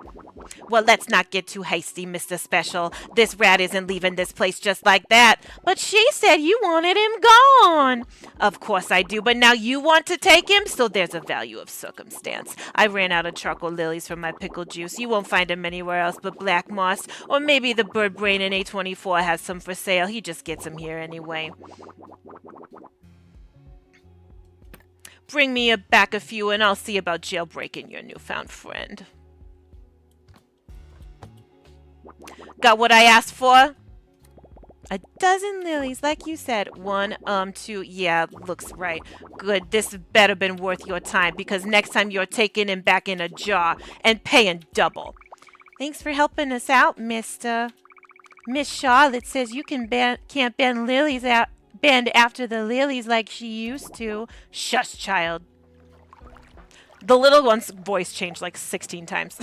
Well, let's not get too hasty, Mr. Special. This rat isn't leaving this place just like that. But she said you wanted him gone. Of course I do, but now you want to take him, so there's a value of circumstance. I ran out of charcoal lilies from my pickle juice. You won't find him anywhere else but Black Moss, or maybe the bird brain in A24 has some for sale. He just gets them here anyway. Bring me back a few and I'll see about jailbreaking your newfound friend. Got what I asked for? A dozen lilies, like you said. 1, 2, yeah, looks right. Good, this better been worth your time, because next time you're taking him back in a jar and paying double. Thanks for helping us out, mister. Miss Charlotte says you can't bend lilies out, bend after the lilies like she used to. Shush, child. The little one's voice changed like 16 times.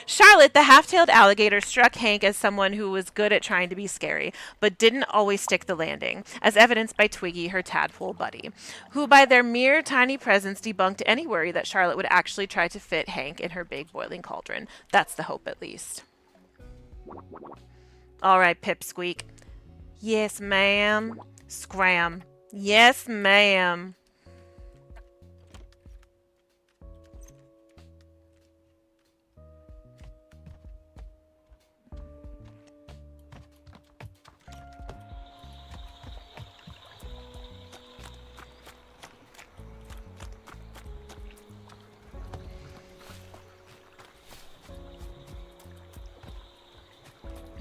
Charlotte, the half-tailed alligator, struck Hank as someone who was good at trying to be scary, but didn't always stick the landing, as evidenced by Twiggy, her tadpole buddy, who by their mere tiny presence debunked any worry that Charlotte would actually try to fit Hank in her big boiling cauldron. That's the hope, at least. All right, Pipsqueak. Yes, ma'am. Scram. Yes, ma'am.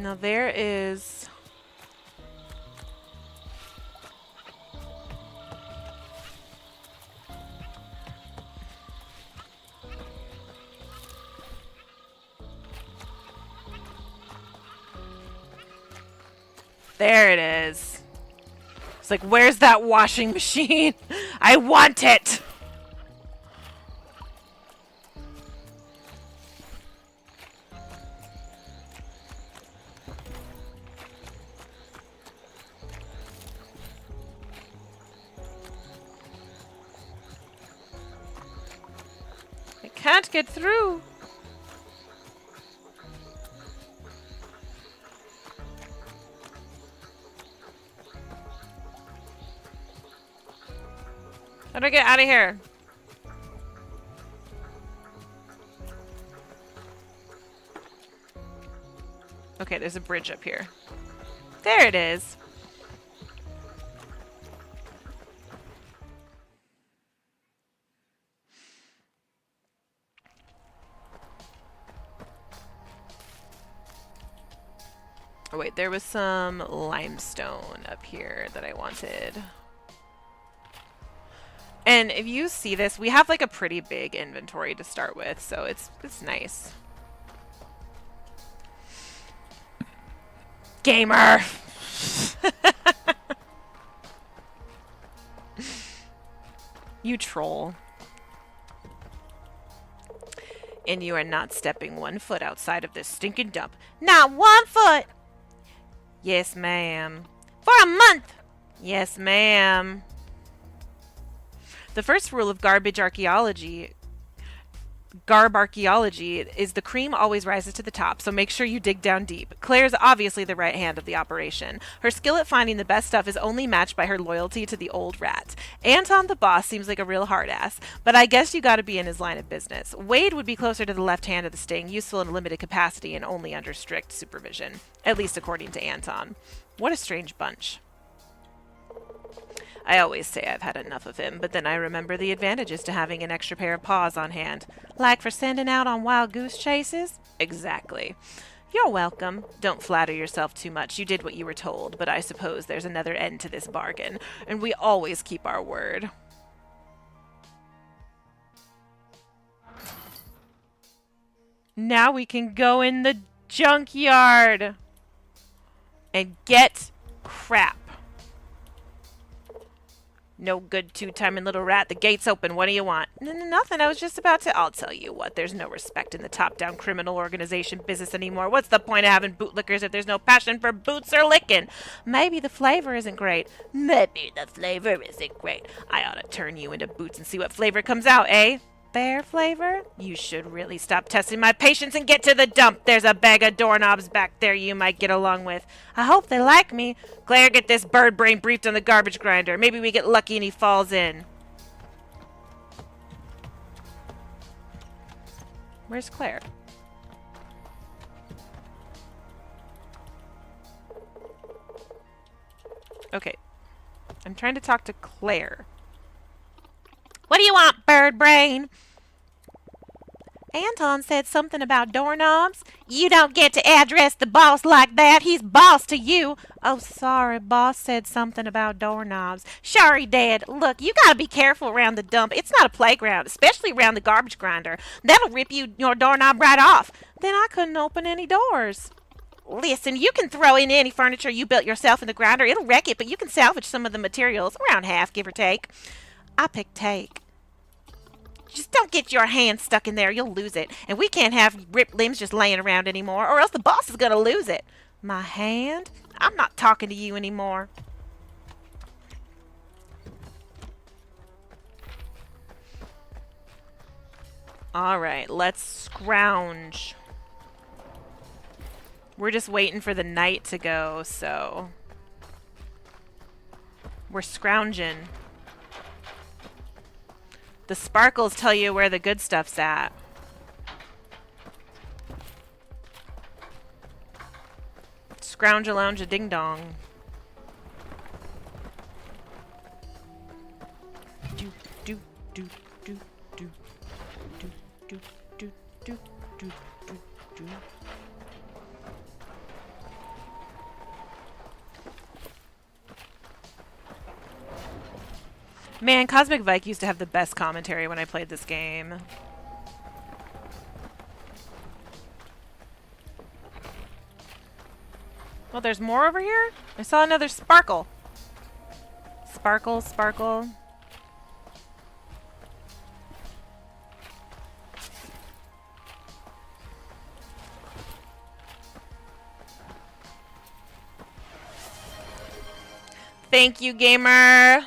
Now there is... There it is. It's like, where's that washing machine? I want it! I can't get through. How do I get out of here? Okay, there's a bridge up here. There it is. Oh wait, there was some limestone up here that I wanted. And if you see this, we have like a pretty big inventory to start with, so it's nice. Gamer! You troll. And you are not stepping 1 foot outside of this stinking dump. Not 1 foot! Yes, ma'am. For a month! Yes, ma'am. The first rule of garb archaeology is the cream always rises to the top, so make sure you dig down deep. Claire's obviously the right hand of the operation. Her skill at finding the best stuff is only matched by her loyalty to the old rat. Anton the boss seems like a real hard ass, but I guess you gotta be in his line of business. Wade would be closer to the left hand of the sting, useful in limited capacity and only under strict supervision. At least according to Anton. What a strange bunch. I always say I've had enough of him, but then I remember the advantages to having an extra pair of paws on hand. Like for sending out on wild goose chases? Exactly. You're welcome. Don't flatter yourself too much. You did what you were told, but I suppose there's another end to this bargain, and we always keep our word. Now we can go in the junkyard and get crap. No good two-timing little rat. The gate's open. What do you want? Nothing. I was just about to... I'll tell you what. There's no respect in the top-down criminal organization business anymore. What's the point of having bootlickers if there's no passion for boots or licking? Maybe the flavor isn't great. Maybe the flavor isn't great. I ought to turn you into boots and see what flavor comes out, eh? Bear flavor? You should really stop testing my patience and get to the dump. There's a bag of doorknobs back there you might get along with. I hope they like me. Claire, get this bird brain briefed on the garbage grinder. Maybe we get lucky and he falls in. Where's Claire? Okay. I'm trying to talk to Claire. What do you want, bird brain? Anton said something about doorknobs. You don't get to address the boss like that. He's boss to you. Oh, sorry. Boss said something about doorknobs. Sure he did. Look, you gotta be careful around the dump. It's not a playground, especially around the garbage grinder. That'll rip your doorknob right off. Then I couldn't open any doors. Listen, you can throw in any furniture you built yourself in the grinder. It'll wreck it, but you can salvage some of the materials. Around half, give or take. I pick take. Just don't get your hand stuck in there. You'll lose it. And we can't have ripped limbs just laying around anymore, or else the boss is going to lose it. My hand? I'm not talking to you anymore. All right, let's scrounge. We're just waiting for the night to go, so... We're scrounging. The sparkles tell you where the good stuff's at. Scrounge a lounge a ding dong. Do do do do do do do do do do do. Man, Cosmic Vike used to have the best commentary when I played this game. Well, there's more over here? I saw another sparkle. Sparkle, sparkle. Thank you, gamer.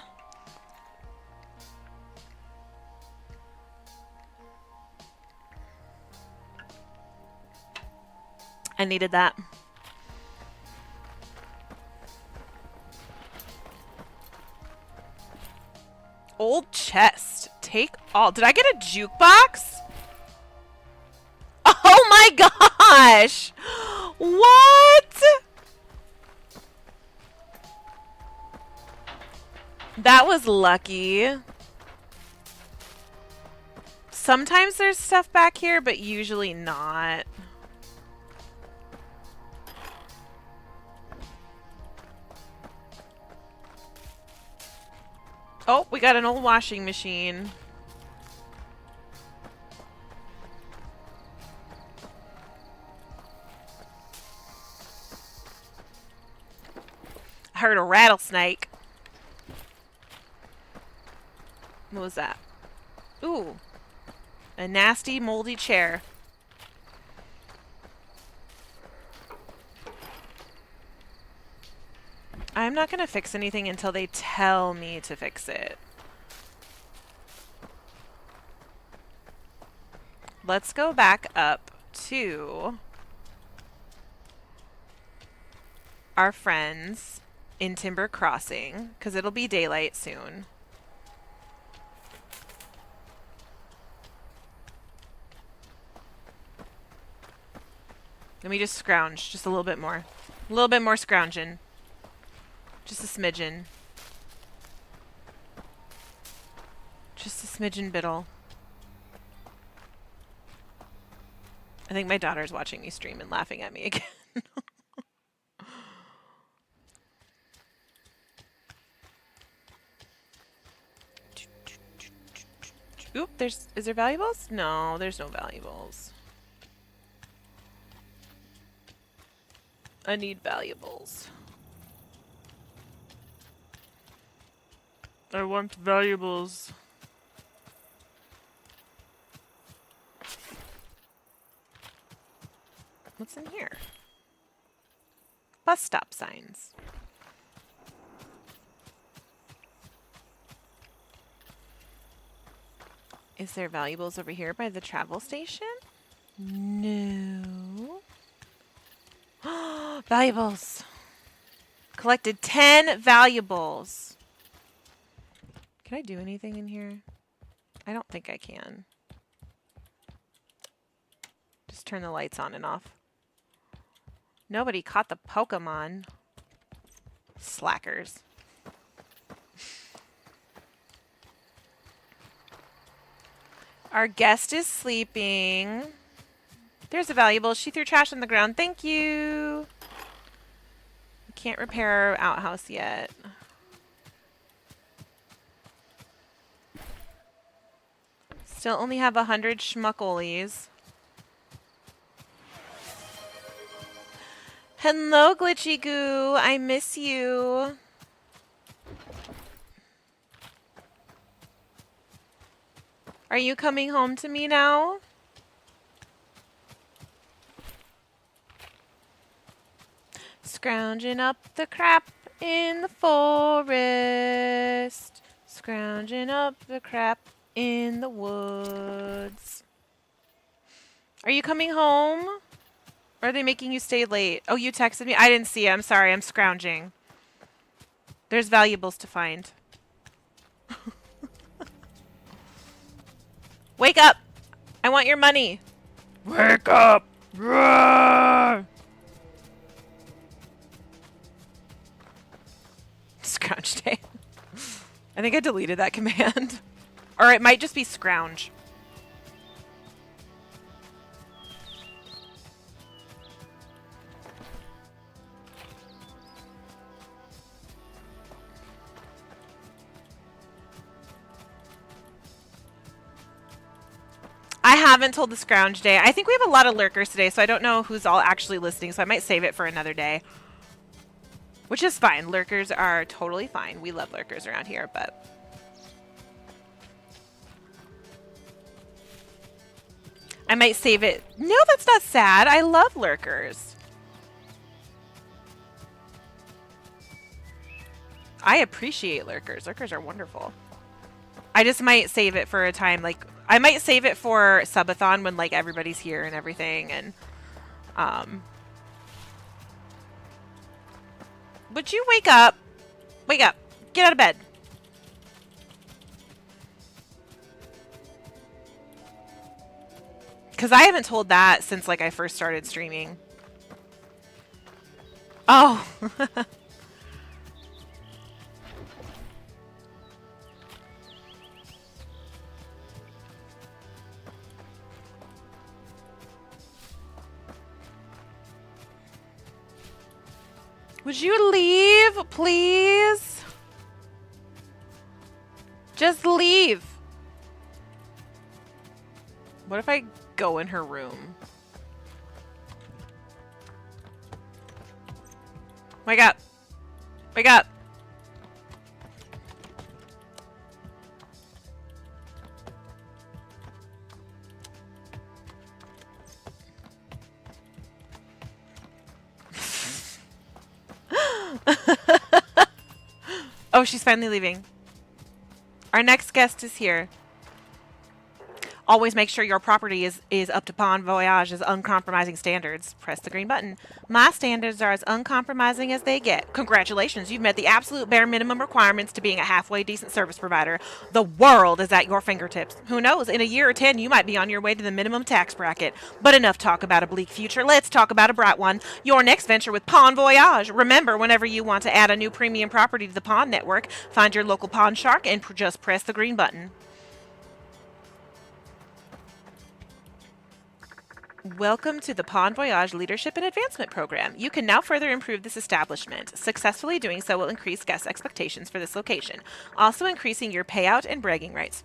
I needed that. Old chest. Take all. Did I get a jukebox? Oh my gosh! What? That was lucky. Sometimes there's stuff back here, but usually not. Oh, we got an old washing machine. I heard a rattlesnake. What was that? Ooh. A nasty, moldy chair. I'm not going to fix anything until they tell me to fix it. Let's go back up to our friends in Timber Crossing, because it'll be daylight soon. Let me just scrounge just a little bit more. A little bit more scrounging. Just a smidgen. Just a smidgen biddle. I think my daughter's watching me stream and laughing at me again. Oop, is there valuables? No, there's no valuables. I need valuables. I want valuables. What's in here? Bus stop signs. Is there valuables over here by the travel station? No. Valuables. Collected 10 valuables. Can I do anything in here? I don't think I can. Just turn the lights on and off. Nobody caught the Pokemon. Slackers. Our guest is sleeping. There's a valuable. She threw trash on the ground. Thank you. We can't repair our outhouse yet. Still only have 100 schmuckolies. Hello, Glitchy Goo. I miss you. Are you coming home to me now? Scrounging up the crap in the forest. Scrounging up the crap in the woods. Are you coming home? Or are they making you stay late? Oh, you texted me? I didn't see it. I'm sorry. I'm scrounging. There's valuables to find. Wake up! I want your money. Wake up! Roar! Scrounge day. I think I deleted that command. Or it might just be scrounge. I haven't told the scrounge day. I think we have a lot of lurkers today, so I don't know who's all actually listening, so I might save it for another day. Which is fine. Lurkers are totally fine. We love lurkers around here, but... I might save it. No, that's not sad. I love lurkers. I appreciate lurkers. Lurkers are wonderful. I just might save it for a time, like... I might save it for subathon when like everybody's here and everything, and would you wake up? Wake up. Get out of bed. Cuz I haven't told that since like I first started streaming. Oh. Would you leave, please? Just leave. What if I go in her room? Wake up. Wake up. Oh, she's finally leaving. Our next guest is here. Always make sure your property is up to Bon Voyage's uncompromising standards. Press the green button. My standards are as uncompromising as they get. Congratulations, you've met the absolute bare minimum requirements to being a halfway decent service provider. The world is at your fingertips. Who knows, in a year or 10 you might be on your way to the minimum tax bracket. But enough talk about a bleak future. Let's talk about a bright one. Your next venture with Pawn Voyage. Remember, whenever you want to add a new premium property to the Pawn network, find your local pawn shark and just press the green button. Welcome to the Pawn Voyage Leadership and Advancement Program. You can now further improve this establishment. Successfully doing so will increase guest expectations for this location, also increasing your payout and bragging rights.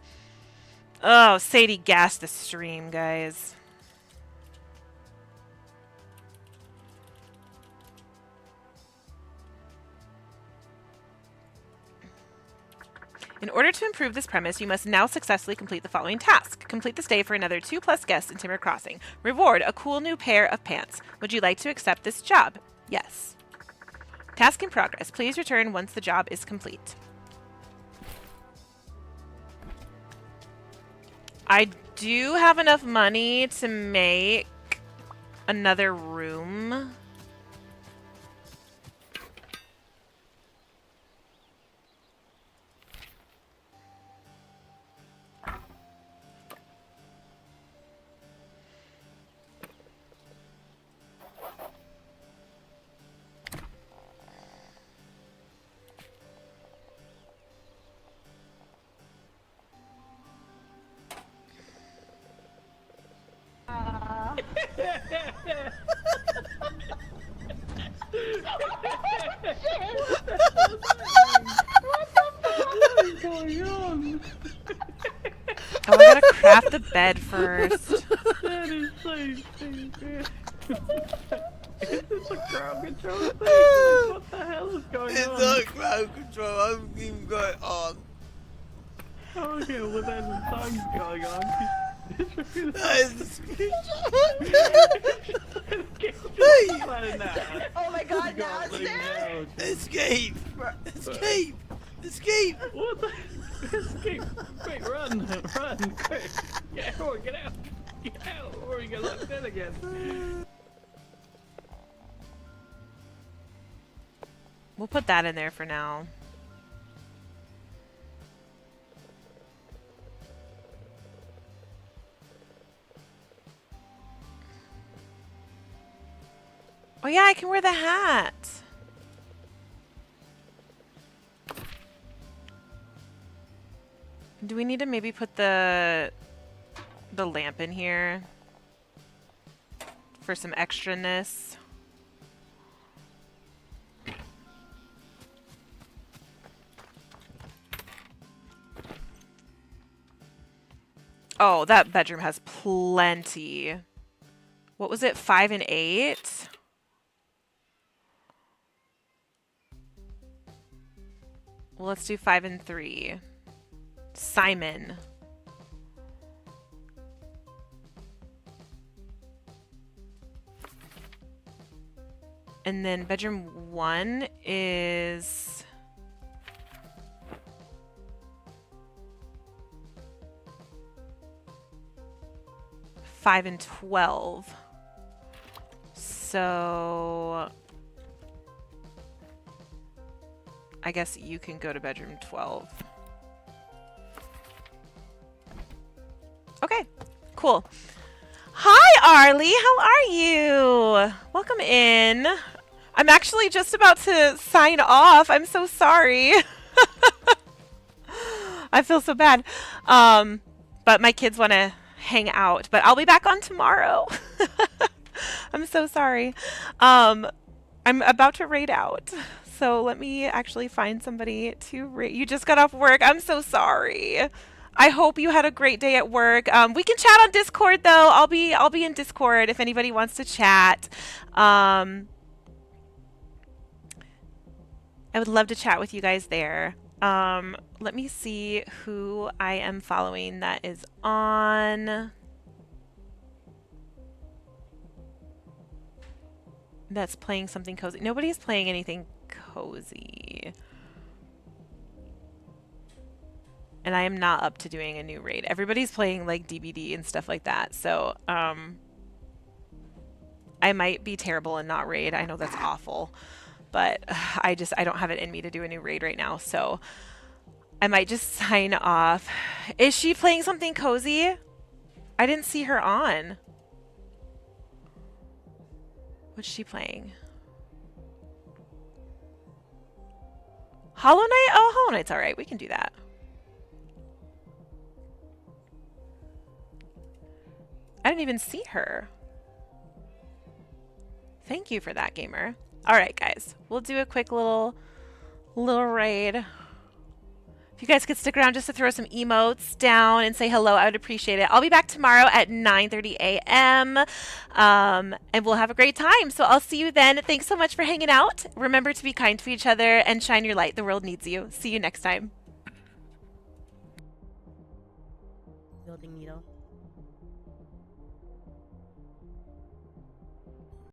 Oh, Sadie gassed the stream, guys. In order to improve this premise, you must now successfully complete the following task. Complete the stay for another 2+ guests in Timber Crossing. Reward, a cool new pair of pants. Would you like to accept this job? Yes. Task in progress. Please return once the job is complete. I do have enough money to make another room. Oh, I gotta craft the bed first. That is so stupid. Is this a crowd control thing? Like, what the hell is going It's on? not crowd control, I'm even going on. Okay, well there's a song going on. That is the Oh my god, now it's there? Escape! Escape! Escape! What the? Escape! Quick, run! Run! Quick! Get out! Get out! Get out! Or we get locked in again. We'll put that in there for now. Oh yeah, I can wear the hat. Do we need to maybe put the lamp in here for some extraness? Oh, that bedroom has plenty. What was it? 5 and 8? Well, let's do 5 and 3. Simon. And then bedroom 1 is... five and 12. So I guess you can go to bedroom 12. Okay, cool. Hi, Arlie. How are you? Welcome in. I'm actually just about to sign off. I'm so sorry. I feel so bad. But my kids want to hang out. But I'll be back on tomorrow. I'm so sorry. I'm about to raid out. So let me actually find somebody to raid. You just got off work. I'm so sorry. I hope you had a great day at work. We can chat on Discord though. I'll be in Discord if anybody wants to chat. I would love to chat with you guys there. Let me see who I am following that is on. That's playing something cozy. Nobody's playing anything cozy. And I am not up to doing a new raid. Everybody's playing like DBD and stuff like that. So, I might be terrible and not raid. I know that's awful. But I don't have it in me to do a new raid right now. So, I might just sign off. Is she playing something cozy? I didn't see her on. What's she playing? Hollow Knight? Oh, Hollow Knight's alright. We can do that. I didn't even see her. Thank you for that, gamer. Alright, guys. We'll do a quick little raid. If you guys could stick around just to throw some emotes down and say hello, I would appreciate it. I'll be back tomorrow at 9:30 a.m. And we'll have a great time. So I'll see you then. Thanks so much for hanging out. Remember to be kind to each other and shine your light. The world needs you. See you next time. Building needle.